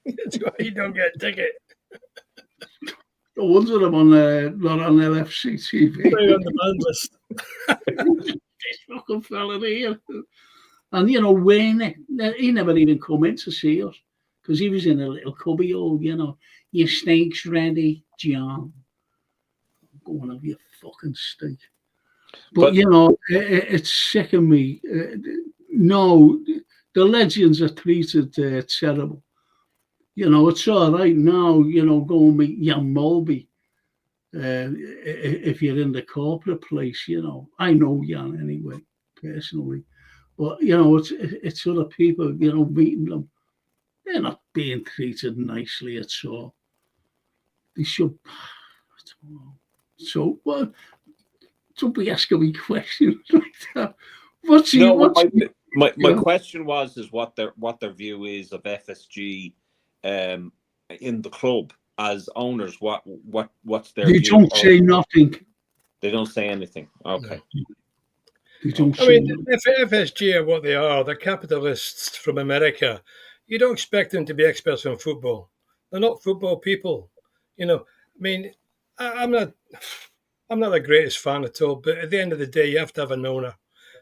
That's why you don't get a ticket. No wonder I'm not on LFC TV. On the band list. This fucking fella here. And, Wayne, he never even come in to see us because he was in a little cubby hole, "Your steak's ready, John." Go and have your fucking steak. But it's sick of me. No, the legends are treated terrible. It's all right now, go and meet Jan Mulby if you're in the corporate place, I know Jan anyway, personally. But, it's other people, meeting them. They're not being treated nicely at all. They should, I don't know. So, well, don't be asking me questions like that. My question was what their view is of FSG in the club as owners. What's their view? They don't say nothing. They don't say anything. Okay. They don't I mean, if FSG are what they are, they're capitalists from America. You don't expect them to be experts on football. They're not football people. I mean, I'm not the greatest fan at all, but at the end of the day, you have to have an owner.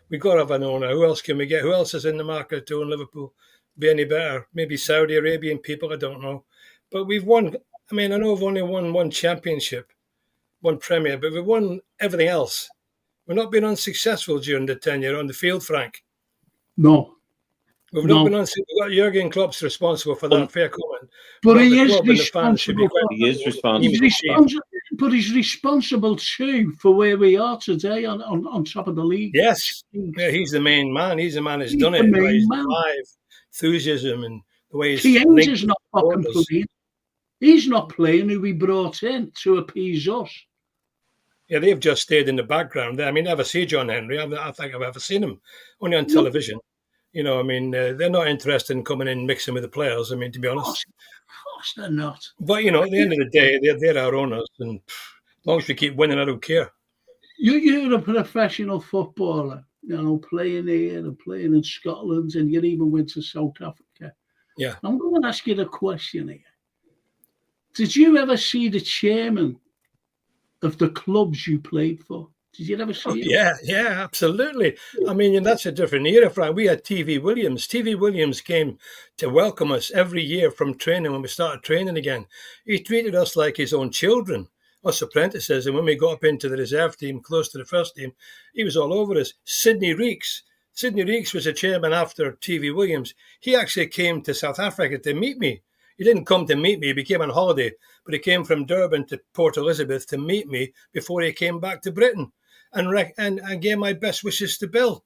We've got to have an owner. Who else can we get? Who else is in the market to own Liverpool? Be any better? Maybe Saudi Arabian people, I don't know. But we've won. I mean, I know we've only won one championship, one Premier, but we've won everything else. We've not been unsuccessful during the tenure on the field, Frank. No. We've not been unsuccessful. We've got Jurgen Klopp's responsible for that, fair comment. But he is responsible. He is responsible. But he's responsible too for where we are today on top of the league. Yes. Yeah, he's the main man. He's the man who's done it. He's alive. Enthusiasm and the way he's is not fucking playing. He's not playing who we brought in to appease us. Yeah, they've just stayed in the background. I mean, I never see John Henry. I don't think I've ever seen him. Only on television. They're not interested in coming in and mixing with the players. I mean, to be honest. Of course they're not. But, at the end of the day, they're our owners. And as long as we keep winning, I don't care. You're a professional footballer, playing here and playing in Scotland, and you even went to South Africa. Yeah. I'm going to ask you the question here. Did you ever see the chairman of the clubs you played for? Did you ever see him? Yeah, absolutely. I mean, that's a different era, Frank. We had TV Williams. TV Williams came to welcome us every year from training when we started training again. He treated us like his own children, us apprentices. And when we got up into the reserve team, close to the first team, he was all over us. Sidney Reeks was the chairman after TV Williams. He actually came to South Africa to meet me. He didn't come to meet me. He came on holiday, but he came from Durban to Port Elizabeth to meet me before he came back to Britain. And I gave my best wishes to Bill.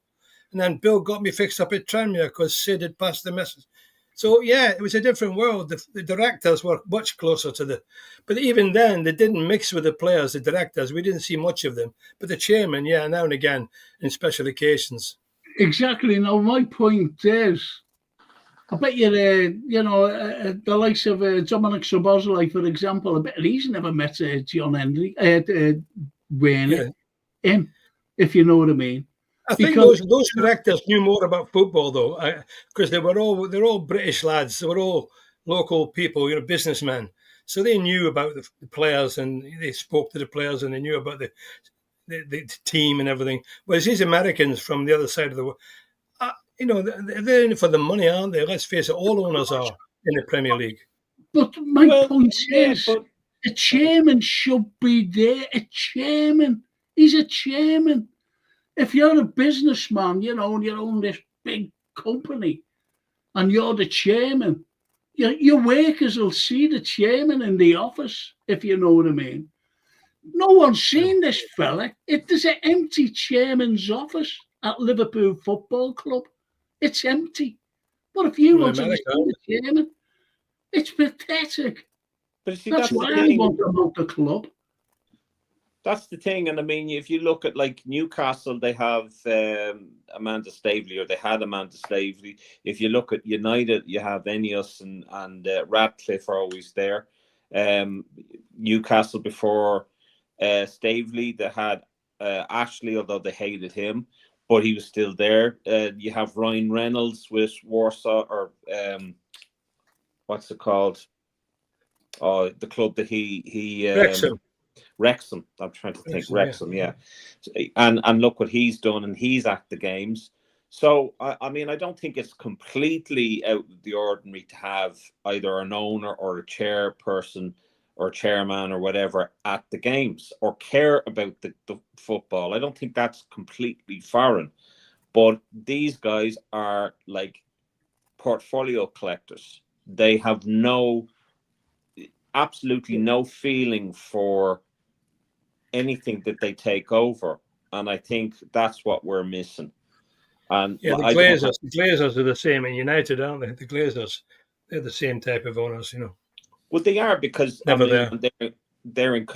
And then Bill got me fixed up at Tranmere because Sid had passed the message. So, yeah, it was a different world. The directors were much closer to but even then, they didn't mix with the players, the directors. We didn't see much of them. But the chairman, yeah, now and again, in special occasions. Exactly. Now, my point is, I bet you, the likes of Dominic Szoboszlai, for example, I bet he's never met John Henry, Wayne. Yeah. Him, if you know what I mean. I think those directors knew more about football though, because they're all British lads. They were all local people, businessmen. So they knew about the players and they spoke to the players and they knew about the team and everything. Whereas these Americans from the other side of the world, they're in it for the money, aren't they? Let's face it, all owners are in the Premier League. But my point is, the chairman should be there. A chairman. He's a chairman. If you're a businessman, and you own this big company, and you're the chairman, your workers will see the chairman in the office, if you know what I mean. No one's seen this fella. There's an empty chairman's office at Liverpool Football Club. It's empty. But if you want to see the chairman, it's pathetic. But see, that's why I want to vote the club. That's the thing, and I mean, if you look at like Newcastle, they have Amanda Staveley, or they had Amanda Staveley. If you look at United, you have Enius and Radcliffe are always there. Newcastle before Staveley, they had Ashley, although they hated him, but he was still there. You have Ryan Reynolds with Warsaw, or what's it called? Oh, the club that he Wrexham. I'm trying to think. Wrexham, yeah. And look what he's done, and he's at the games. So, I mean, I don't think it's completely out of the ordinary to have either an owner or a chairperson or chairman or whatever at the games or care about the football. I don't think that's completely foreign. But these guys are like portfolio collectors. They have absolutely no feeling for anything that they take over, and I think that's what we're missing. And yeah, the Glazers are the same in United, aren't they? The Glazers, they're the same type of owners, Well, they are, because they're in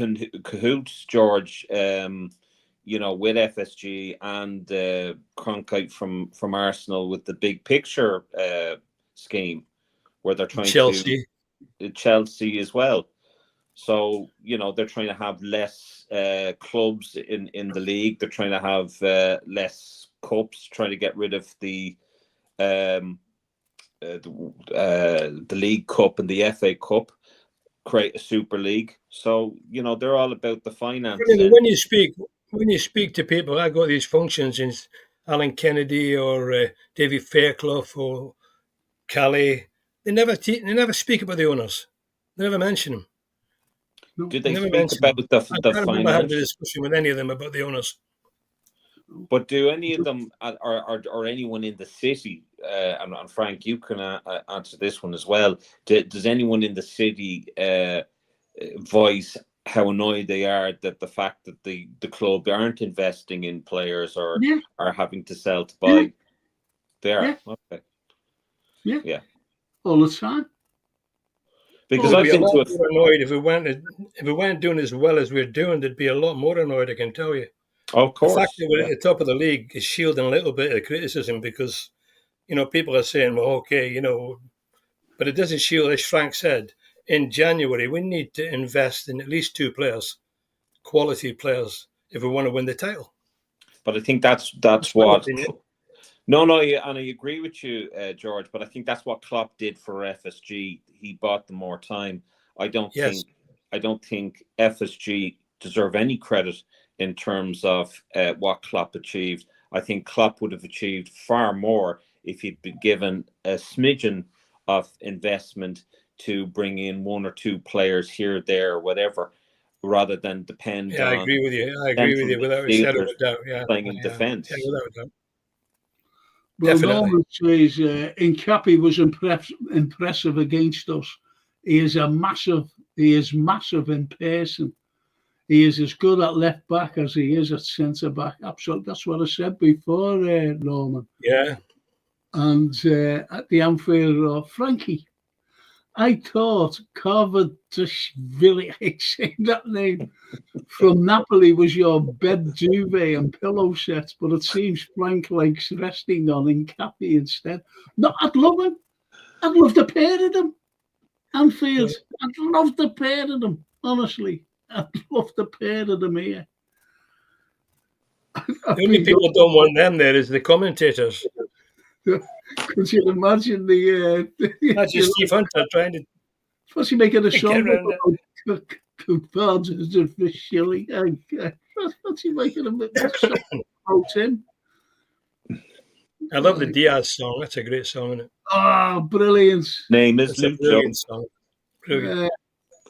cahoots, George. With FSG and Cronkite from Arsenal with the big picture scheme, where they're trying Chelsea as well. So, they're trying to have less clubs in the league. They're trying to have less cups, trying to get rid of the League Cup and the FA Cup, create a Super League. So, they're all about the finance. When you speak to people, I go to these functions in Alan Kennedy or David Fairclough or Calais. They never speak about the owners. They never mention them. Did they speak about the finance? I had a discussion with any of them about the owners. But do any of them, or anyone in the city, and Frank, you can answer this one as well. Does anyone in the city voice how annoyed they are that the fact that the club aren't investing in players or are having to sell to buy? Yeah. They are. Yeah. Okay. Yeah. All the time. Because I've been more annoyed if we weren't doing as well as we're doing. There'd be a lot more annoyed, I can tell you. Oh, of course. The fact that we're at the top of the league is shielding a little bit of criticism because, people are saying, well, okay, but it doesn't shield, as Frank said, in January, we need to invest in at least 2 players, quality players, if we want to win the title. But I think that's what No, and I agree with you, George. But I think that's what Klopp did for FSG. He bought them more time. I don't think FSG deserve any credit in terms of what Klopp achieved. I think Klopp would have achieved far more if he'd been given a smidgen of investment to bring in one or two players here, there, whatever, rather than depend on. I agree with you. I agree with you without a shadow of a doubt. Yeah, playing in defence. Yeah, without a doubt. Well, Definitely. Norman says Nkappi was impressive against us. He is massive in person. He is as good at left back as he is at centre back. Absolutely, that's what I said before, Norman. Yeah. And at the Anfield, Frankie, I thought Kvaratskhelia, I say that name, from Napoli was your bed duvet and pillow set, but it seems Frank likes resting on Nkappi instead. No, I'd love him. I'd love the pair of them. Anfield, yeah. I'd love the pair of them, honestly. I'd love the pair of them here. The only people that don't want them there is the commentators. Could you imagine That's just Steve Hunter trying to... Especially making a song about Kvaratskhelia. What's he making a song about him? I love the Diaz song. That's a great song, isn't it? Oh, brilliant. Name is Luke. Brilliant song. Brilliant.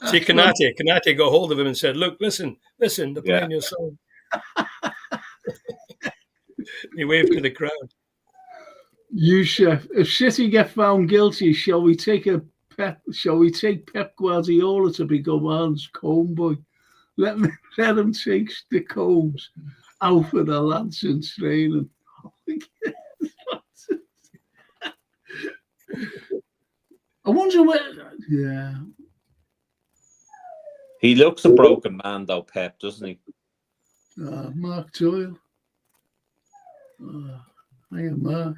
See, Kanate got hold of him and said, look, listen, they're playing your song. He waved to the crowd. Yusuf, if City get found guilty, shall we take Pep Guardiola to become Hans Comboy? Let him take the combs out for the lads in training. I wonder where. Yeah. He looks a broken man, though, Pep, doesn't he? Mark Doyle. Hiya, Mark.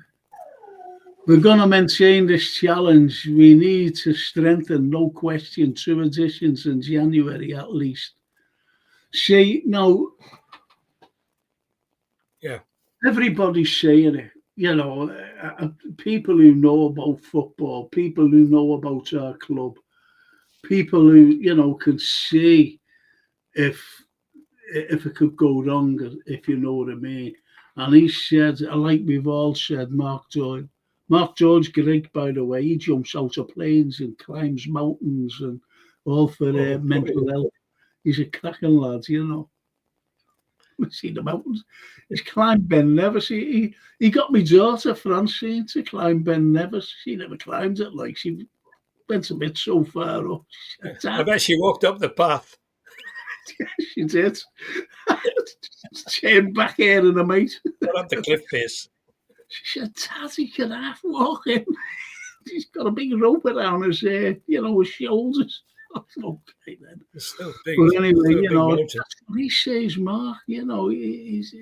We're going to maintain this challenge. We need to strengthen, no question, 2 editions in January at least. See, now, everybody's saying it. You know, people who know about football, people who know about our club, people who, you know, can see if it could go wrong, if you know what I mean. And he said, like we've all said, Mark Doyle. Mark Doyle's great, by the way. He jumps out of planes and climbs mountains and all for mental health. He's a cracking lad, you know. We see the mountains. He's climbed Ben Nevis. He got my daughter, Francine, to climb Ben Nevis. She never climbed it. Like, she went a bit so far up. I bet she walked up the path. She did. She had back hair and a mate. Got up the cliff face. She said, Tazzy can half walk in. He's got a big rope around his his shoulders. Okay, then. It's still big. But anyway, you know, mountain. that's what he says, Mark. You know, he's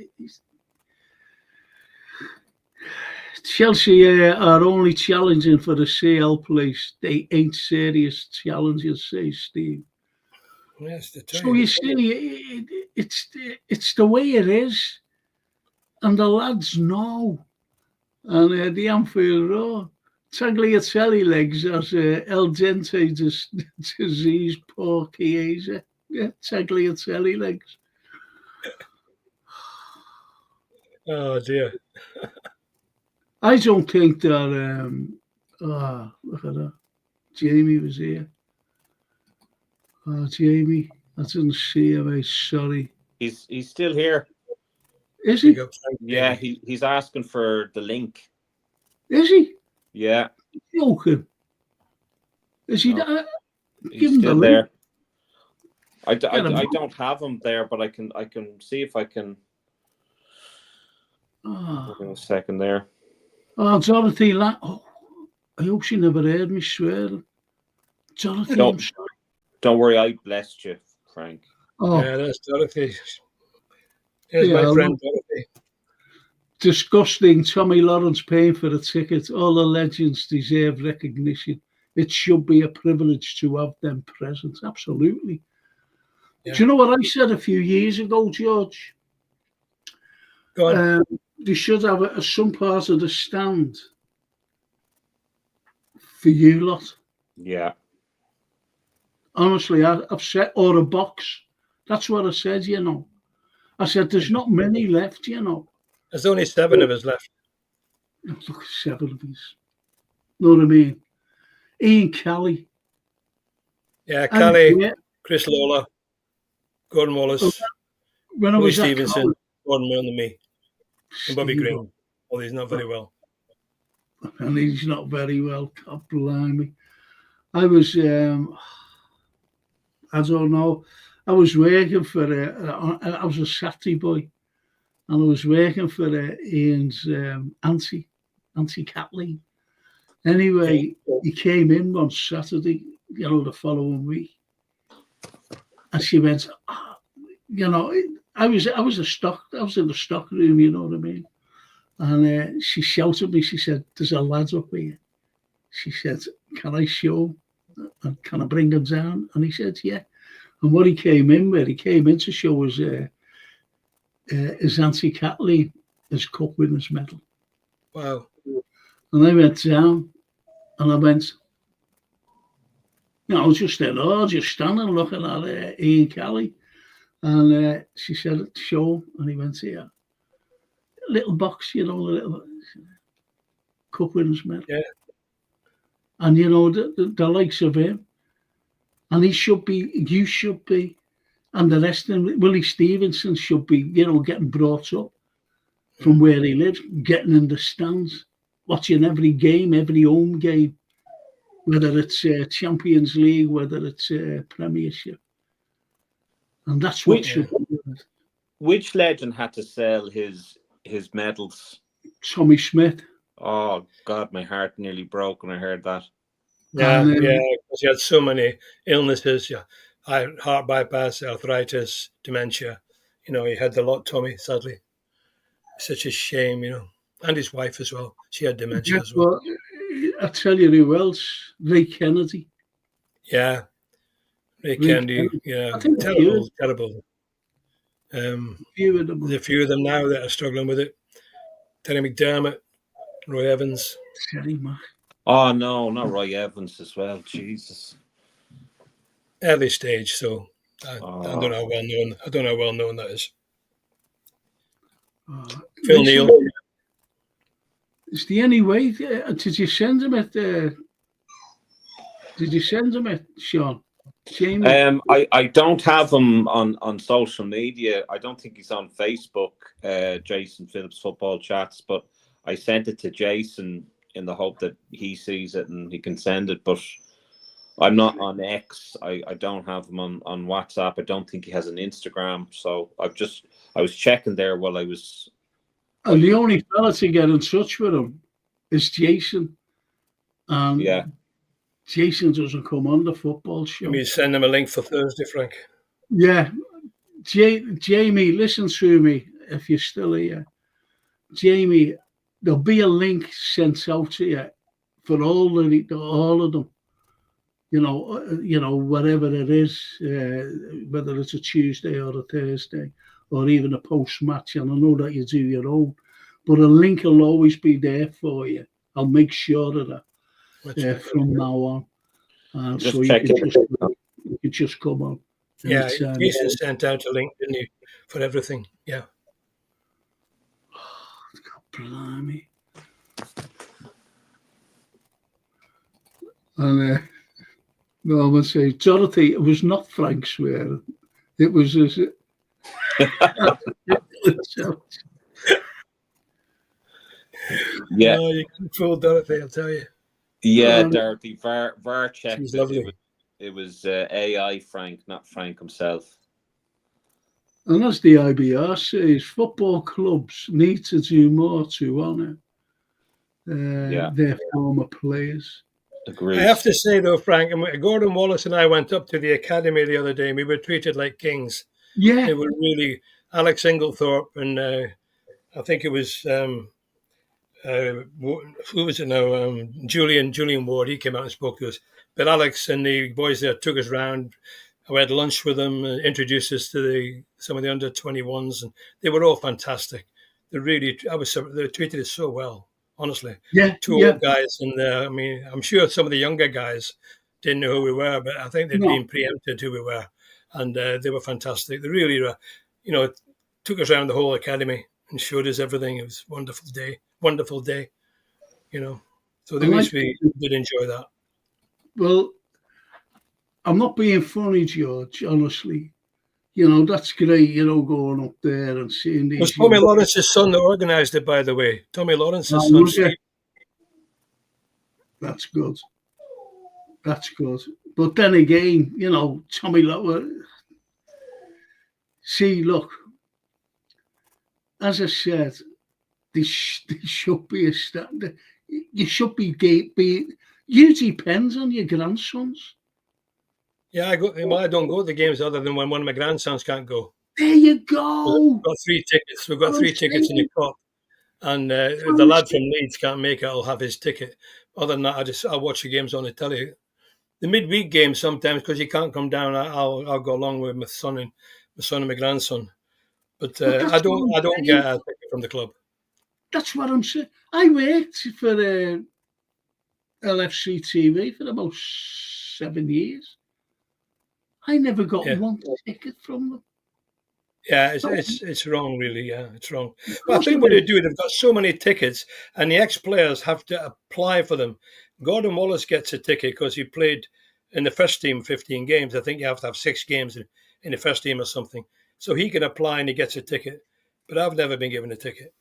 Chelsea are only challenging for the CL place. They ain't serious challengers, says Steve. Yes, so you see, it's the way it is, and the lads know. And the Anfield Road, Tagliatelle legs as El Dente disease, poor Chiesa. Yeah, Tagliatelle legs. Oh dear. I don't think that. Look at that. Jamie was here. Oh, Jamie, I didn't see him. I'm sorry. He's still here. Is he? Yeah, he's asking for the link. Is he? Yeah. Joking. Is he? No. Give He's him still the there. link. I don't have him there, but I can see if I can. Oh. In a second there. Oh, Dorothy. Oh, I hope she never heard me swearing. Dorothy, I'm sorry. Don't worry, I blessed you, Frank. Oh. Yeah, that's Dorothy. Here's my friend Dorothy. Disgusting. Tommy Lawrence paying for a ticket. All the legends deserve recognition. It should be a privilege to have them present. Absolutely. Yeah. Do you know what I said a few years ago, George? Go on. they should have some part of the stand for you lot. Yeah. Honestly, I've said, or a box. That's what I said, you know. I said, there's not many left, you know. There's only 7 of us left. Look at 7 of us. Know what I mean? Ian Kelly. Yeah, Kelly, Yeah. Chris Lawler, Gordon Wallace, When I Louis was at Stevenson, college, Gordon Milne and me, and Bobby Steve, Green. Oh, he's not very well. and he's not very well. God blimey. I was, I don't know. I was working for, I was a Saturday boy, and I was working for Ian's auntie Kathleen. Anyway, he came in on Saturday, you know, the following week, and she went, oh, you know, I was in the stock room, you know what I mean? And she shouted at me, she said, there's a lad up here. She said, can I show him? And can I bring him down? And he said, yeah. And what he came in to show us his Auntie Kathleen, his Cup Winners' Medal. Wow. And I went down, and I went, you know, just in awe, just standing looking at Ian Kelly. And she said, show him. And he went, here. Little box, you know, the little Cup Winners' Medal. Yeah. And, you know, the likes of him. And he should be, you should be, and the rest of them, Willie Stevenson should be, you know, getting brought up from where he lives, getting in the stands, watching every game, every home game, whether it's Champions League, whether it's Premiership. And that's what should be. Which legend had to sell his medals? Tommy Smith. Oh, God, my heart nearly broke when I heard that. Yeah, because he had so many illnesses, heart bypass, arthritis, dementia. You know, he had the lot, Tommy, sadly. Such a shame, you know. And his wife as well. She had dementia as well. I tell you who else, Ray Kennedy. Yeah, Ray Kennedy. Yeah, terrible. There's a few of them now that are struggling with it. Terry McDermott, Roy Evans. Terry Mac. Oh, no, not Roy Evans as well. Jesus. Early stage, so I don't know how well known. I don't know how well known that is. Phil Neal. Is there any way? Did you send him it? Did you send him it, Sean? Jamie? I don't have him on social media. I don't think he's on Facebook. Jason Phillips Football Chats, but I sent it to Jason in the hope that he sees it and he can send it. But I'm not on X. I don't have him on WhatsApp. I don't think he has an Instagram. So I was checking there while I was. And the only fella to get in touch with him is Jason. Yeah. Jason doesn't come on the football show. Can you send him a link for Thursday, Frank? Yeah. Jamie, listen to me if you're still here. Jamie, there'll be a link sent out to you for all of them. You know, whatever it is, whether it's a Tuesday or a Thursday, or even a post-match, and I know that you do your own, but a link will always be there for you. I'll make sure of that from now on. So you can just come on. Yeah, Jason sent out a link, didn't he, for everything? Yeah. God blimey. And no, I'm going to say, Dorothy, it was not Frank swearing. It was his... Yeah. Oh, you can fool Dorothy, I'll tell you. Yeah, Dorothy. VAR checked. It was AI Frank, not Frank himself. And as the IBR says, football clubs need to do more to honour their former players. Agreed. I have to say, though, Frank, Gordon Wallace and I went up to the academy the other day, and we were treated like kings. Yeah. They were really Alex Inglethorpe, and I think it was who was it now? Julian Ward. He came out and spoke to us. But Alex and the boys there took us round. I had lunch with them, introduced us to some of the under-21s, and they were all fantastic. they treated us so well, honestly. Yeah, Two yeah. old guys, and I mean, I'm sure some of the younger guys didn't know who we were, but I think they'd No. been preempted who we were, and they were fantastic. They really, took us around the whole academy and showed us everything. It was a wonderful day, So we did enjoy that. Well, I'm not being funny, George, honestly. That's great, going up there and seeing these. It was Tommy Lawrence's son that organised it, by the way. Tommy Lawrence's son. Okay. That's good. That's good. But then again, Tommy Lawrence. See, look, as I said, there should be a standard. You should be. You depends on your grandsons. Yeah, I don't go to the games other than when one of my grandsons can't go. There you go. We've got 3 tickets. We've got 3 tickets in the cup, and if the lad from Leeds can't make it, I'll have his ticket. Other than that, I'll watch the games on the telly. The midweek games sometimes, because he can't come down, I'll go along with my son and my grandson. But I don't get a ticket from the club. That's what I'm saying. I worked for LFC TV for about 7 years. I never got one ticket from them. Yeah, it's wrong, really. Yeah, it's wrong. But I think what they do, they've got so many tickets, and the ex-players have to apply for them. Gordon Wallace gets a ticket because he played in the first team 15 games. I think you have to have 6 games in the first team or something. So he can apply and he gets a ticket. But I've never been given a ticket.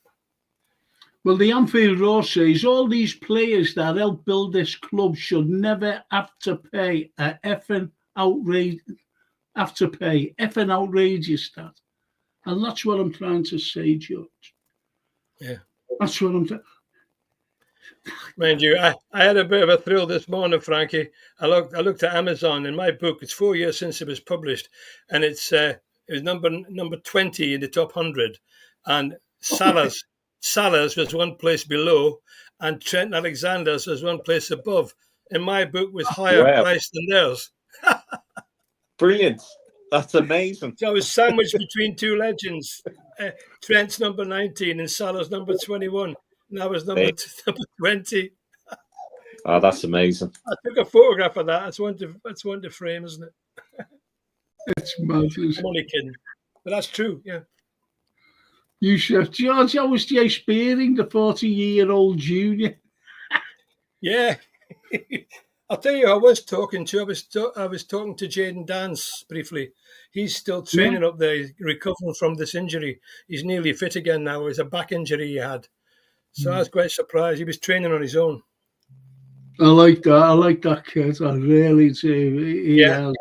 Well, the Anfield Roar says all these players that helped build this club should never have to pay a effing outrageous that. And that's what I'm trying to say, George. Yeah. That's what I'm saying. Mind you, I had a bit of a thrill this morning, Frankie. I looked at Amazon, and my book, it's 4 years since it was published, and it was number 20 in the top 100. And Salah's was one place below, and Trent Alexander's was one place above. And my book was higher priced than theirs. Brilliant. That's amazing. So I was sandwiched between 2 legends. Trent's number 19 and Salah's number 21. And I was number 20. Oh, that's amazing. I took a photograph of that. That's one to frame, isn't it? It's marvelous. I'm only kidding. But that's true, yeah. You should. George, how was Jay Spearing, the 40-year-old junior? Yeah. I'll tell you, I was talking to Jaden Dance briefly. He's still training up there. He's recovering from this injury. He's nearly fit again now. It's a back injury he had. So I was quite surprised. He was training on his own. I like that. I like that kid. I really do. He has.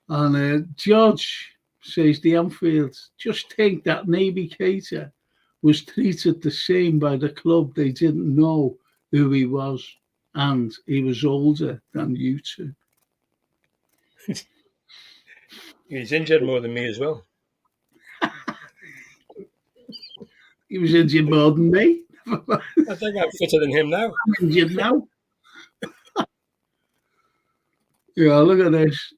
And George says the Anfield, just think that Naby Keita was treated the same by the club. They didn't know who he was. And he was older than you two. He's injured more than me as well. He was injured more than me. I think I'm fitter than him now. I'm injured now. Yeah, look at this.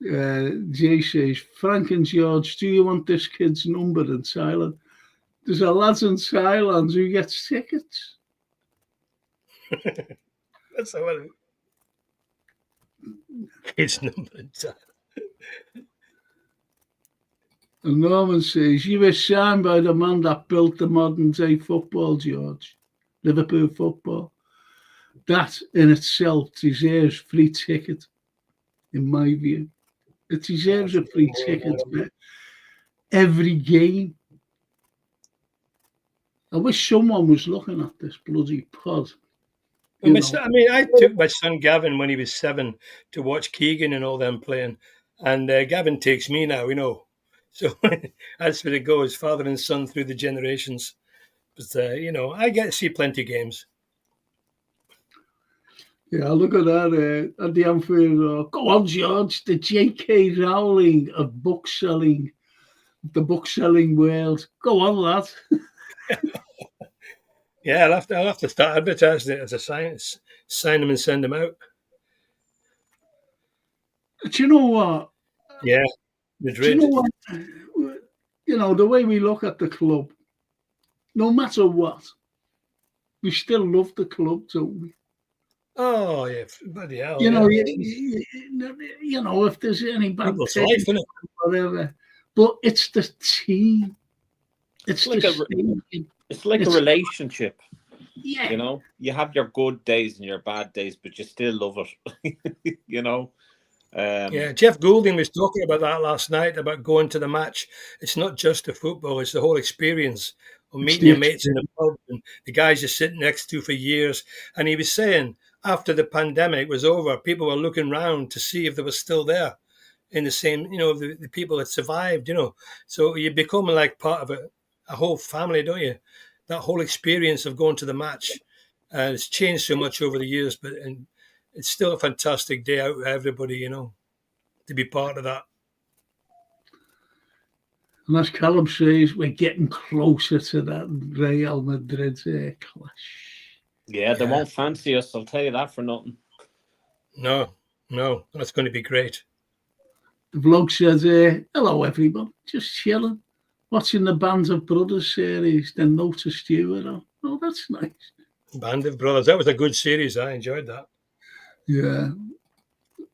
Jay says, Frank and George, do you want this kid's number in Thailand? There's a lad in Thailand who gets tickets. That's how I His number. And Norman says, you were signed by the man that built the modern day football, George. Liverpool football. That in itself deserves free ticket, in my view. It deserves a free ticket for every game. I wish someone was looking at this bloody pod. I took my son Gavin when he was 7 to watch Keegan and all them playing, and Gavin takes me now, So that's where it goes, father and son through the generations. But I get to see plenty of games. Yeah, look at that at the Anfield. Go on, George. The J.K. Rowling of the book-selling world. Go on, lad. Yeah, I'll have to start advertising it as a science. Sign them and send them out. Do you know what? Yeah, Madrid. Do you know what? The way we look at the club, no matter what, we still love the club, don't we? Oh, yeah, bloody hell. You know, yeah. you know, if there's any bad People's things, life, isn't it? whatever. But it's the team. It's like the a- team. It's like a It's- relationship. Yeah. You know, you have your good days and your bad days, but you still love it. You know. Yeah, Jeff Goulding was talking about that last night, about going to the match. It's not just the football, it's the whole experience of It's meeting the your mates in the pub and the guys you're sitting next to for years. And he was saying after the pandemic was over, people were looking round to see if they were still there in the same, you know, the people that survived, you know. So you become like part of a whole family, don't you? That whole experience of going to the match. It's changed so much over the years, but it's still a fantastic day out with everybody, you know, to be part of that. And as Callum says, we're getting closer to that Real Madrid clash. Yeah, they won't fancy us, I'll tell you that for nothing. No, that's going to be great. The vlog said, hello everyone, just chilling, watching the Band of Brothers series, then noticed you were on. Oh, that's nice. Band of Brothers, that was a good series. I enjoyed that. Yeah.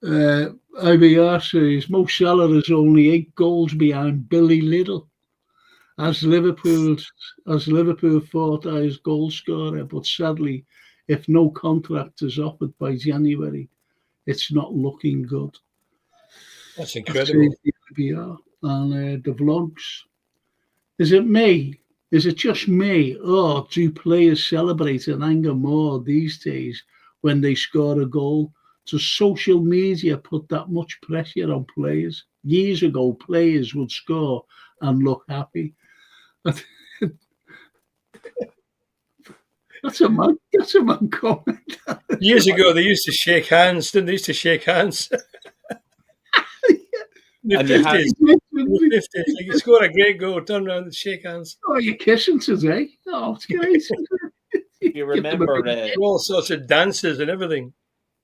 IBR says, Mo Salah is only 8 goals behind Billy Liddell. As Liverpool thought I was goal scorer, but sadly, if no contract is offered by January, it's not looking good. That's incredible. IBR. And the vlogs. Is it me? Is it just me? Or do players celebrate and anger more these days when they score a goal? Does social media put that much pressure on players? Years ago, players would score and look happy. That's a man comment. Years ago, they used to shake hands, didn't they? Used to shake hands. In the 50s, like you score a great goal, turn around and shake hands. Oh, you're kissing today? Oh, it's great. You remember all sorts of dances and everything.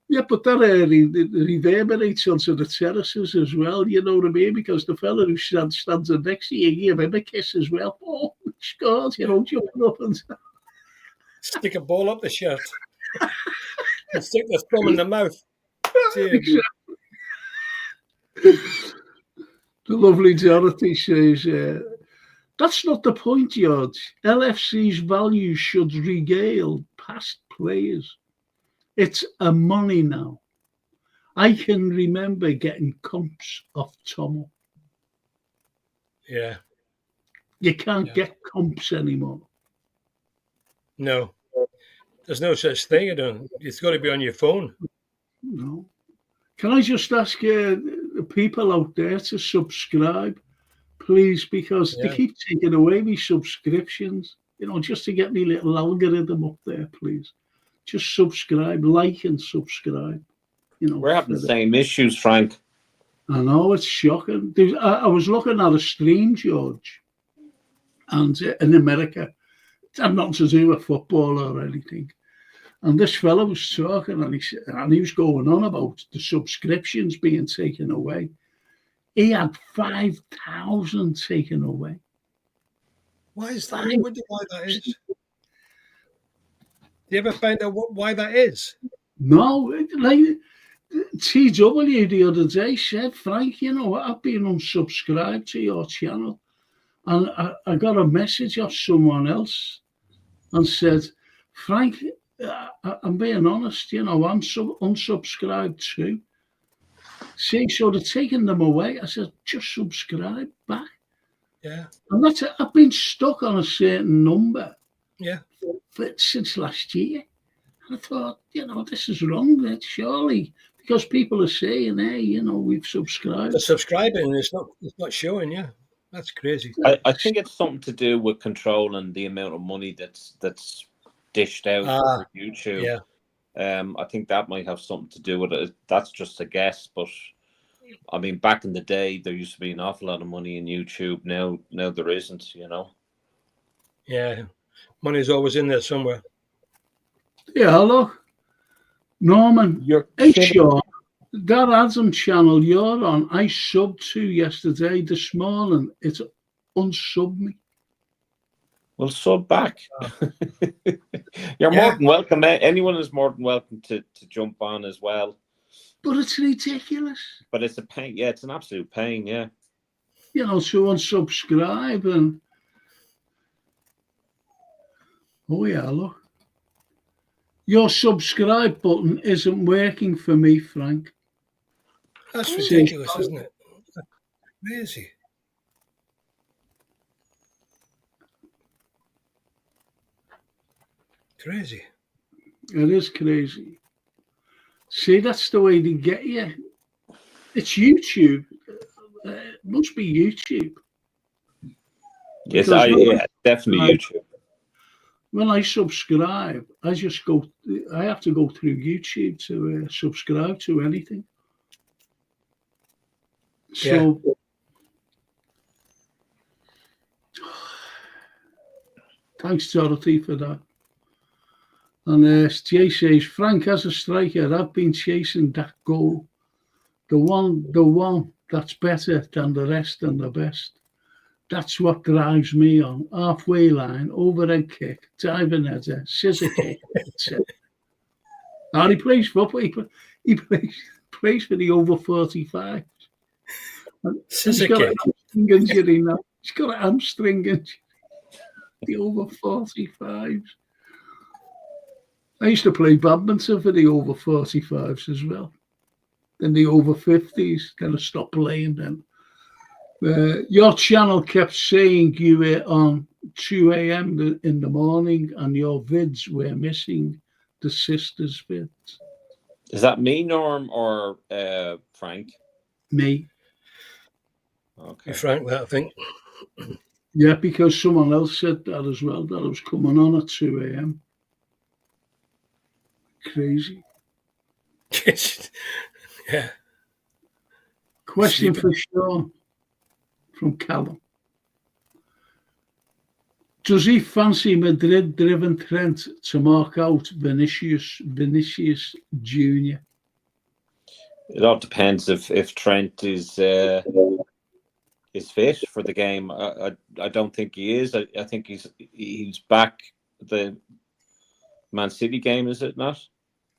Yeah, but that reverberates onto the terraces as well, you know what I mean? Because the fella who stands next to you, give him a kiss as well. Oh, scores, you know, jumping up and stick a ball up the shirt and stick the thumb in the mouth. The lovely Dorothy says, that's not the point, George. LFC's values should regale past players. It's a money now. I can remember getting comps off Tomo. Yeah. You can't get comps anymore. No. There's no such thing, I don't. It's got to be on your phone. No. Can I just ask the people out there to subscribe, please, because they keep taking away me subscriptions, you know, just to get me little algorithm up there, please. Just subscribe, like and subscribe. You know, we're having the same issues, Frank. I know, it's shocking. I was looking at a stream, George, and in America, it had nothing to do with football or anything. And this fella was talking, and he was going on about the subscriptions being taken away. He had 5,000 taken away. Why is that? I wonder why that is. Do you ever find out why that is? No, like TW the other day said, Frank, you know, I've been unsubscribed to your channel. And I got a message off someone else and said, Frank, I'm being honest, you know, I'm unsubscribed too. See, so they're taking them away. I said, just subscribe back. Yeah. And that's it. I've been stuck on a certain number since last year. And I thought, you know, this is wrong, surely, because people are saying, hey, you know, we've subscribed. They're subscribing and it's not showing, yeah. That's crazy. I think it's something to do with controlling the amount of money that's dished out for YouTube. Yeah. I think that might have something to do with it. That's just a guess, but I mean, back in the day, there used to be an awful lot of money in YouTube. Now there isn't, you know. Yeah, money's always in there somewhere. Yeah, hello, Norman. Hey, Sean, that Adam channel you're on, I subbed to yesterday. This morning, it's unsubbed me. Well, sub back. You're more than welcome. Anyone is more than welcome to jump on as well. But it's ridiculous. But it's a pain. Yeah, it's an absolute pain. Yeah. To unsubscribe and oh yeah, look. Your subscribe button isn't working for me, Frank. That's ridiculous, isn't it? Crazy. Crazy. It is crazy. See, that's the way they get you. It's YouTube. It must be YouTube. Yes, definitely YouTube. When I subscribe, I have to go through YouTube to subscribe to anything. So, thanks, Dorothy, for that. And Jay says, Frank, as a striker, I've been chasing that goal. The one that's better than the rest and the best. That's what drives me on. Halfway line, overhead kick, diving header, scissor kick. And he plays football. He plays for the over 45s. He's got a hamstring injury now. He's got a hamstring injury. The over 45s. I used to play badminton for the over 45s as well. Then the over 50s, then I stopped playing then. Your channel kept saying you were on 2 a.m. in the morning and your vids were missing the sisters' vids. Is that me, Norm, or Frank? Me. Okay. Frank, that I think. Yeah, because someone else said that as well, that I was coming on at 2 a.m. Crazy. Yeah. Question for Sean from Callum. Does he fancy Madrid-driven Trent to mark out Vinicius Jr.? It all depends if Trent is fit for the game. I don't think he is. I think he's back the Man City game, is it not?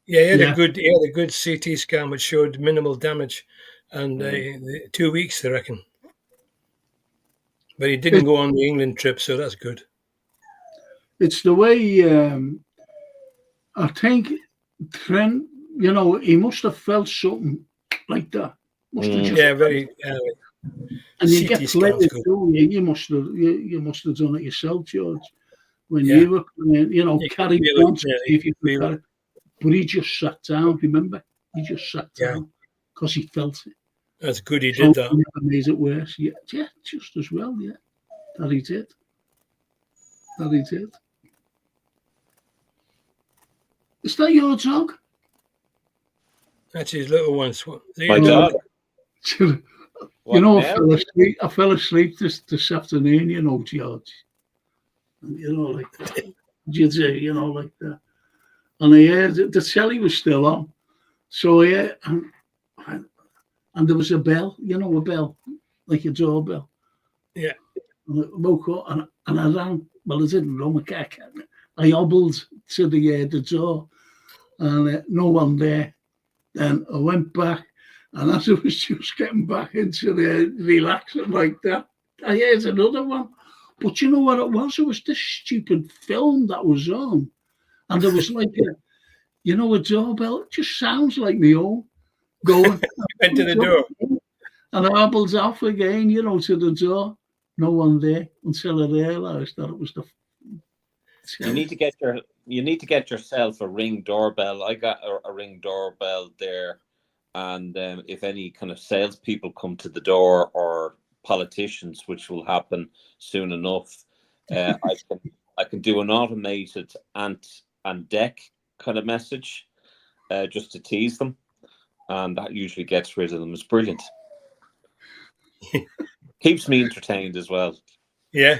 Yeah, he had a good CT scan which showed minimal damage, and 2 weeks, I reckon. But he didn't go on the England trip, so that's good. It's the way I think Trent, he must have felt something like that. Very. And you get players too. You must have done it yourself, George. When you were playing, carry on, if you could carry. But he just sat down, remember? He just sat down because he felt it. That's good he did that. Never made it worse. Yeah, just as well, yeah. That he did. Is that your dog? That's his little one. My dog. I fell asleep this afternoon, George. And, like that. You'd say, like that. And I heard the telly was still on. So and there was a bell, a bell, like a doorbell. Yeah. And I woke up and I ran. Well, I didn't run. I hobbled to the door and no one there. Then I went back, and as I was just getting back into the relaxing like that, I heard another one. But you know what it was? It was this stupid film that was on. And there was like a doorbell. It just sounds like me own going. Into the door. And I hobbled off again, to the door. No one there until I realised that it was the. You need to get yourself a Ring doorbell. I got a Ring doorbell there, and if any kind of salespeople come to the door or politicians, which will happen soon enough, I can do an automated ant and deck kind of message, just to tease them, and that usually gets rid of them. It's brilliant. Keeps me entertained as well. Yeah.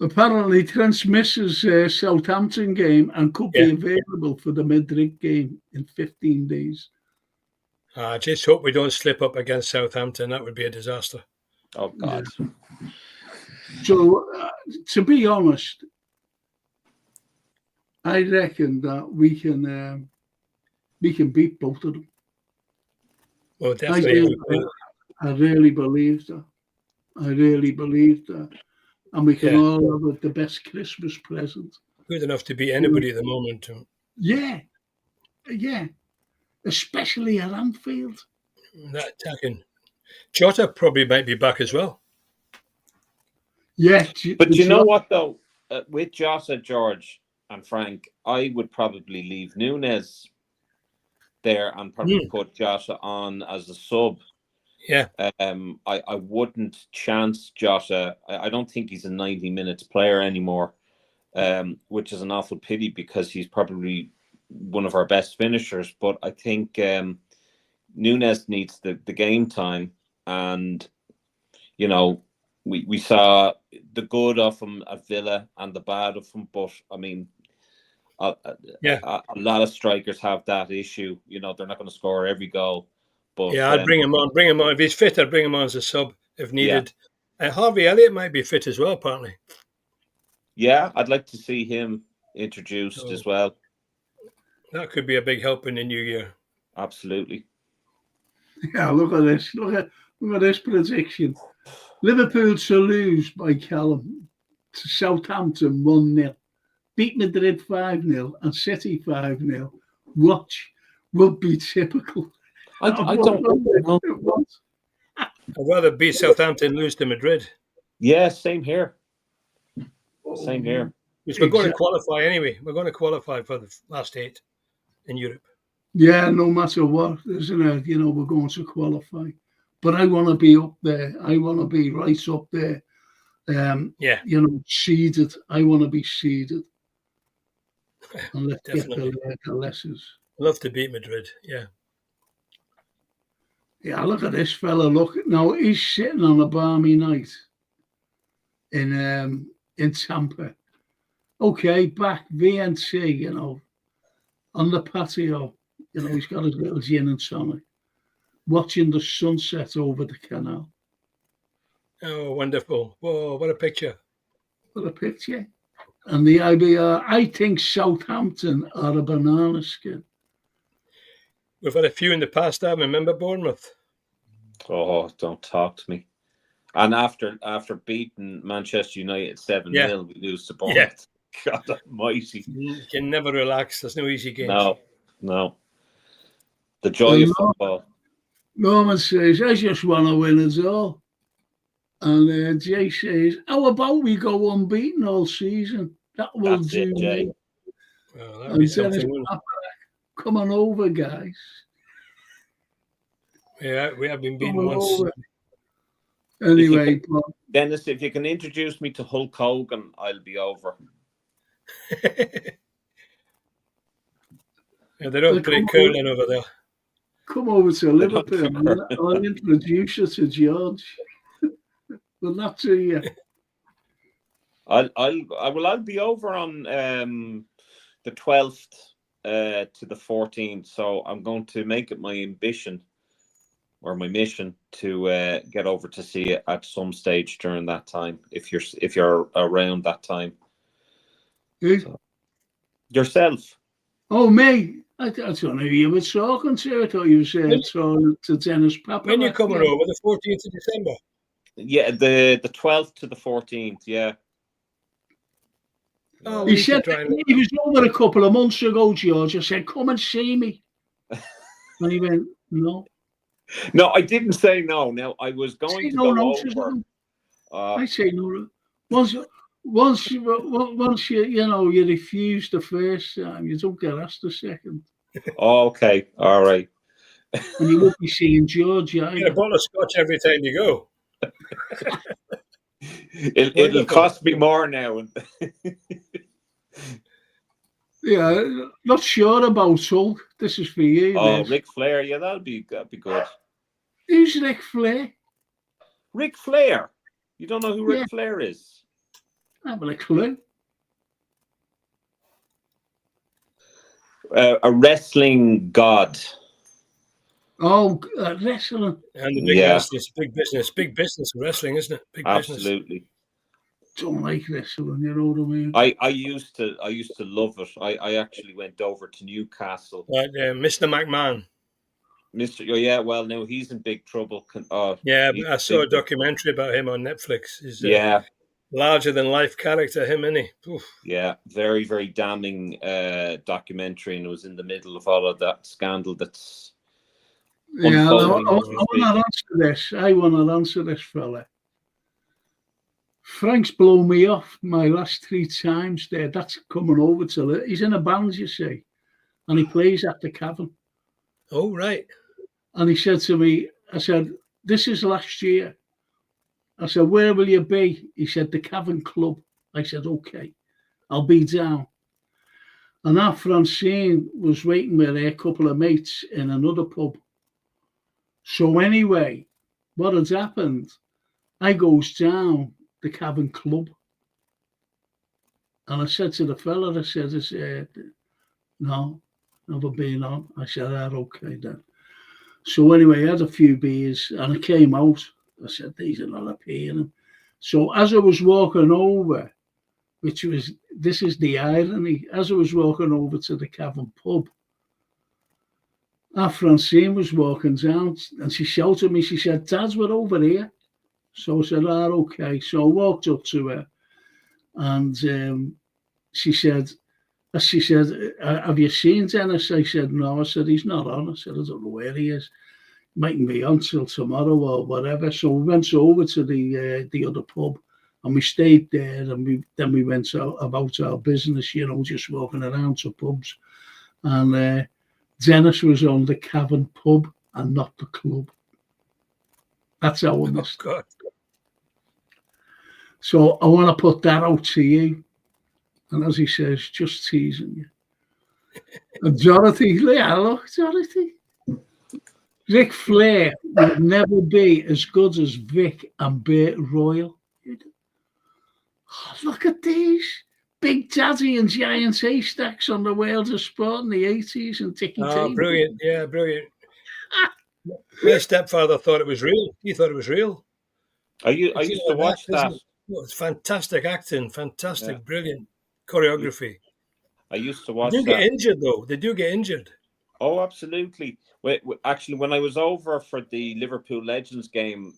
Apparently, Trent misses Southampton game and could be available for the Madrid game in 15 days. I just hope we don't slip up against Southampton. That would be a disaster. Oh, God. So, to be honest, I reckon that we can beat both of them. Well, definitely. I really believe that. I really believe that. And we can all have the best Christmas present. Good enough to beat anybody at the moment. Yeah. Especially at Anfield. That attacking. Jota probably might be back as well. Yeah. But you know what, though? With Jota, George, and Frank, I would probably leave Núñez there and probably put Jota on as a sub. Yeah. I wouldn't chance Jota. I don't think he's a 90 minutes player anymore, which is an awful pity because he's probably one of our best finishers. But I think Núñez needs the game time. And, you know, we saw the good of him at Villa and the bad of him. But, I mean, a lot of strikers have that issue. You know, they're not going to score every goal. But, yeah, I'd bring him on. Bring him on. If he's fit, I'd bring him on as a sub if needed. Yeah. Harvey Elliott might be fit as well, apparently. Yeah, I'd like to see him introduced as well. That could be a big help in the new year. Absolutely. Yeah, look at this. Look at this prediction. Liverpool to lose by Callum to Southampton 1-0. Beat Madrid 5-0 and City 5-0. Watch would be typical. I don't know. I'd rather beat Southampton, lose to Madrid. Yeah, same here. Same here. Because we're going to qualify anyway. We're going to qualify for the last 8 in Europe. Yeah, no matter what, isn't it? You know, we're going to qualify. But I want to be up there. I want to be right up there. You know, seeded. I want to be seeded. And let's Definitely. get the lessons. Love to beat Madrid, yeah. Yeah, look at this fella. Look, now he's sitting on a balmy night in Tampa. Okay, back VNT, you know, on the patio. You know, he's got his little gin and tonic, watching the sunset over the canal. Oh, wonderful. Whoa, what a picture. What a picture. And the IBR, I think Southampton are a banana skin. We've had a few in the past, I remember Bournemouth. Oh, don't talk to me. And after beating Manchester United 7-0, we lose to Bournemouth. Yeah. God almighty. You can never relax. There's no easy games. No. The joy of football. Norman says, I just want to win us all. And Jay says, how about we go unbeaten all season? That will do. Jay. Well, that'd be something. Come on over, guys. Yeah, we have been beaten once. Anyway, Dennis, if you can introduce me to Hulk Hogan, I'll be over. Yeah, they don't play curling over there. Come over to Liverpool. I'll introduce you to George. But not to you. I'll be over on the 12th to the 14th. So I'm going to make it my ambition or my mission to get over to see it at some stage during that time. If you're around that time. Who? So, yourself. Oh, me. I don't know who you were talking to. I thought you were saying to Dennis Papa. When you coming over? The 14th of December? Yeah, the 12th to the 14th, yeah. Oh, he said he was over a couple of months ago, George. I said, come and see me. And he went, no. No, I didn't say no. Now, I was going to go over. I say no. Once you you refuse the first time, you don't get asked the second. Oh, okay, all right. And you won't be seeing George. You get a bottle of scotch every time you go. It'll cost me more now. Yeah, not sure about Hulk. This is for you. Oh, Ric Flair, yeah, that'd be good. Who's Ric Flair? Ric Flair. You don't know who Ric Flair is? I haven't a clue. A wrestling god. Oh, wrestling. And the big business, big business wrestling, isn't it? Big Absolutely. Business. don't like wrestling, you know what I mean? I used to love it. I actually went over to Newcastle. Mr. McMahon. Yeah, well, now he's in big trouble. Yeah, I saw a documentary about him on Netflix. He's larger than life character, him, isn't he? Oof. Yeah, very, very damning documentary, and it was in the middle of all of that scandal that's unfolding. I want to answer this. I want to answer this, fella. Frank's blown me off my last 3 times there. That's coming over to it. He's in a band, you see, and he plays at the Cavern. Oh, right. And he said to me, I said, this is last year. I said, where will you be? He said, the Cavern Club. I said, okay, I'll be down. And our Francine was waiting with a couple of mates in another pub. So anyway, what had happened, I goes down the Cavern Club. And I said to the fella, I said, no, never been on. I said, okay then. So anyway, I had a few beers and I came out. I said, these are not appealing. So as I was walking over, this is the irony, as I was walking over to the Cavern pub, our Francine was walking down and she shouted at me, she said, Dad, we're over here. So I said, okay. So I walked up to her and she said, have you seen Dennis? I said, no. I said, he's not on. I said, I don't know where he is. Mightn't be on till tomorrow or whatever. So we went over to the other pub and we stayed there, and then we went about our business, you know, just walking around to pubs. And Dennis was on the Cavern pub and not the club. That's how I missed it. So I want to put that out to you. And as he says, just teasing you. And Dorothy, yeah, look, Dorothy. Ric Flair would never be as good as Vic and Burt Royal. Oh, look at these. Big Daddy and Giant Haystacks on the World of Sport in the 80s and Dickie Taylor. Brilliant. Yeah, brilliant. My stepfather thought it was real. He thought it was real. I used to watch that. It's fantastic acting, fantastic, brilliant choreography. I used to watch They that. do get injured, though. They do get injured. Oh, absolutely. Actually, when I was over for the Liverpool Legends game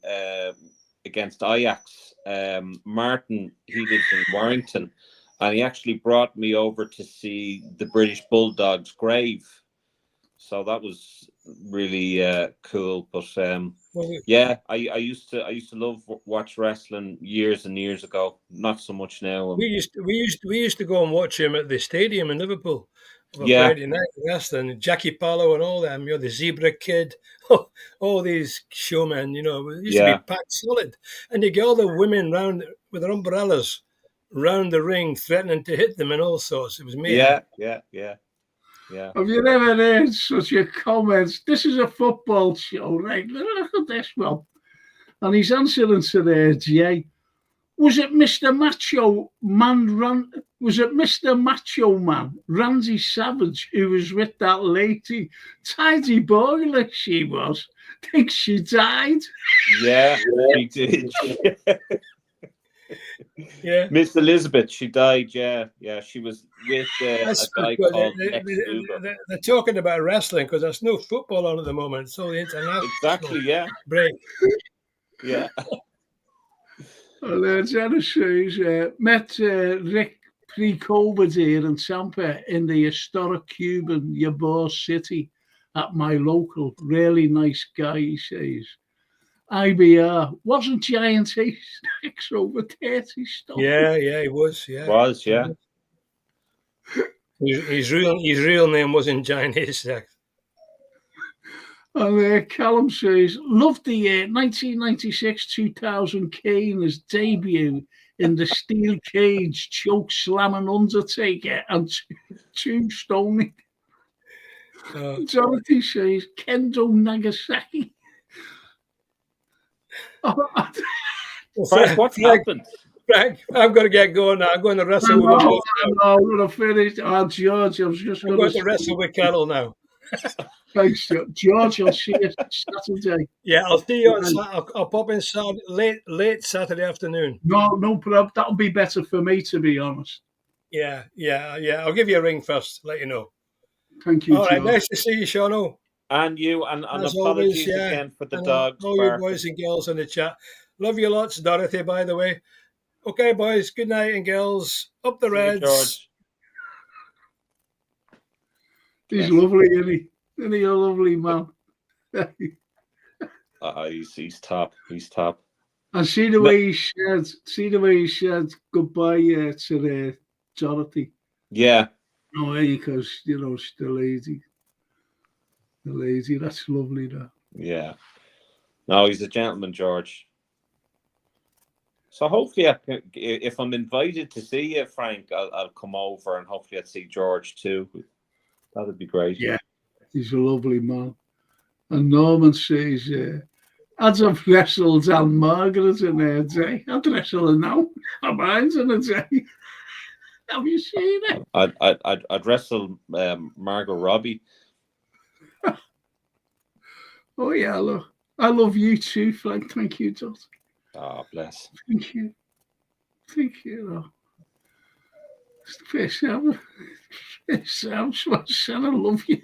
against Ajax, Martin, he lives in Warrington, and he actually brought me over to see the British Bulldog's grave. So that was really cool. But yeah, I used to love watch wrestling years and years ago. Not so much now. We used to go and watch him at the stadium in Liverpool. Yeah, Friday night wrestling, Jackie Pallo and all them, you know, the Zebra Kid, all these showmen, you know, it used to be packed solid. And you get all the women round with their umbrellas round the ring, threatening to hit them and all sorts. It was me. Yeah. Have you ever heard such a comment? This is a football show, right? Look at this, Rob. And he's answering to there, Jay. Was it Mr. Macho Man? Was it Mr. Macho Man, Randy Savage, who was with that lady? Tidy boiler she was. Think she died? Yeah, she did. Yeah. Miss Elizabeth, she died, yeah. She was with a guy called Lex Luger. They're talking about wrestling because there's no football on at the moment. It's all the international break. Yeah. Well, Dennis says, met Rick pre-COVID here in Tampa in the historic Cuban Ybor City at my local. Really nice guy, he says. IBR. Wasn't Giant Haystacks over 30 stone? Yeah. He was, yeah. Was, yeah. His real name wasn't Giant Haystacks. And Callum says, loved the 1996-2000 Kane as debut in the steel cage, choke slamming Undertaker and tombstoning. Dorothy says, Kendo Nagasaki. Frank, what happened? Frank, I've got to get going now. I'm going to wrestle with I'm going to finish. George, I was just going to wrestle with Carol now. Thanks, George. I'll see you Saturday. Yeah, I'll see you on I'll pop in late Saturday afternoon. No problem. That'll be better for me, to be honest. Yeah. I'll give you a ring first, let you know. Thank you, All George. right, nice to see you, Shauno. And you, and As apologies always, yeah. again for the And dogs. all you boys and girls in the chat. Love you lots, Dorothy, by the way. Okay, boys, good night, and girls. Up the Reds. George. He's lovely, isn't he? Isn't he a lovely man? He's top. He's top. And see the way he said goodbye to Dorothy. Yeah. No, because she's the lady. The lady, that's lovely, that. Yeah. No, he's a gentleman, George. So hopefully, if I'm invited to see you, Frank, I'll come over, and hopefully I'll see George too. That'd be great. Yeah, he's a lovely man. And Norman says, I'd have wrestled Anne Margaret in a day. I'd wrestle her now. I'm mine in a day. Have you seen it? I'd wrestle Margot Robbie. Oh yeah, look. I love you too, Frank. Thank you, Dot. Oh, bless. Thank you. Thank you. It's the first time. I love you.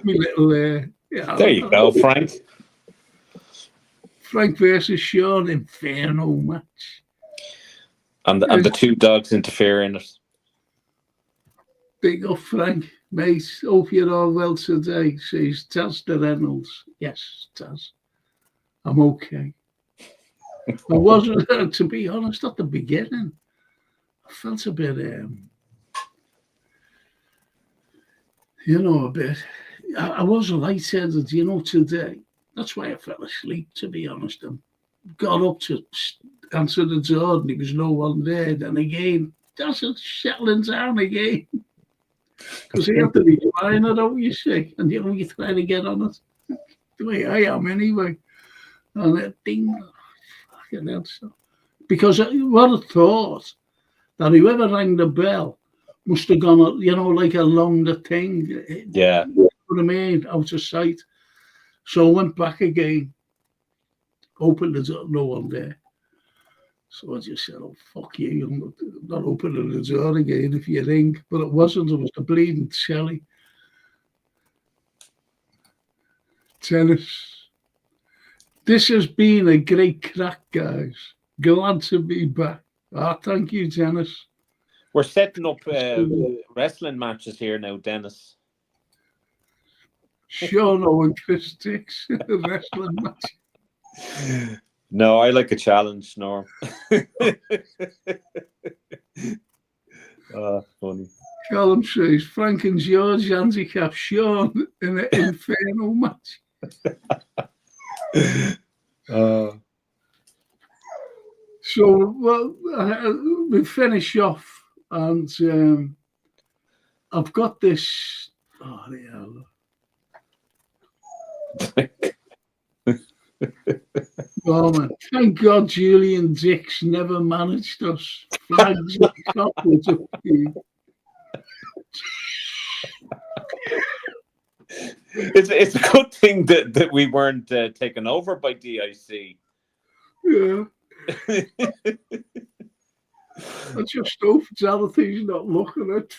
Me little, yeah, there you go, Frank. Frank versus Sean Inferno match. And the two dogs interfere in it. Big up, Frank. Mate, hope you're all well today, says Taz de Reynolds. Yes, Taz. I'm okay. I wasn't, to be honest, at the beginning. I felt a bit, a bit. I was lightheaded, today. That's why I fell asleep, to be honest. I got up to answer the door and there was no one there. Then again, that's it, settling down again. Because he had to be trying it out, you see. And you try to get on it. The way I am, anyway. And that ding. Fucking hell. Because what I thought, that whoever rang the bell must have gone, like along the thing. Yeah. You know what I mean? Out of sight. So I went back again. Opened the door, no one there. So I just said, oh, fuck you. I'm not opening the door again if you ring. But it wasn't. It was the bleeding Shelly. Tennis. This has been a great crack, guys. Glad to be back. Thank you, Dennis. We're setting up wrestling matches here now, Dennis. Sean and Chris Dix, wrestling match. No, I like a challenge, Norm. Funny. Callum says, Frank and George handicap Sean in an Inferno match. So, we finish off, and I've got this. Oh, oh man! Thank God Julian Dix never managed us. Flags and chocolates. It's a good thing that we weren't taken over by DIC. Yeah. I just hope Jonathan's not looking at.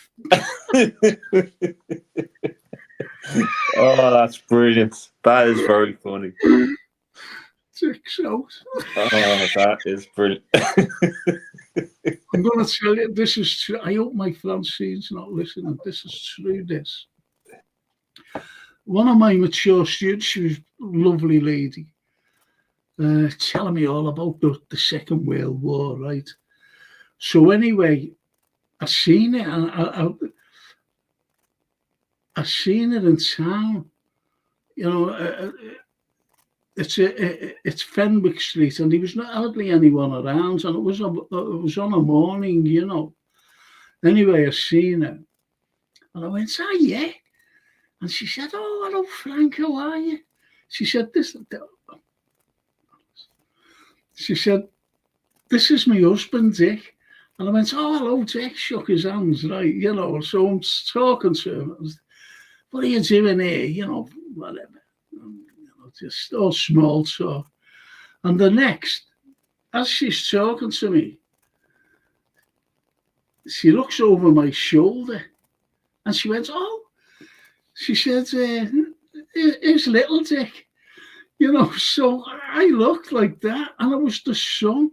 Oh, that's brilliant. That is very funny. Dix out. Oh, that is brilliant. I'm going to tell you, this is true. I hope my Francine's not listening. This is true, this. One of my mature students, she was a lovely lady, telling me all about the Second World War, right? So anyway, I seen it, and I seen it in town. It's Fenwick Street, and there was not hardly anyone around, and it was on a morning, Anyway, I seen it, and I went, "Oh yeah," and she said, "Oh, hello, Frank, how are you?" She said, "This is my husband, Dick, And I went, oh, hello, Dick, shook his hands, right, you know, so I'm talking to him. What are you doing here? You know, whatever. You know, just all small talk. And the next, as she's talking to me, she looks over my shoulder and she went, oh, she said, it's little Dick. You know, so I looked like that and I was the son.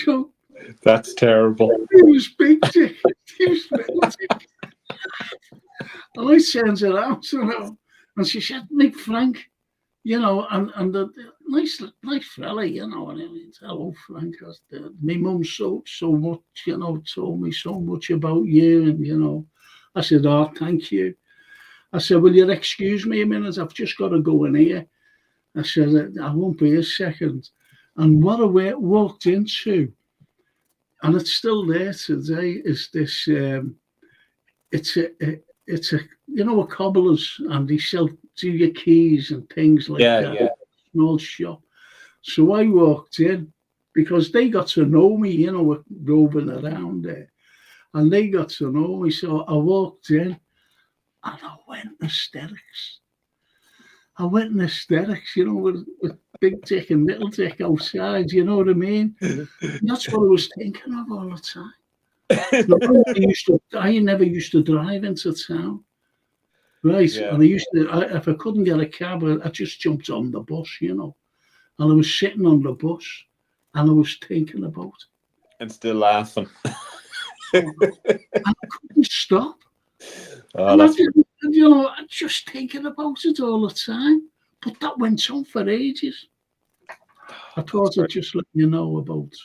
So That's terrible. he was big Dick. He was little Dick. And I turned around to her and she said, Nick Frank, you know, and the nice fella, you know, and I went, hello, Frank. My mum so much, you know, told me so much about you, and, you know, I said, oh, thank you. I said, will you excuse me a minute? I've just got to go in here. I said, I won't be a second. And what I walked into, and it's still there today, is this, it's a you know, a cobbler's, and they sell do your keys and things like that. Yeah. Small shop. So I walked in because they got to know me, you know, roving around there. And they got to know me. So I walked in and I went in hysterics. You know, with big Dick and little Dick outside, you know what I mean? That's what I was thinking of all the time. I never used to drive into town. Right, yeah. And I used to, if I couldn't get a cab, I just jumped on the bus, you know. And I was sitting on the bus and I was thinking about it. And still laughing. And I couldn't stop. Oh, and you know, I'm just thinking about it all the time. But that went on for ages. I thought I'd just let you know about it.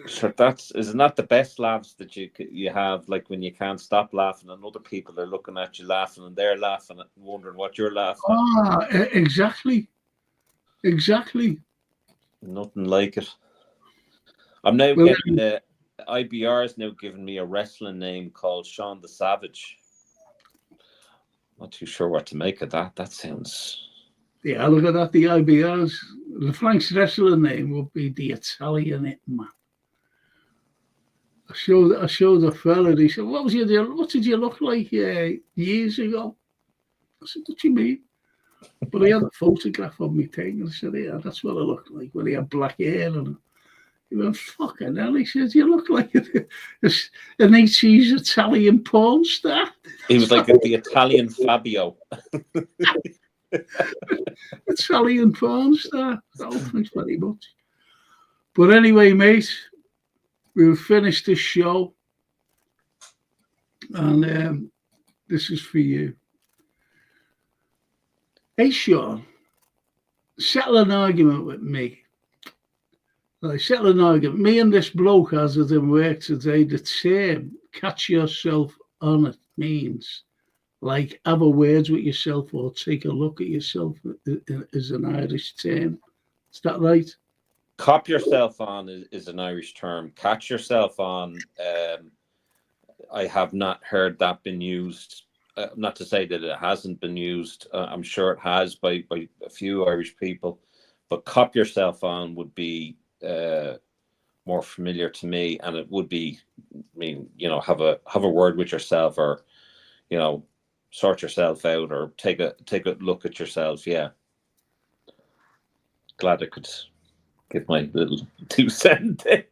Sure, isn't that the best laughs that you have, like when you can't stop laughing and other people are looking at you laughing and they're laughing and wondering what you're laughing at. Exactly. Nothing like it. I'm now getting the IBR is now giving me a wrestling name called Sean the Savage. Not too sure what to make of that. That sounds... Yeah, look at that, the IBRs. The Frank's wrestling name would be the Italian Hitman. I showed a fella, he said, what did you look like years ago? I said, what do you mean? But he had a photograph of me thing, and I said, yeah, that's what I looked like when he had black hair. And he went, fucking hell. He said, you look like an 80s Italian porn star. He was like the Italian Fabio. Italian porn star. Oh, thanks very much. But anyway, mate, we've finished this show, and this is for you. Hey, Sean, settle an argument with me. Settle an argument. Me and this bloke has it in work today. The term catch yourself on it means like have a words with yourself or take a look at yourself is an Irish term. Is that right? Cop yourself on is an Irish term. Catch yourself on, I have not heard that been used. Not to say that it hasn't been used. I'm sure it has by a few Irish people. But cop yourself on would be more familiar to me. And it would be, I mean, you know, have a word with yourself, or, you know, sort yourself out, or take a look at yourself. Yeah. Glad I could give my little 2 cents there.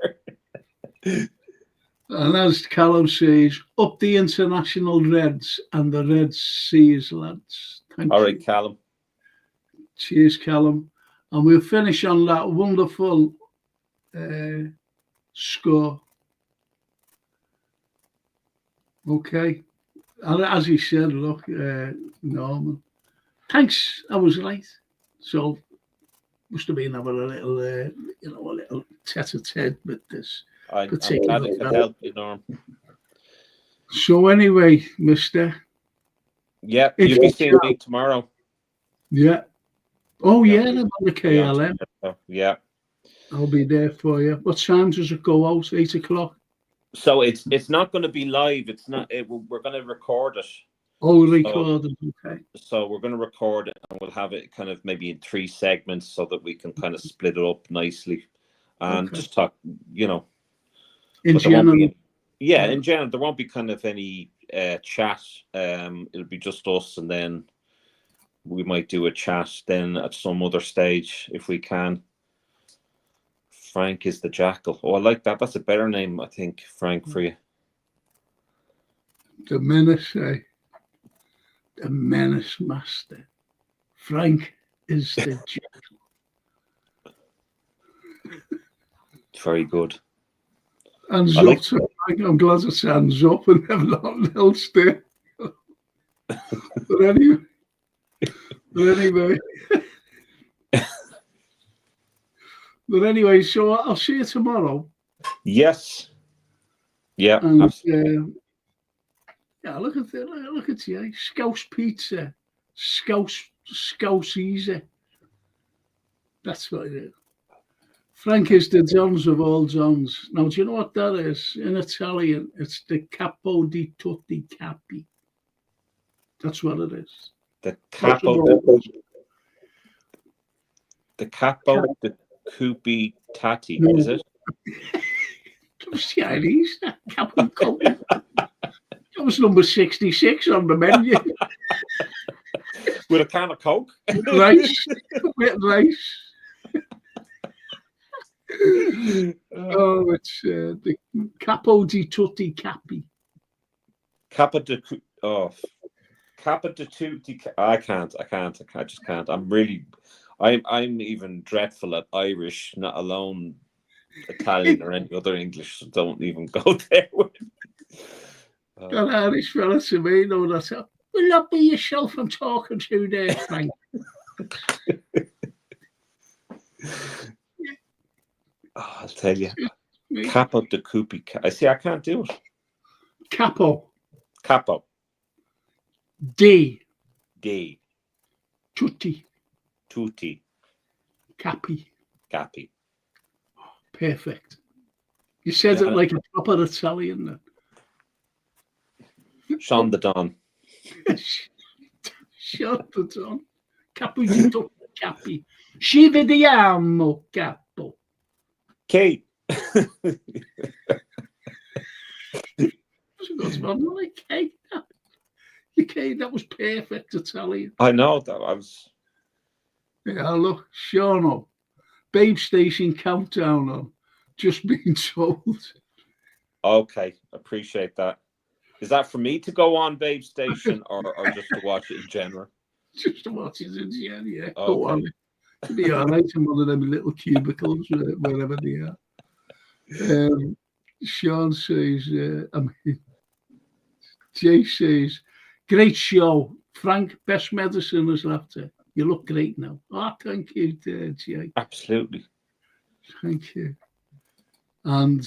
And as Callum says, up the international Reds and the Red Seas, lads. Thank you. All right, Callum. Cheers, Callum. And we'll finish on that wonderful score. Okay. And as he said, look, Norman, thanks, I was right. So, must have been having a little, a little tete-a-tete with this. I'm glad it could help you, Norm. So anyway, mister. Yeah, you'll be seeing me tomorrow. Yeah. Oh, yeah, I'm on the KLM. Yeah. I'll be there for you. What time does it go out? 8 o'clock? So it's not going to be live. It's not. We're going to record it. Oh, record it. Okay. So we're going to record it, and we'll have it kind of maybe in 3 segments so that we can kind of split it up nicely. and Okay. just talk, you know. In But there won't general. be, yeah, in general, there won't be kind of any chat. It'll be just us, and then we might do a chat then at some other stage if we can. Frank is the Jackal. Oh, I like that. That's a better name, I think, Frank, for you. The Menace, eh? The Menace Master. Frank is the Jackal. Very good. Hands I up like- to Frank. I'm glad it's hands up and have nothing else there. But anyway, so I'll see you tomorrow. Yes. Yeah. And Absolutely. yeah, look at you. Scouse pizza, Scouse easy. That's what it is. Frank is the Johns of all Johns. Now, do you know what that is? In Italian, it's the capo di tutti capi. That's what it is. The capo de Cupi Tati, No. is it? Chinese. Capo Copi. That was number 66 on the menu. With a can of Coke? Rice. With rice. Oh, it's the Capo di Tutti Capi. Kappa de Tutti. I just can't. I'm even dreadful at Irish, not alone Italian or any other English. So don't even go there with me. That Irish fella to me, no, that's it. Will not be yourself I'm talking to there, Frank. Oh, I'll tell you. Capo de Cupi. I see, I can't do it. Capo. Capo. D. Tutti. Capi. Capi. Perfect. You said it like a proper Italian then. Sean the Don. Shut the Don. Capo di tutti capi. Ci vediamo, capo. Kate. That was perfect Italian. I know that I was. Yeah, look, Sean, Babe Station countdown on. Just being told. Okay, appreciate that. Is that for me to go on Babe Station or just to watch it in general? Just to watch it in general, yeah. Okay. Go on. It'll be all right in one of them little cubicles, wherever they are. Sean says, Jay says, great show. Frank, best medicine is laughter. You look great now. Oh, thank you, Jay. Absolutely. Thank you. And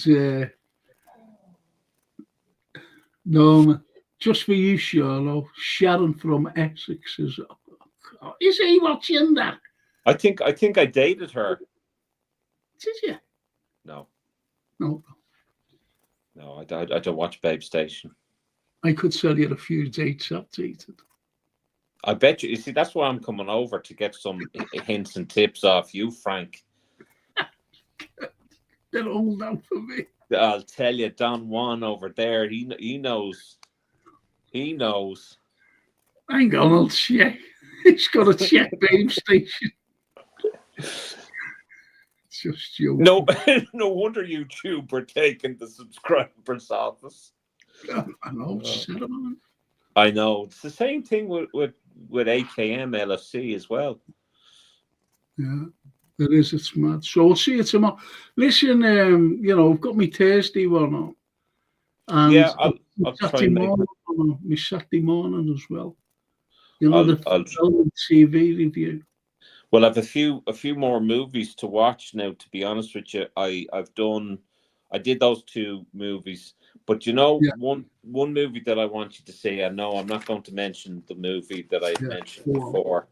no, just for you, Charlo, Sharon from Essex is he watching that? I think I dated her. Did you? No, I don't watch Babe Station. I could tell you a few dates I've dated. I bet you. You see, that's why I'm coming over to get some hints and tips off you, Frank. They're old now for me. I'll tell you, Don Juan over there, he knows. He knows. Hang on, I'll check. He's got to check Babe Station. Just joking. No, no wonder YouTube are taking the subscribers off us. I know, cinnamon. I know. It's the same thing with AKM LFC as well. Yeah, it is. It's mad. So we'll see you tomorrow. Listen, I've got me Thursday one on. And yeah, I'll try Saturday and make morning, my Saturday morning as well. You know, I'll the film TV review. Well, I've a few more movies to watch now. To be honest with you, I did those two movies, but one movie that I want you to see. I know I'm not going to mention the movie that I mentioned before.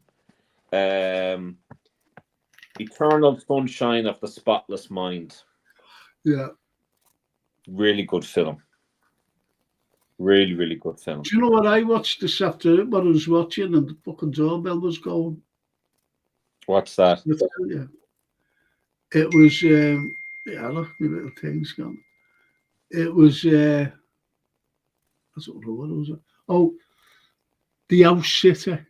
Eternal Sunshine of the Spotless Mind. Yeah, really good film. Really, really good film. Do you know what I watched this afternoon? What I was watching, and the fucking doorbell was going. What's that? It was Yeah, look, my little thing's gone. It was, I don't know what it was. Oh, The House Sitter.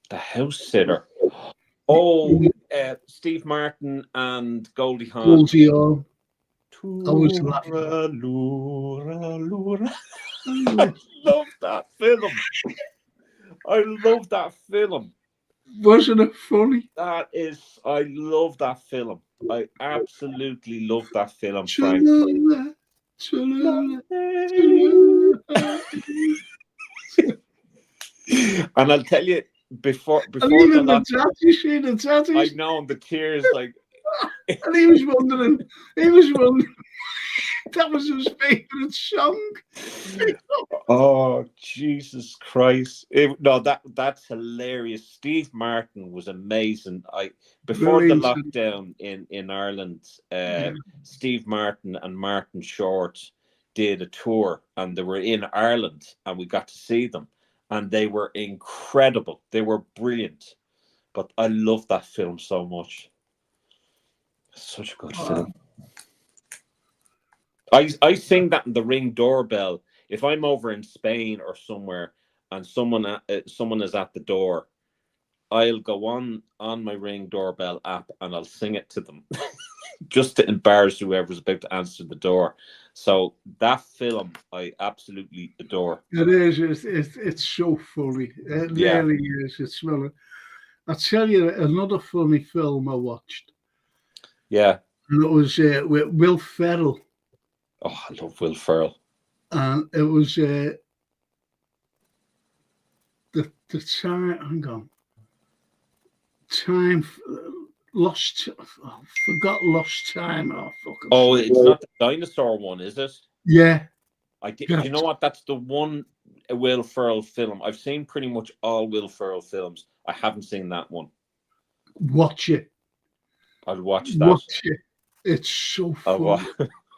The House Sitter. Oh, Steve Martin and Goldie Hawn. Goldie Hawn. I was laughing. Lura. I love that film. I love that film. Wasn't it funny? I love that film. I absolutely love that film, Frank. And I'll tell you, before the I know, and the tears, like. And he was wondering, that was his favourite song. Oh, Jesus Christ. That's hilarious. Steve Martin was amazing. Before the lockdown in Ireland, Steve Martin and Martin Short did a tour, and they were in Ireland, and we got to see them, and they were incredible. They were brilliant. But I love that film so much. Such a good film. I sing that in the Ring doorbell. If I'm over in Spain or somewhere and someone is at the door, I'll go on my Ring doorbell app and I'll sing it to them just to embarrass whoever's about to answer the door. So that film I absolutely adore. It is. It's so funny. It really is. It's well. I'll tell you another funny film I watched. Yeah. And it was with Will Ferrell. Oh, I love Will Ferrell. And it was the time. Hang on. Time lost. Oh, forgot lost time. Oh, fucking. Oh, it's not the dinosaur one, is it? Yeah. Do you know what? That's the one Will Ferrell film. I've seen pretty much all Will Ferrell films. I haven't seen that one. Watch it. I'll watch that. Watch it. It's so funny.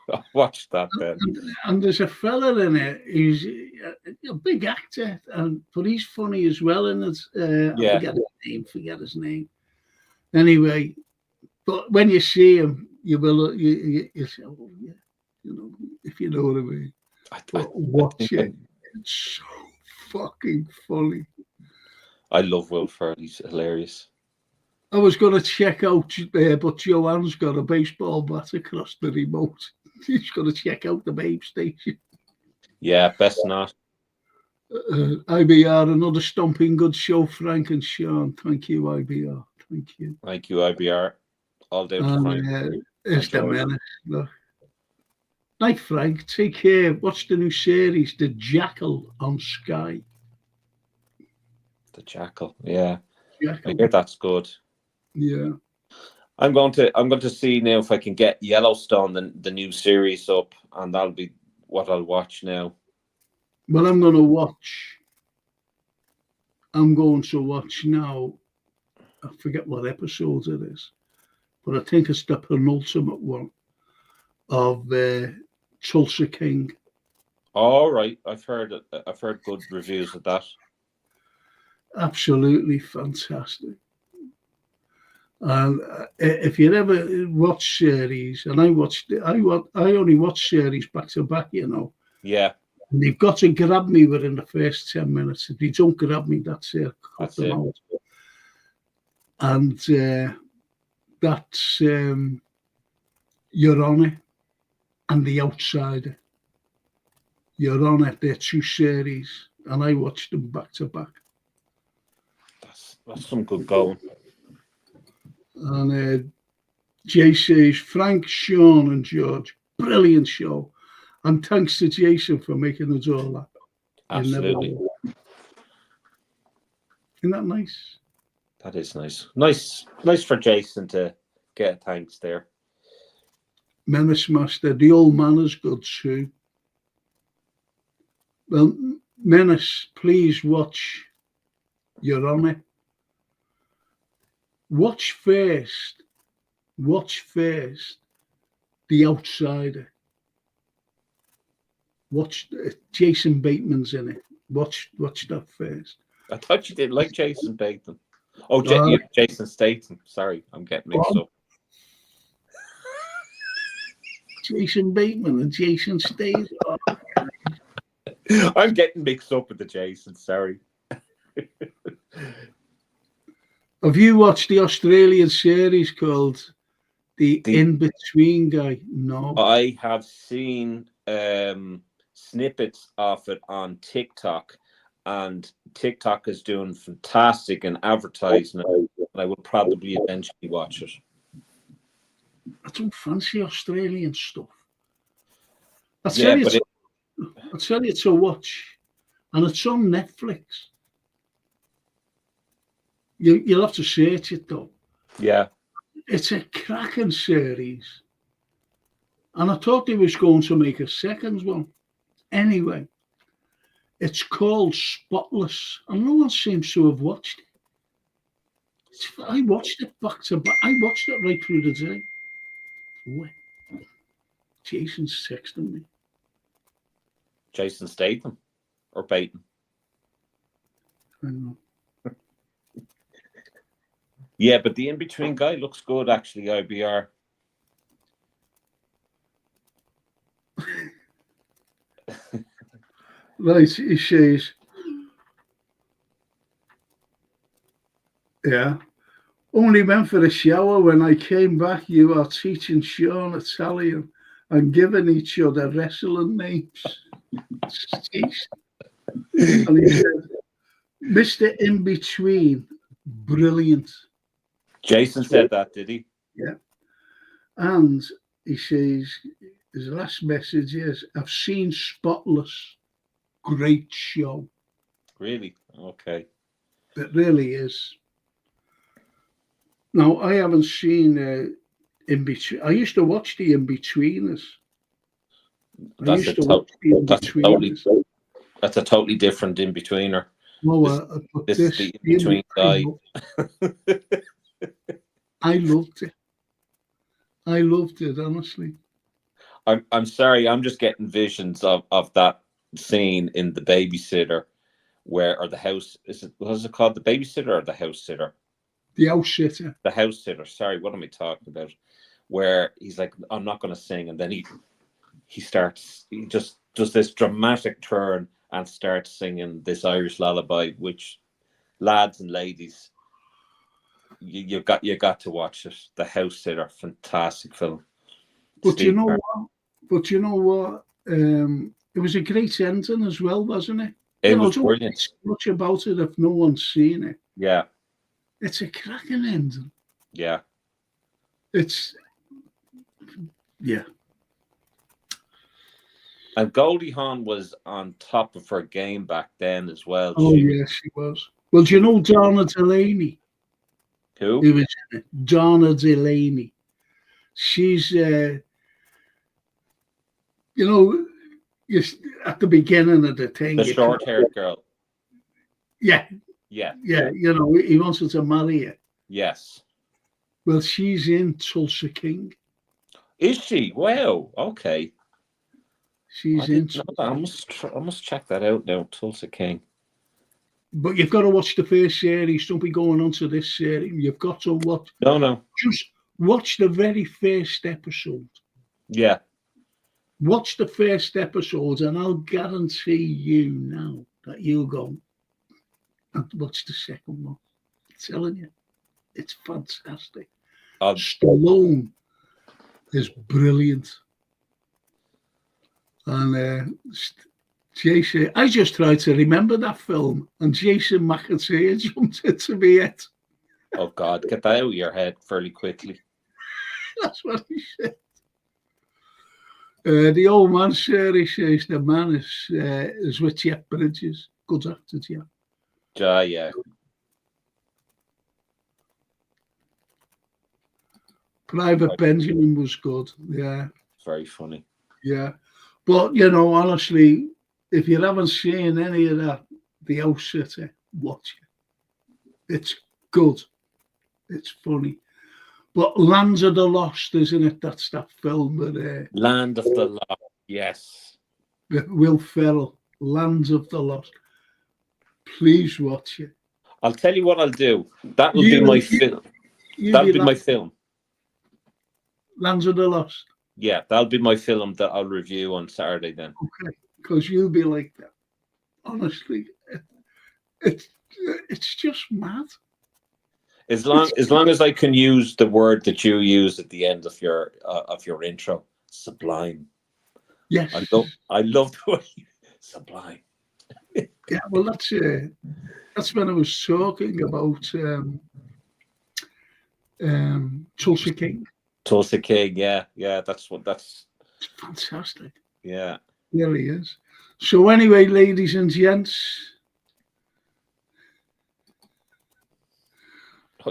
I'll watch that then. And there's a fella in it. He's a big actor, but he's funny as well. And it's forget his name. Anyway, but when you see him, you will you say, oh yeah, if you know what I mean. Watch it. It's so fucking funny. I love Will Ferrell. He's hilarious. I was going to check out, but Joanne's got a baseball bat across the remote. He's going to check out the Babe Station. Yeah, best not. IBR, another stomping good show, Frank and Sean. Thank you, IBR. Thank you. Thank you, IBR. All down to Frank. It's the menace. Look. Night, Frank. Take care. Watch the new series, The Jackal on Sky. The Jackal, yeah. Jackal. I hear that's good. Yeah. I'm going to see now if I can get Yellowstone, the new series up, and that'll be what I'll watch now. Well, I'm going to watch now. I forget what episode it is, but I think it's the penultimate one of Tulsa King. All right, I've heard good reviews of that. Absolutely fantastic. And if you ever watch series, and I only watch series back to back, Yeah. And they've got to grab me within the first 10 minutes. If they don't grab me, that's it. Cut them out. And that's You're On It and The Outsider. You're On It. They're two series, and I watched them back to back. That's some good going. And Jay says, Frank, Sean and George, brilliant show. And thanks to Jason for making us all laugh. Absolutely. Isn't that nice? That is nice. Nice for Jason to get thanks there. Menace Master, the old man is good too. Well, Menace, please watch You're On It. Watch first The Outsider. Watch Jason Bateman's in it. Watch that first. I thought you didn't like Jason Bateman. Oh, Jason Statham. Sorry, I'm getting mixed up. Jason Bateman and Jason Statham. I'm getting mixed up with the Jason. Sorry. Have you watched the Australian series called The In-Between Guy? No. I have seen snippets of it on TikTok, and TikTok is doing fantastic in advertising, and I will probably eventually watch it. I don't fancy Australian stuff. I'll tell you to watch, and it's on Netflix. You'll have to search it though. Yeah. It's a cracking series. And I thought they was going to make a second one. Anyway, it's called Spotless, and no one seems to have watched it. I watched it back to back. I watched it right through the day. What? Jason's texting me. Jason Statham or Bateman? I know. Yeah, but the in-between guy looks good, actually, IBR. Right, he says, yeah, only went for a shower. When I came back, you are teaching Sean Italian and giving each other wrestling names. And he said, Mr. In-Between, brilliant. Jason said that, did he? Yeah. And he says, his last message is, I've seen Spotless. Great show. Really? Okay. It really is. Now, I haven't seen In-Between. I used to watch the In-Betweeners. That's a totally different In-Betweener. No, this is the In-Between guy. I loved it. I loved it, honestly. I'm sorry, I'm just getting visions of that scene in The Babysitter, or the house. What is it called? The Babysitter or the House Sitter? The House Sitter. The House Sitter. Sorry, what am I talking about? Where he's like, I'm not going to sing, and then he just does this dramatic turn and starts singing this Irish lullaby, which, lads and ladies, you got to watch it. The House Sitter, fantastic film. But you know what? It was a great ending as well, wasn't it? It was brilliant. Don't say much about it if no one's seen it. Yeah. It's a cracking ending. Yeah. Yeah. And Goldie Hawn was on top of her game back then as well. Oh, yes, she was. Well, do you know Donna Delaney? Who? Who is it? Donna Delaney. She's, at the beginning of the thing. The short-haired girl. Yeah. Yeah. Yeah, he wanted to marry her. Yes. Well, she's in Tulsa King. Is she? Wow. Okay. She's in. I must check that out now. Tulsa King. But you've got to watch the first series. Don't be going on to this series. You've got to watch. No. Just watch the very first episode. Yeah. Watch the first episode, and I'll guarantee you now that you'll go and watch the second one. I'm telling you, it's fantastic. Stallone is brilliant. And Jason, I just tried to remember that film, and Jason McAteer jumped into my head. Oh, God, get that out of your head fairly quickly. That's what he said. The old man series says the man is with Jeff Bridges. Good actor, yeah. Yeah. Private Benjamin was good, yeah. Very funny. Yeah. But, honestly, if you haven't seen any of that, The House Sitter, watch it. It's good. It's funny. But Lands of the Lost, isn't it? That's that film with Land of the Lost, yes. With Will Ferrell. Lands of the Lost. Please watch it. I'll tell you what I'll do. That will be my film. That'll be my film. Lands of the Lost. Yeah, that'll be my film that I'll review on Saturday then. Okay, because you'll be like that. Honestly, it's just mad. As long as I can use the word that you use at the end of your intro, sublime. Yes, I love the way sublime. Yeah, well, that's when I was talking about Tulsa King. Tulsa King, yeah, that's It's fantastic. Yeah, it really is. So anyway, ladies and gents,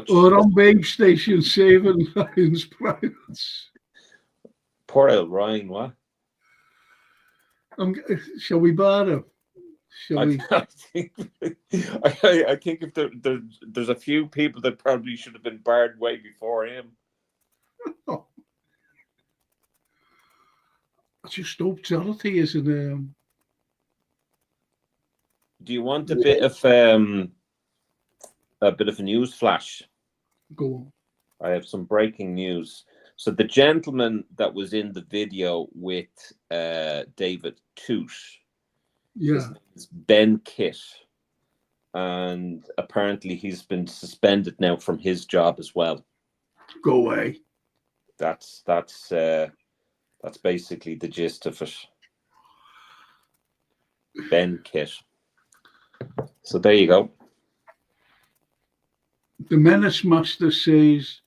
we're on Babe Station saving Ryan's privates. Poor old Ryan, what? Shall we bar him? Shall we? I think if there's a few people that probably should have been barred way before him. Oh. I just hope Dorothy isn't. Do you want a bit of a news flash? Go on. I have some breaking news. So the gentleman that was in the video with David Toot, his name is Ben Kitt, and apparently he's been suspended now from his job as well. Go away. That's basically the gist of it. Ben Kitt. So there you go. The Menace Master says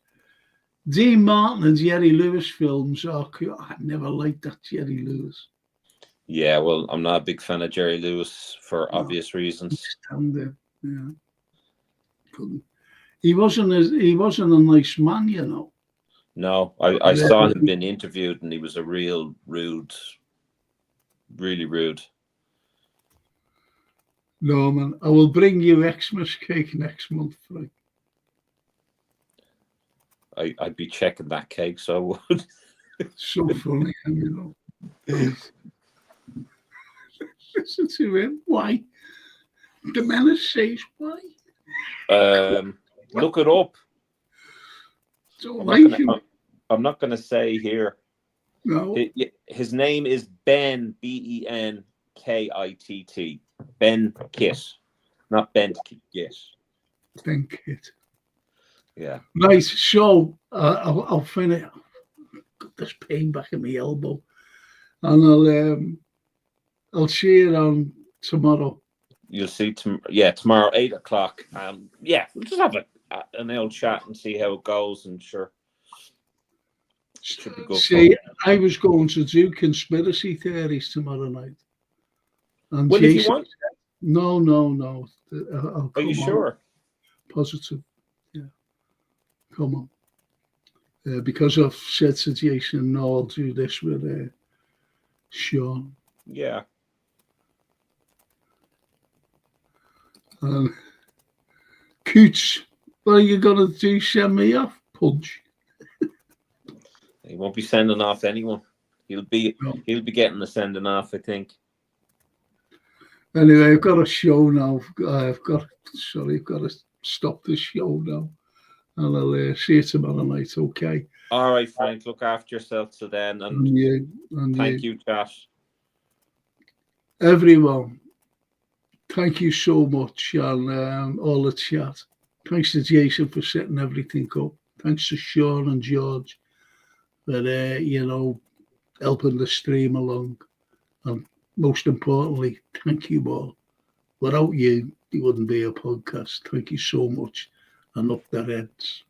Dean Martin and Jerry Lewis films are cool. I never liked that Jerry Lewis. Yeah, well, I'm not a big fan of Jerry Lewis for obvious reasons. Yeah. He wasn't a nice man, you know. No, I saw him being interviewed, and he was a real rude, really rude. No, man, I will bring you Xmas cake next month, Frank. I'd be checking that cake, so I would. So funny, you know. Listen to him. Why? The Menace says why. Look it up. I'm not going to say here. No. His name is Ben, Benkitt. Ben Kitt, not Ben Kitt. Ben Kitt. Yeah. Right. So I'll finish. Got this pain back in my elbow, and I'll see you on tomorrow. You'll see tomorrow 8:00. We'll just have an old chat and see how it goes, and sure. Should be good. See, I was going to do conspiracy theories tomorrow night. And well, Jason, if you want. No. Are you sure? Positive. Yeah. Come on. Because I've said to Jason, no, I'll do this with Sean. Yeah. Coots, what are you going to do? Send me off? Punch. He won't be sending off anyone. He'll be getting the sending off, I think. Anyway, I've got a show now. I've got to stop this show now. And I'll see you tomorrow night, okay? All right, Frank, look after yourself till then. And thank you, Josh. Everyone, thank you so much on all the chat. Thanks to Jason for setting everything up. Thanks to Sean and George for, helping the stream along. And most importantly, thank you all. Without you, it wouldn't be a podcast. Thank you so much. And up the Reds.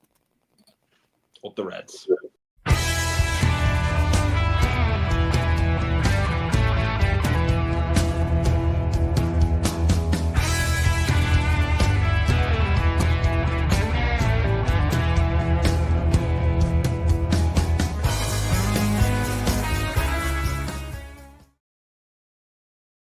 Up the Reds.